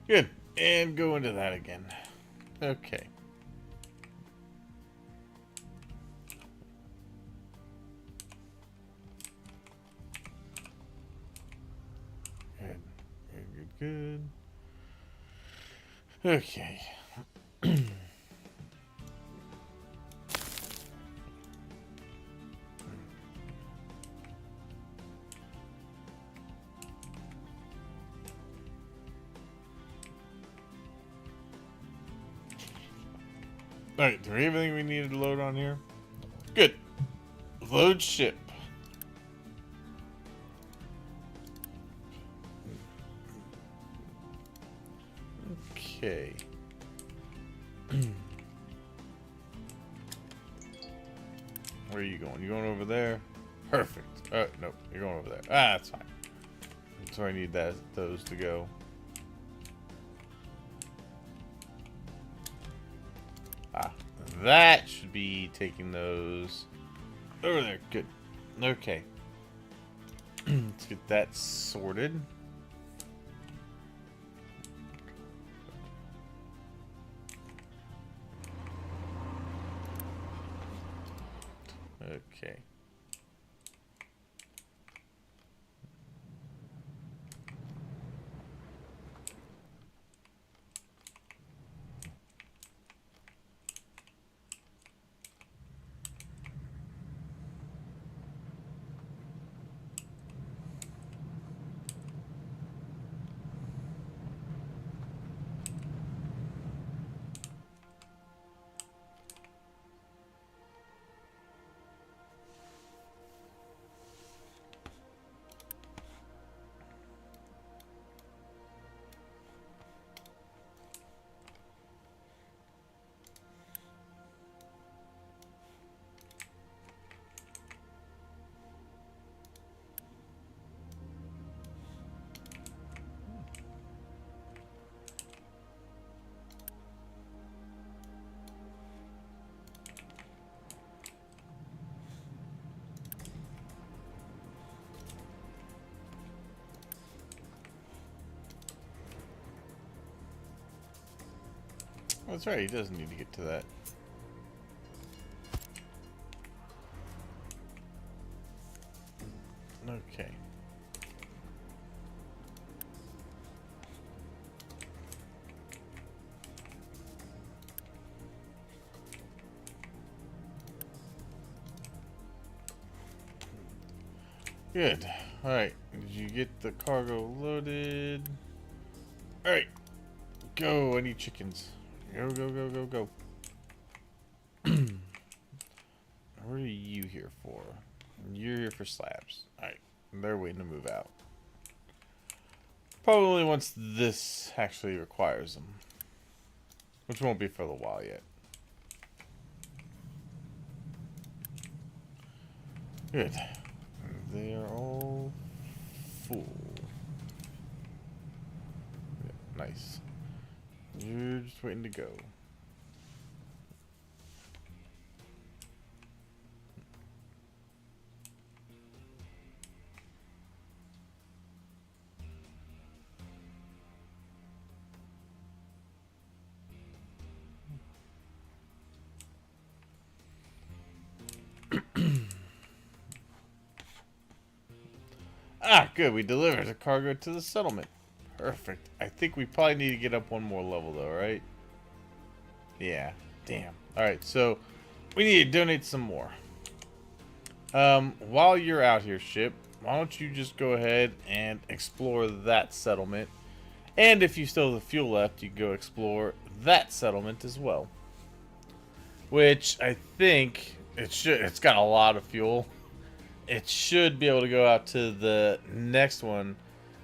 Good, and go into that again. Okay. Good. Okay. Alright, do we have everything we needed to load on here? Good. Load ship. Okay. Where are you going? You going over there? Perfect. Nope. You're going over there. Ah, that's fine. So I need those to go. Ah, that should be taking those over there. Good. Okay. Let's get that sorted. Okay. That's right, he doesn't need to get to that. Okay. Good. Alright. Did you get the cargo loaded? Alright. Go. I need chickens. Go, go, go, go, go. What are you here for? You're here for slabs. Alright. They're waiting to move out. Probably once this actually requires them. Which won't be for a little while yet. Good. They are all full. Yeah, nice. You're just waiting to go. Ah, good. We delivered the cargo to the settlement. Perfect. I think we probably need to get up one more level, though, right? Yeah. Damn. Alright, so we need to donate some more. While you're out here, ship, why don't you just go ahead and explore that settlement. And if you still have the fuel left, you can go explore that settlement as well. Which I think it's got a lot of fuel. It should be able to go out to the next one,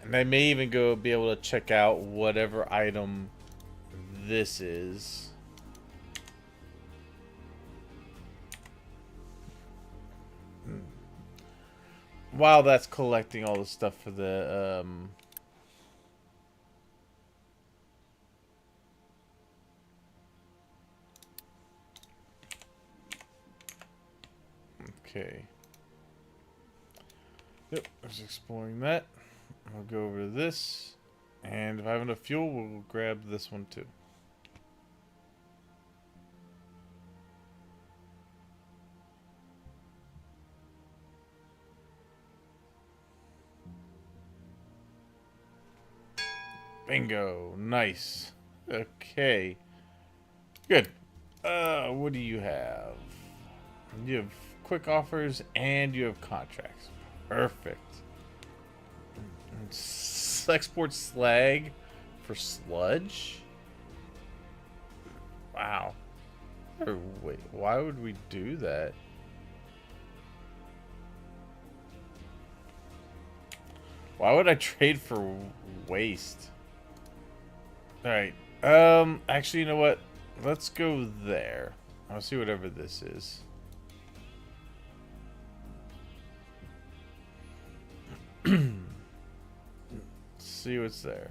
and I may even be able to check out whatever item this is. While that's collecting all the stuff for the okay. Yep, I was exploring that. I'll go over to this. And if I have enough fuel, we'll grab this one too. Bingo. Nice. Okay. Good. What do you have? You have quick offers and you have contracts. Perfect. Export slag for sludge? Wow. Wait, why would we do that? Why would I trade for waste? Alright. Actually, you know what? Let's go there. I'll see whatever this is. See what's there.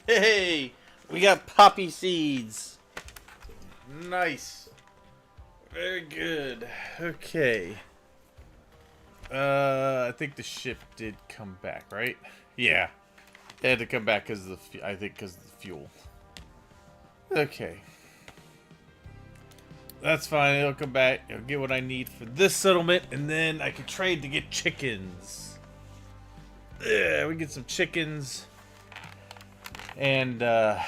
Hey, we got poppy seeds. Nice. Very good. Okay. I think the ship did come back, right? Yeah. It had to come back because of the, I think because of the fuel. Okay. That's fine. It'll come back. It'll get what I need for this settlement, and then I can trade to get chickens. Yeah, we get some chickens. And, it'll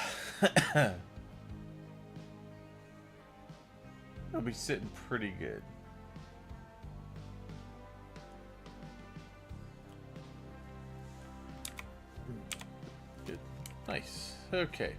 be sitting pretty good. Nice. Okay.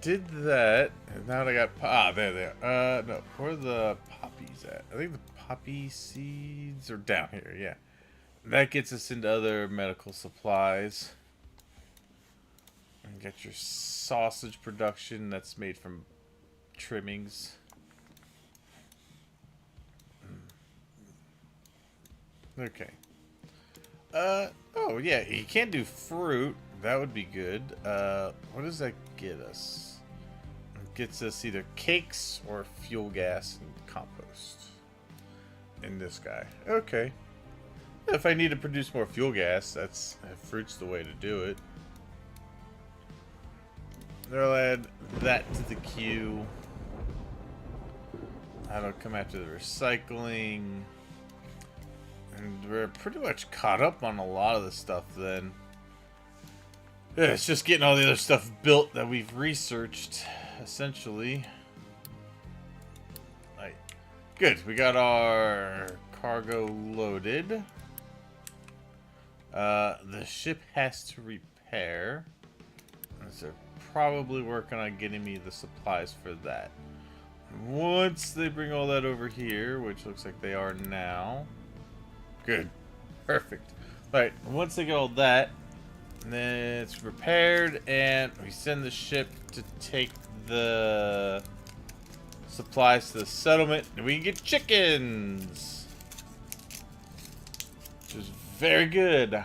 Did that, and now I got, there they are. No, where are the poppies at? I think the poppy seeds are down here, yeah. That gets us into other medical supplies. And get your sausage production that's made from trimmings. Okay. Oh yeah, you can't do fruit. That would be good. What does that get us? It gets us either cakes or fuel gas and compost. In this guy. Okay. If I need to produce more fuel gas, fruit's the way to do it. I'll add that to the queue. That'll come after the recycling. And we're pretty much caught up on a lot of the stuff then. Yeah, it's just getting all the other stuff built that we've researched, essentially. Right. Good, we got our cargo loaded. The ship has to repair. So they're probably working on getting me the supplies for that. Once they bring all that over here, which looks like they are now. Good. Perfect. Alright, once they get all that, then it's repaired, and we send the ship to take the supplies to the settlement, and we can get chickens! Which is very good.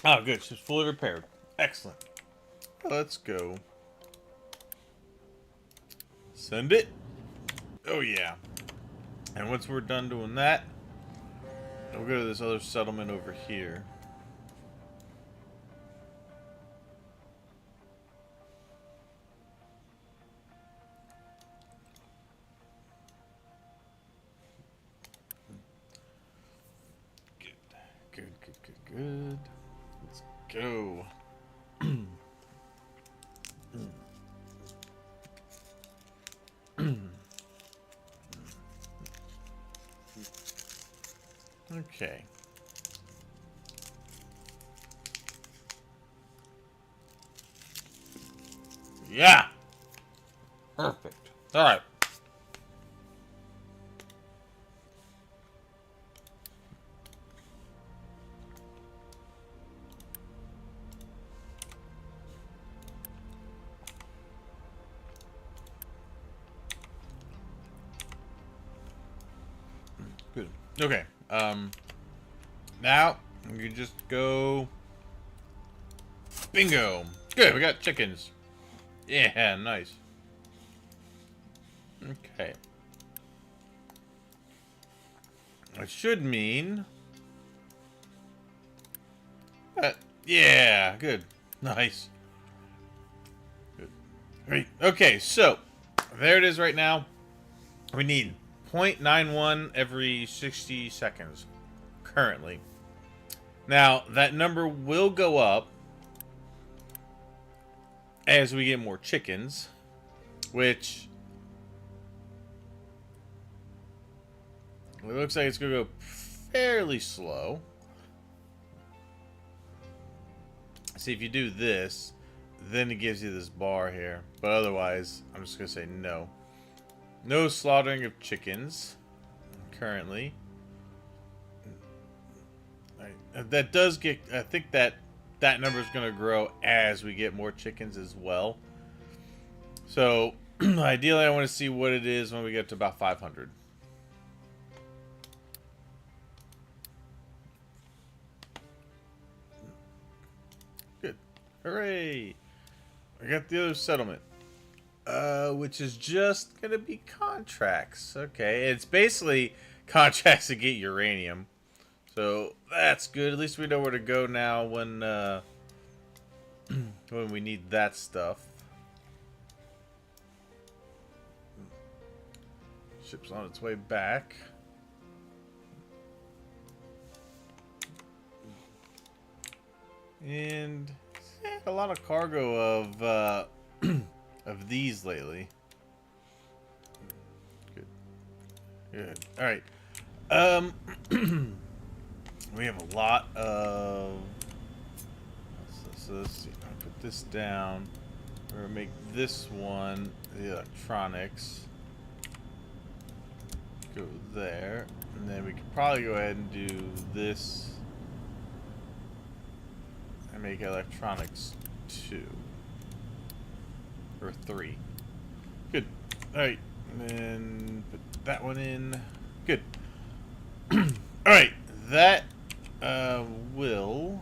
Oh, good. She's fully repaired. Excellent. Let's go. Send it. Oh, yeah. And once we're done doing that, we'll go to this other settlement over here. Good. Good, good, good, good. Let's go. Okay. Yeah. Perfect. All right. Good. Okay. Now we can just go. Bingo. Good. We got chickens. Yeah. Nice. Okay. It should mean. Yeah. Good. Nice. Good. Great. Okay. So there it is right now. We need 0.91 every 60 seconds currently. Now, that number will go up as we get more chickens, which it looks like it's going to go fairly slow. See, if you do this, then it gives you this bar here. But otherwise, I'm just going to say no. No slaughtering of chickens currently. That does get, I think that number is going to grow as we get more chickens as well. So ideally I want to see what it is when we get to about 500. Hooray! I got the other settlement. Which is just gonna be contracts. Okay, it's basically contracts to get uranium. So that's good. At least we know where to go now when when we need that stuff. Ship's on its way back. And a lot of cargo of of these lately. Good. Good. All right. We have a lot of. So let's see. I'll put this down. We're gonna make this one the electronics. Go there, and then we could probably go ahead and do this and make electronics 2 or 3. Good. All right, and then put that one in. Good. All right, that will.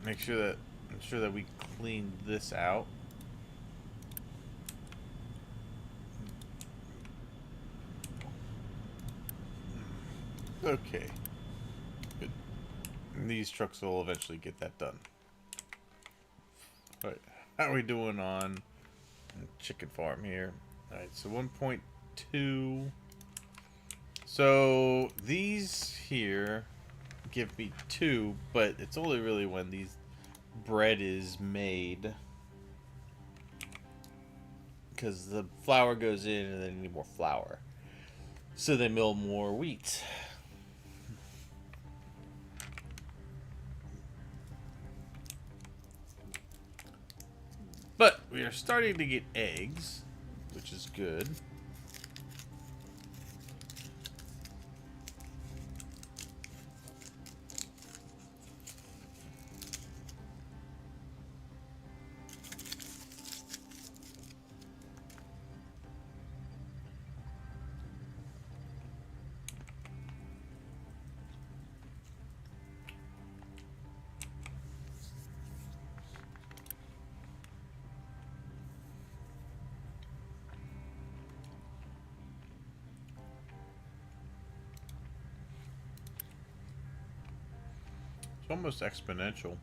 Ensure that we clean this out. Okay. Good. And these trucks will eventually get that done. Alright. How are we doing on chicken farm here? Alright, so 1.2. So these here give me 2, but it's only really when these bread is made. Because the flour goes in and they need more flour. So they mill more wheat. But we are starting to get eggs, which is good. It's almost exponential.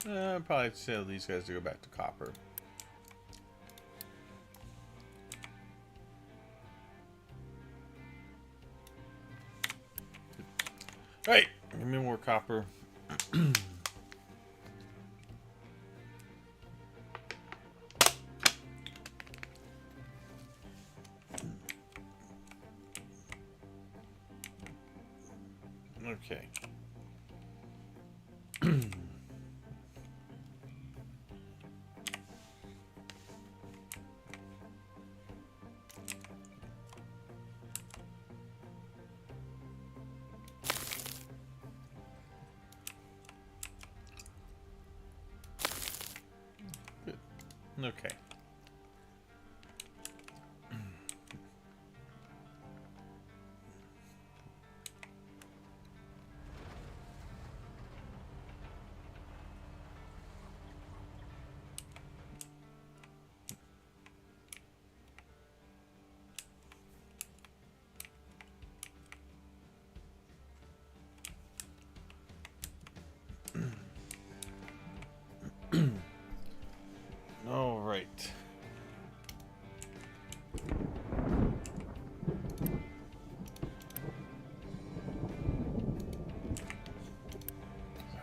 I'd probably tell these guys to go back to copper. Alright, give me more copper. Okay. Good. Okay. All right.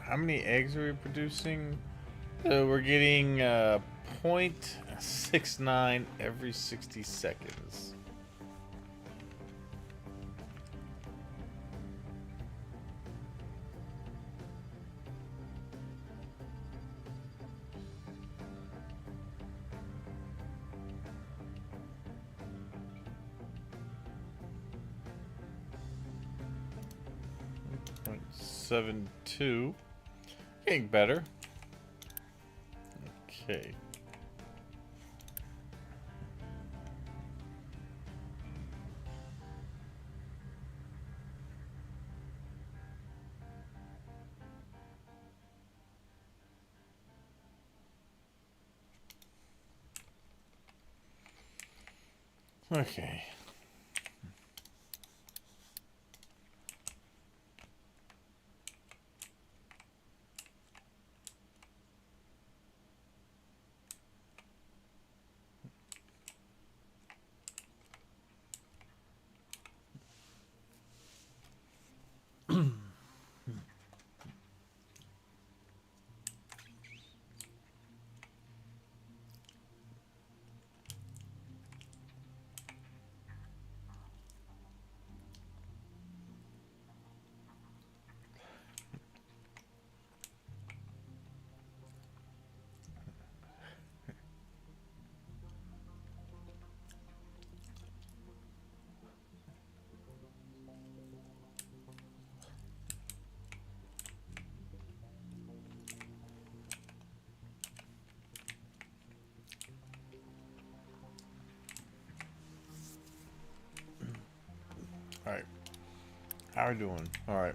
How many eggs are we producing? So we're getting 0.69 every 60 seconds. 172. Getting better. Okay. Okay. All right. How are we doing? All right.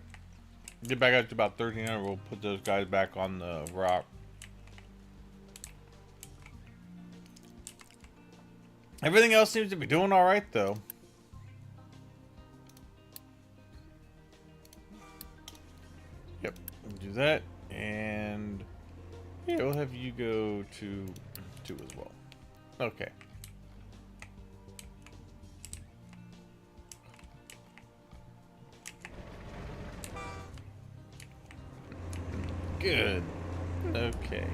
Get back up to about 1,300. We'll put those guys back on the rock. Everything else seems to be doing all right, though. Yep. We'll do that. And yeah, we'll have you go to 2 as well. Okay. Good. Okay.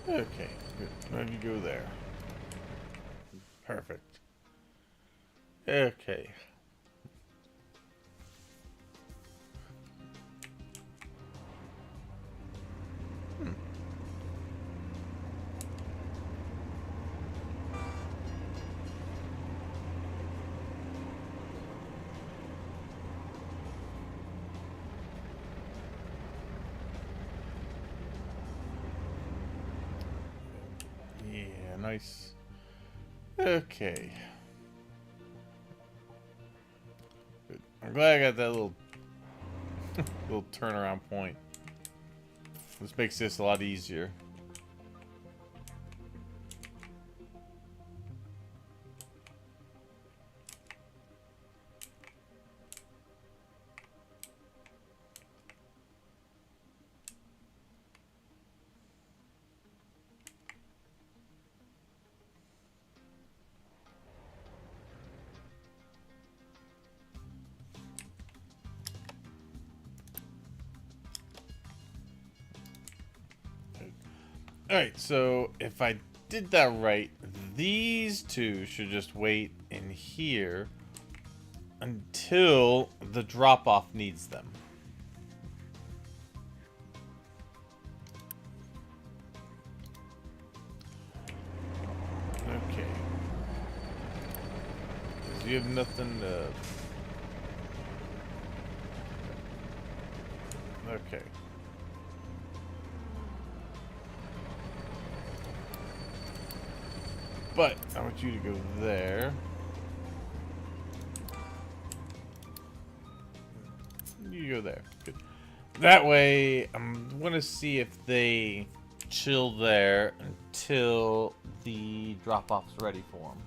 Okay, good. Now you go there. Perfect. Okay. Yeah, nice. Okay. Good. I'm glad I got that little little turnaround point. This makes this a lot easier. Alright, so if I did that right, these two should just wait in here until the drop-off needs them. Okay. 'Cause you have nothing to... Okay. But I want you to go there. You go there. Good. That way, I'm going to see if they chill there until the drop-off's ready for them.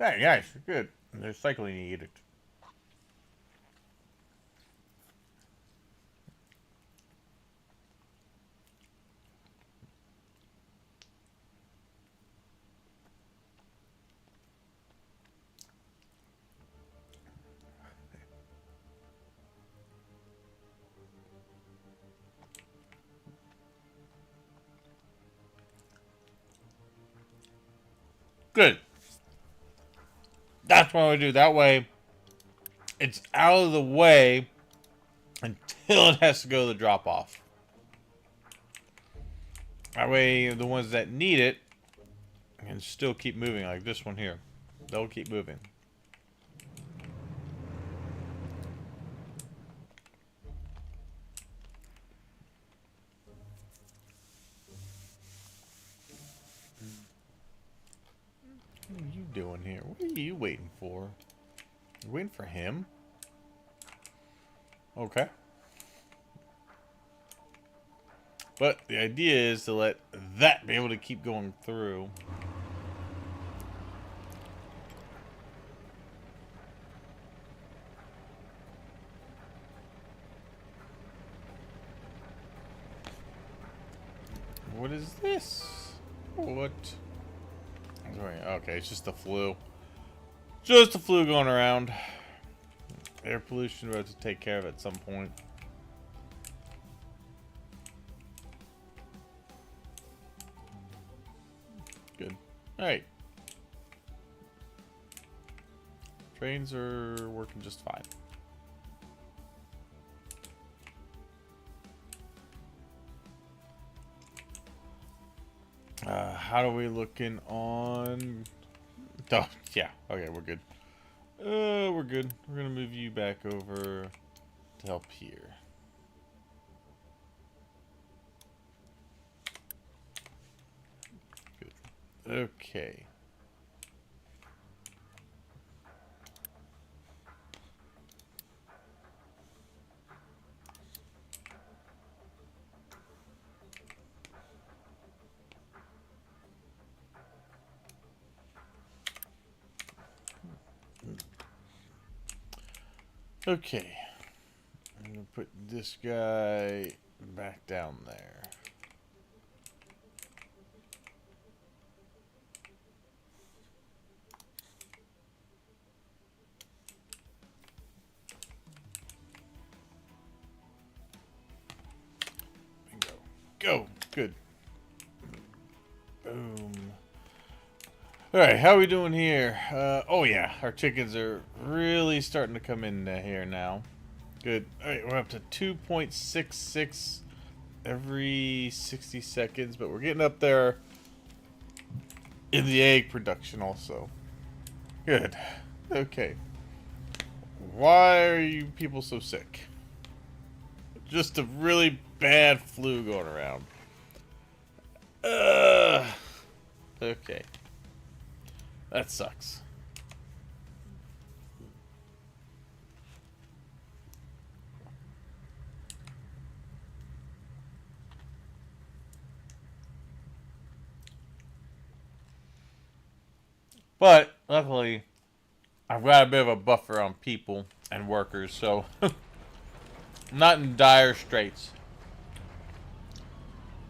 Hey, guys, good. They're cycling edict. Good. That's what we do. That way, it's out of the way until it has to go to the drop-off. That way, the ones that need it can still keep moving, like this one here. They'll keep moving. What are you doing here? What are you waiting for? You waiting for him? Okay. But the idea is to let that be able to keep going through. What is this? What? Okay, it's just the flu. Just the flu going around. Air pollution, we'll have to take care of at some point. Good. Alright. Trains are working just fine. How are we looking on... Oh, yeah. Okay, we're good. We're good. We're gonna move you back over to help here. Good. Okay. Okay. I'm gonna put this guy back down there. Bingo. Go. Good. Boom. Alright, how are we doing here? Oh yeah, our chickens are really starting to come in here now. Good. Alright, we're up to 2.66 every 60 seconds, but we're getting up there in the egg production also. Good. Okay. Why are you people so sick? Just a really bad flu going around. Okay. That sucks. But, luckily, I've got a bit of a buffer on people and workers, so I'm not in dire straits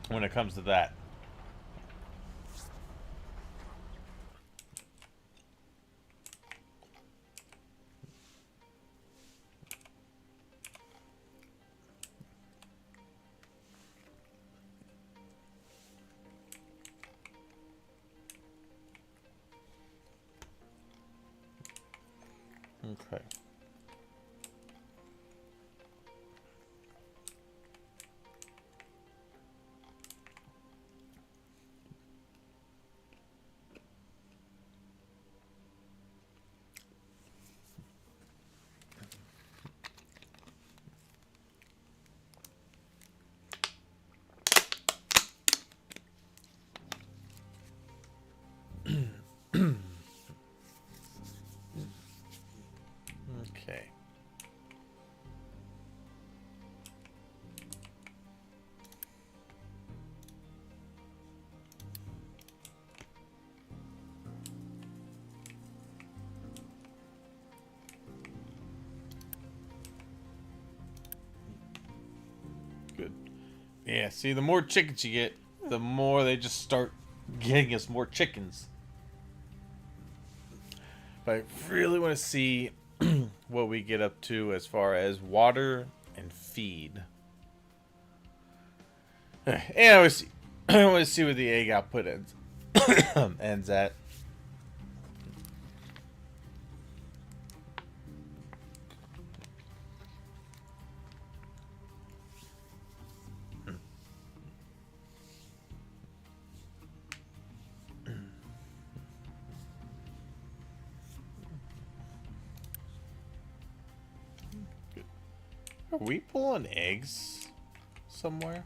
when it comes to that. Okay. Okay. Good. Yeah, see, the more chickens you get, the more they just start getting us more chickens. But I really want to see what we get up to as far as water and feed. And I want to see where the egg output ends, ends at. Are we pulling eggs somewhere?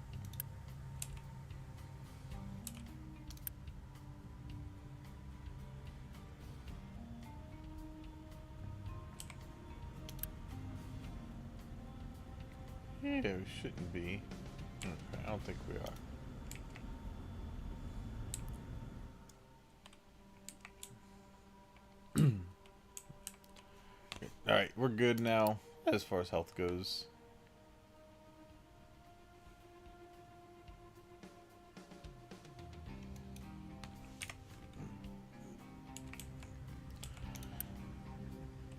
Yeah, we shouldn't be. Okay, I don't think we are. Alright, we're good now as far as health goes.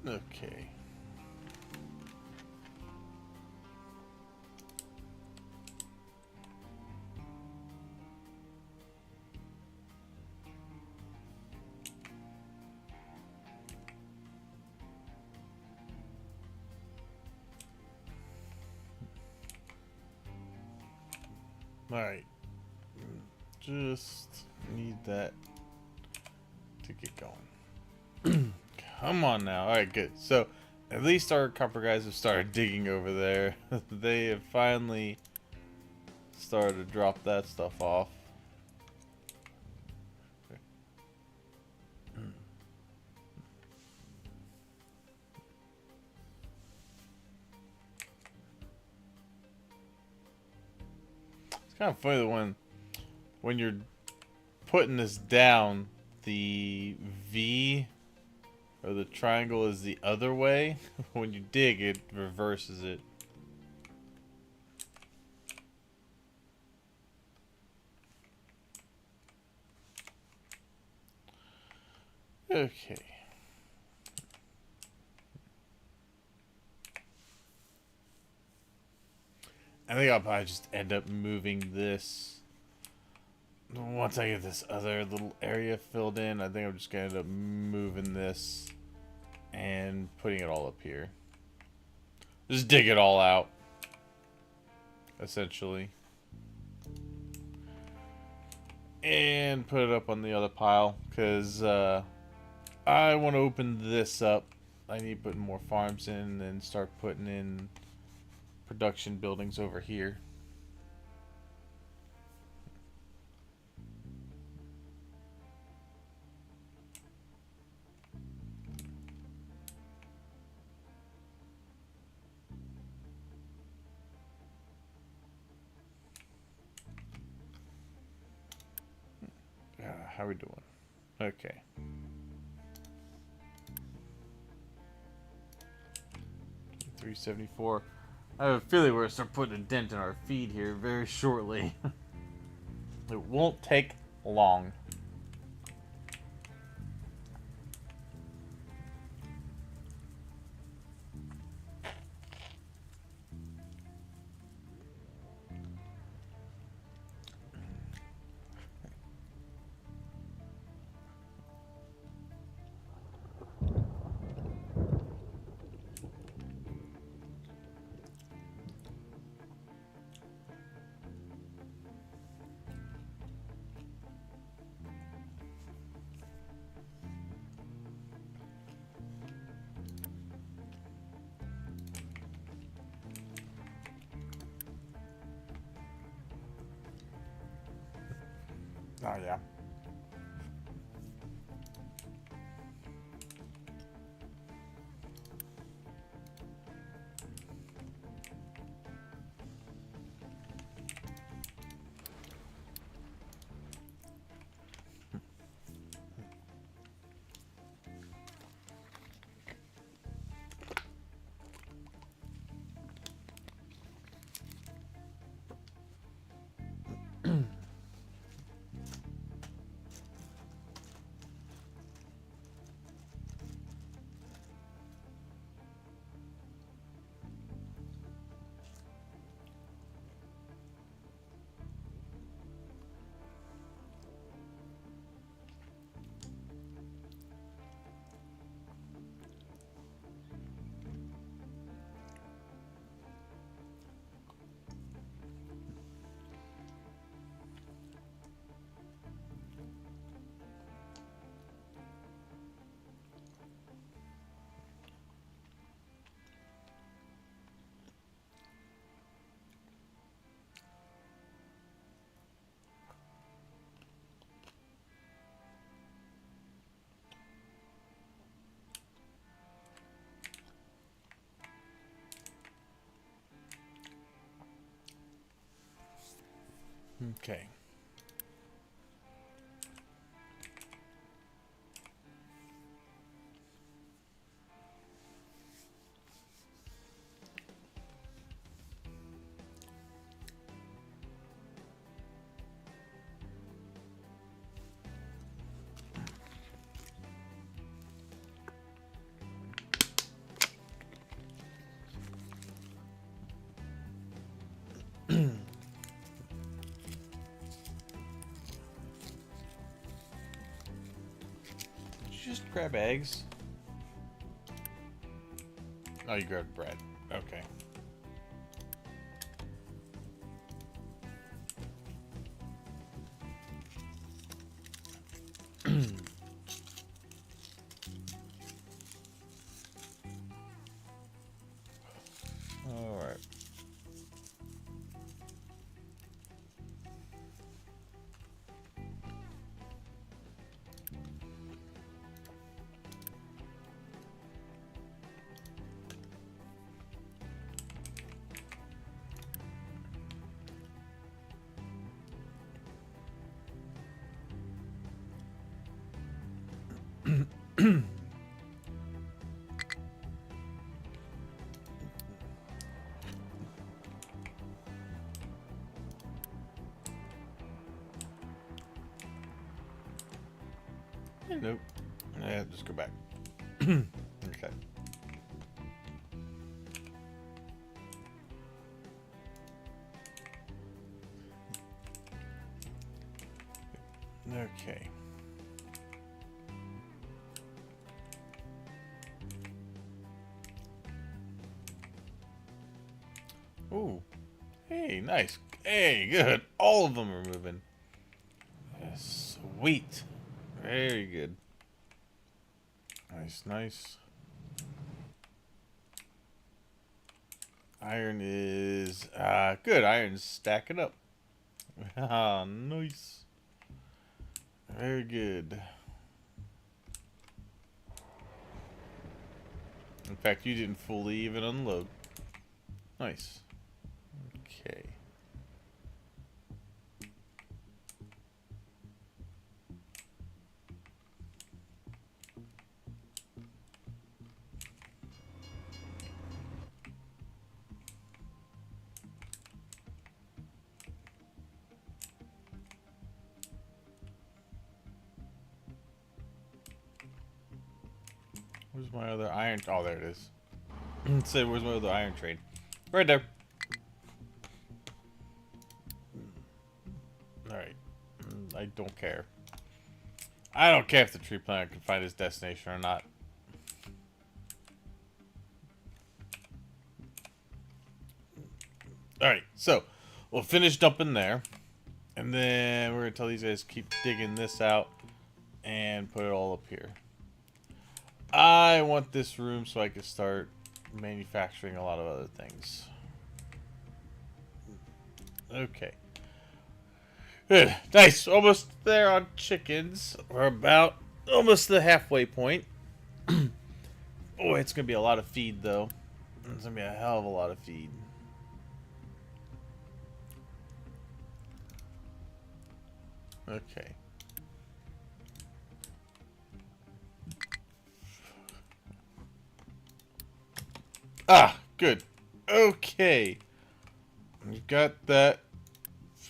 Okay. Alright. Just need that to get going. Come on now. Alright, good. So, at least our copper guys have started digging over there. They have finally started to drop that stuff off. It's kind of funny that when you're putting this down, the V or the triangle is the other way. When you dig, it reverses it. Okay. I think I'll probably just end up moving this. Once I get this other little area filled in, I think I'm just going to end up moving this and putting it all up here. Just dig it all out, essentially. And put it up on the other pile, because I want to open this up. I need to put more farms in and start putting in production buildings over here. How are we doing? Okay. $374. I have a feeling we're going to start putting a dent in our feed here very shortly. It won't take long. Oh, yeah. Okay. Did you just grab eggs? Oh, you grabbed bread. Okay. All right. Nope. Yeah, just go back. Okay. Okay. Ooh. Hey, nice. Hey, good. All of them are moving. Sweet. Very good. Nice, nice. Iron is good. Iron's stacking up. Ah, nice. Very good. In fact, you didn't fully even unload. Nice. Okay. Where's my other iron? Oh, there it is. Say, where's my other iron trade? Right there. Alright. I don't care. I don't care if the tree planter can find his destination or not. Alright, so we'll finish dumping there. And then we're going to tell these guys to keep digging this out and put it all up here. I want this room so I can start manufacturing a lot of other things. Okay. Good. Nice. Almost there on chickens. We're about almost the halfway point. Boy, it's going to be a lot of feed, though. It's going to be a hell of a lot of feed. Okay. Ah, good. Okay. You got that.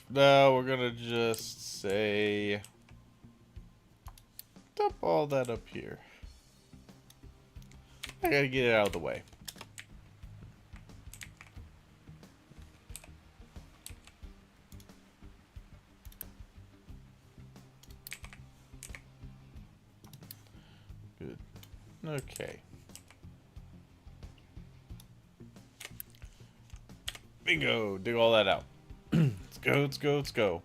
Now we're going to just say... dump all that up here. I gotta get it out of the way. Good. Okay. Bingo! Dig all that out. Let's go, let's go, let's go.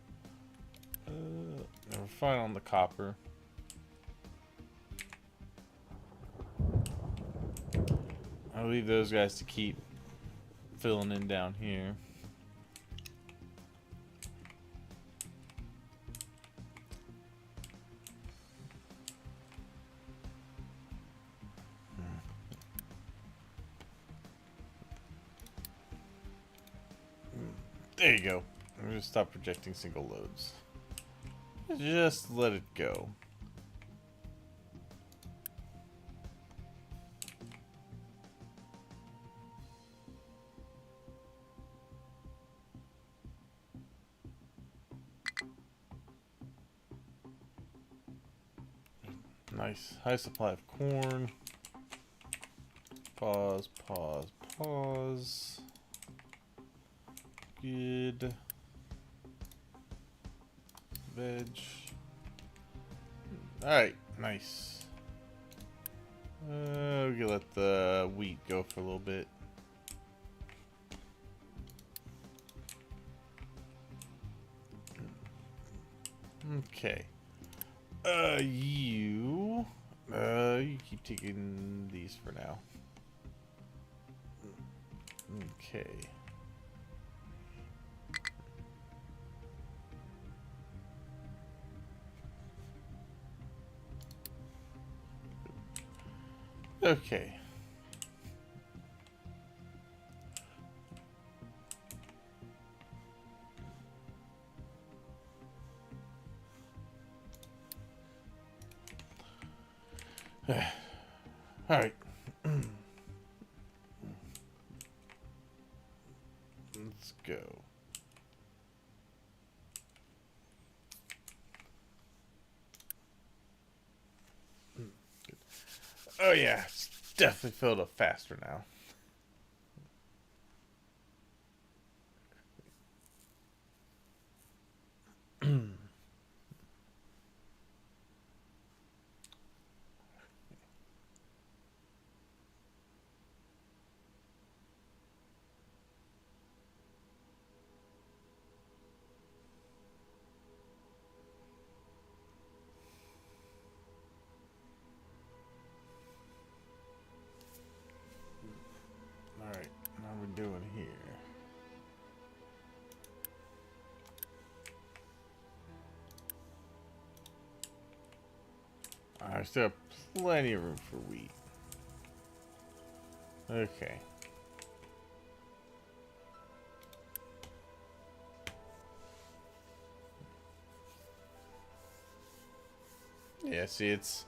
We're fine on the copper. I'll leave those guys to keep filling in down here. There you go. I'm gonna stop projecting single loads. Just let it go. Nice. High supply of corn. Pause, pause, pause. Good. Veg. Alright, nice. We can let the wheat go for a little bit. Okay. You keep taking these for now. Okay. Okay. All right. Let's go. Oh yeah, it's definitely filled up faster now. Alright, how are we doing here? I still have plenty of room for wheat. Okay. Yeah, see, it's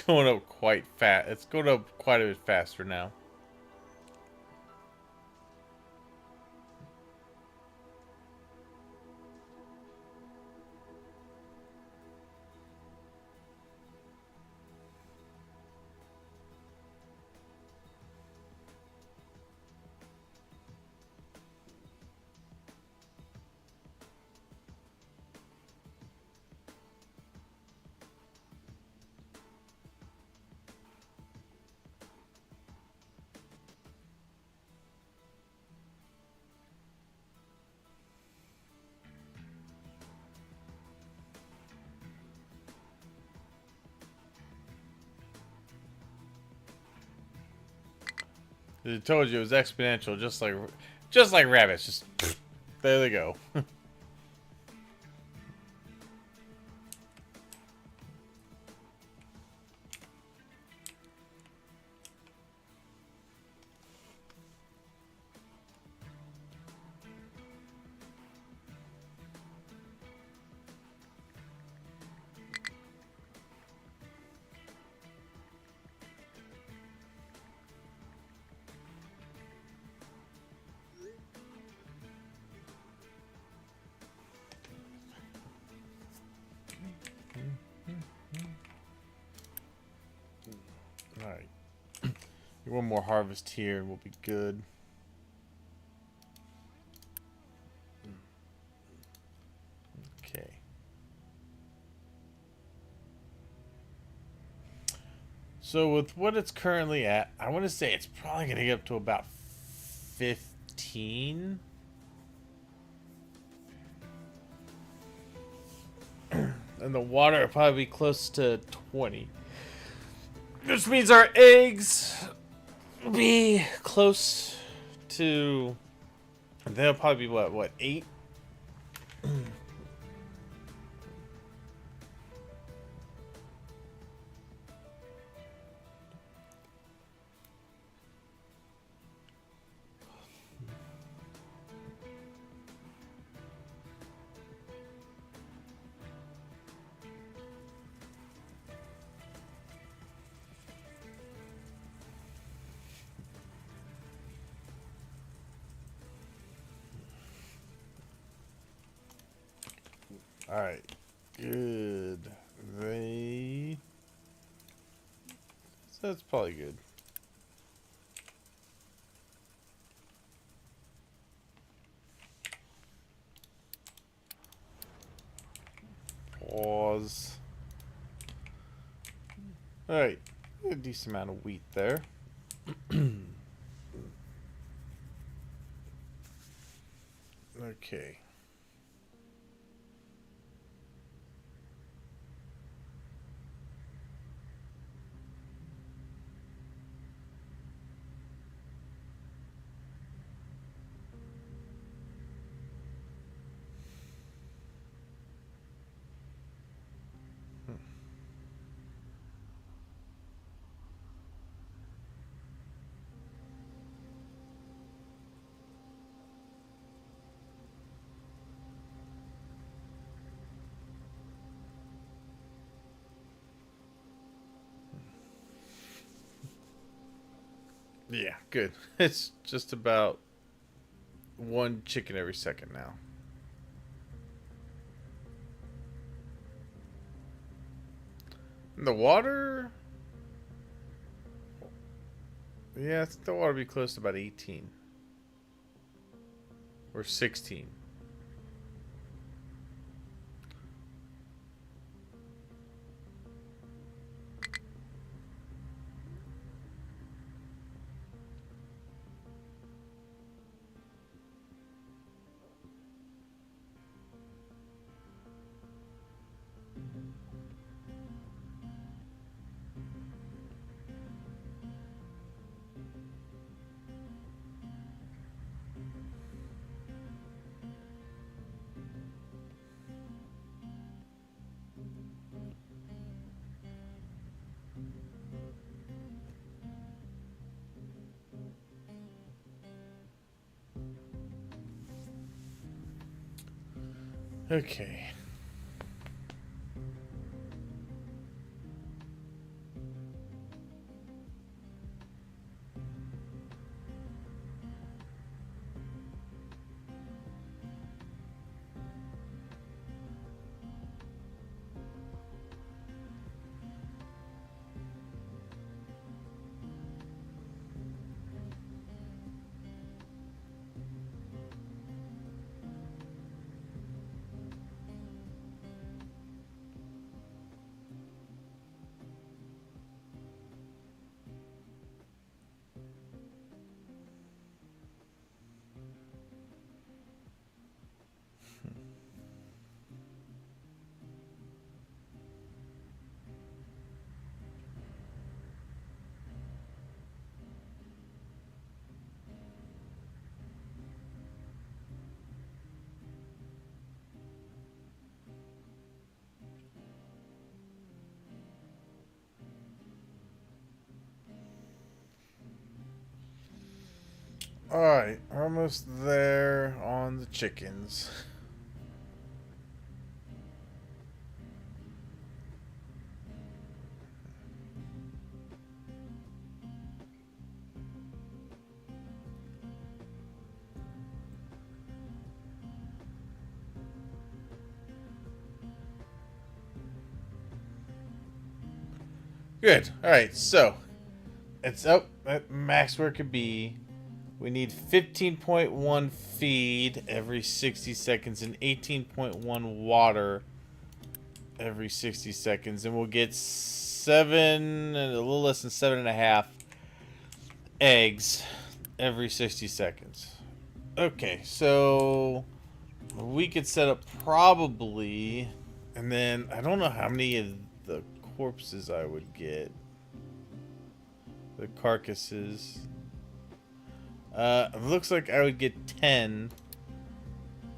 going up quite fast. It's going up quite a bit faster now. I told you it was exponential, just like rabbits. Just there they go. All right. One more harvest here, and we'll be good. Okay. So with what it's currently at, I want to say it's probably going to get up to about 15. And the water will probably be close to 20. Which means our eggs will be close to... They'll probably be what 8? Alright. Good. They... So that's probably good. Pause. Alright. A decent amount of wheat there. Okay. Yeah, good. It's just about one chicken every second now. And the water... Yeah, I think the water will be close to about 18. Or 16. Okay. Alright, almost there on the chickens. Good. Alright, so it's up at max where it could be. We need 15.1 feed every 60 seconds and 18.1 water every 60 seconds. And we'll get a little less than 7.5 eggs every 60 seconds. Okay, so we could set up probably, and then I don't know how many of the corpses I would get. The carcasses. It looks like I would get 10.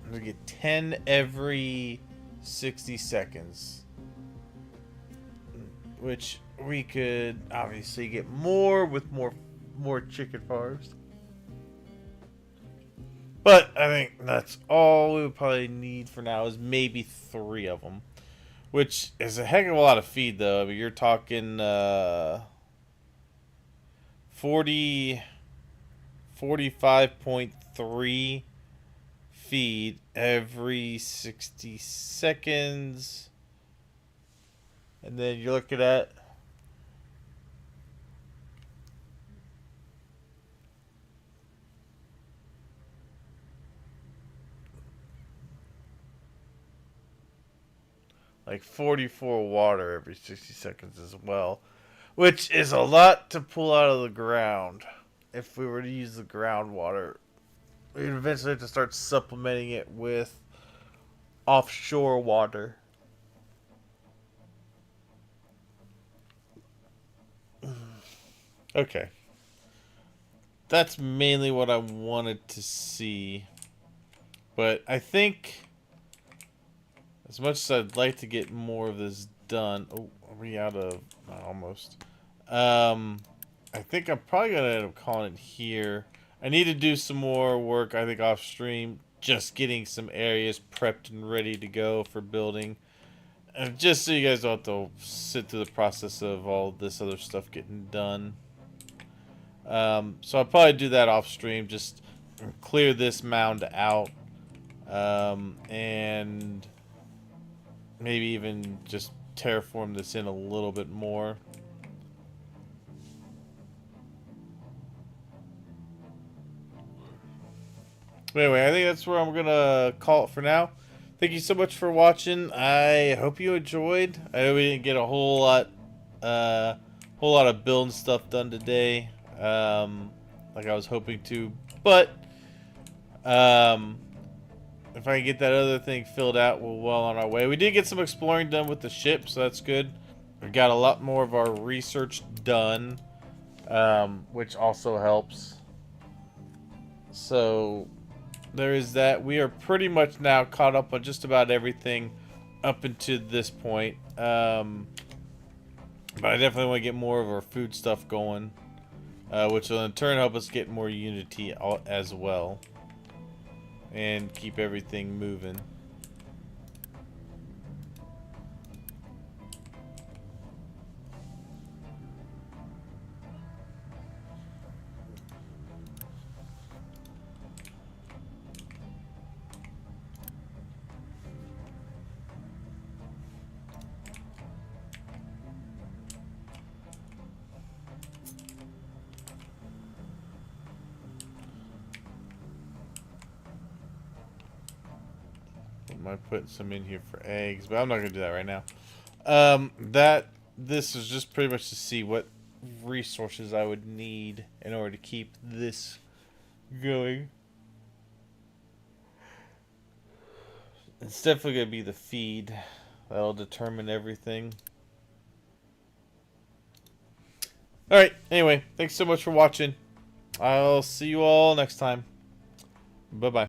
I would get 10 every 60 seconds. Which we could obviously get more with more chicken farms. But I think that's all we would probably need for now is maybe 3 of them. Which is a heck of a lot of feed though. I mean, you're talking 45.3 feed every 60 seconds. And then you're looking at like 44 water every 60 seconds as well, which is a lot to pull out of the ground. If we were to use the groundwater, we'd eventually have to start supplementing it with offshore water. Okay. That's mainly what I wanted to see. But I think, as much as I'd like to get more of this done... Oh, are we out of... almost. I think I'm probably going to end up calling it here. I need to do some more work, I think, off stream. Just getting some areas prepped and ready to go for building. And just so you guys don't have to sit through the process of all this other stuff getting done. So I'll probably do that off stream. Just clear this mound out. And maybe even just terraform this in a little bit more. Anyway, I think that's where I'm gonna call it for now. Thank you so much for watching. I hope you enjoyed. I know we didn't get a whole lot of building stuff done today, like I was hoping to. But if I can get that other thing filled out, we're well on our way. We did get some exploring done with the ship, so that's good. We got a lot more of our research done, which also helps. So there is that. We are pretty much now caught up on just about everything up until this point. But I definitely want to get more of our food stuff going, which will in turn help us get more unity as well. And keep everything moving. Might put some in here for eggs, but I'm not gonna do that right now. This is just pretty much to see what resources I would need in order to keep this going. It's definitely gonna be the feed that'll determine everything. Alright, anyway, thanks so much for watching. I'll see you all next time. Bye-bye.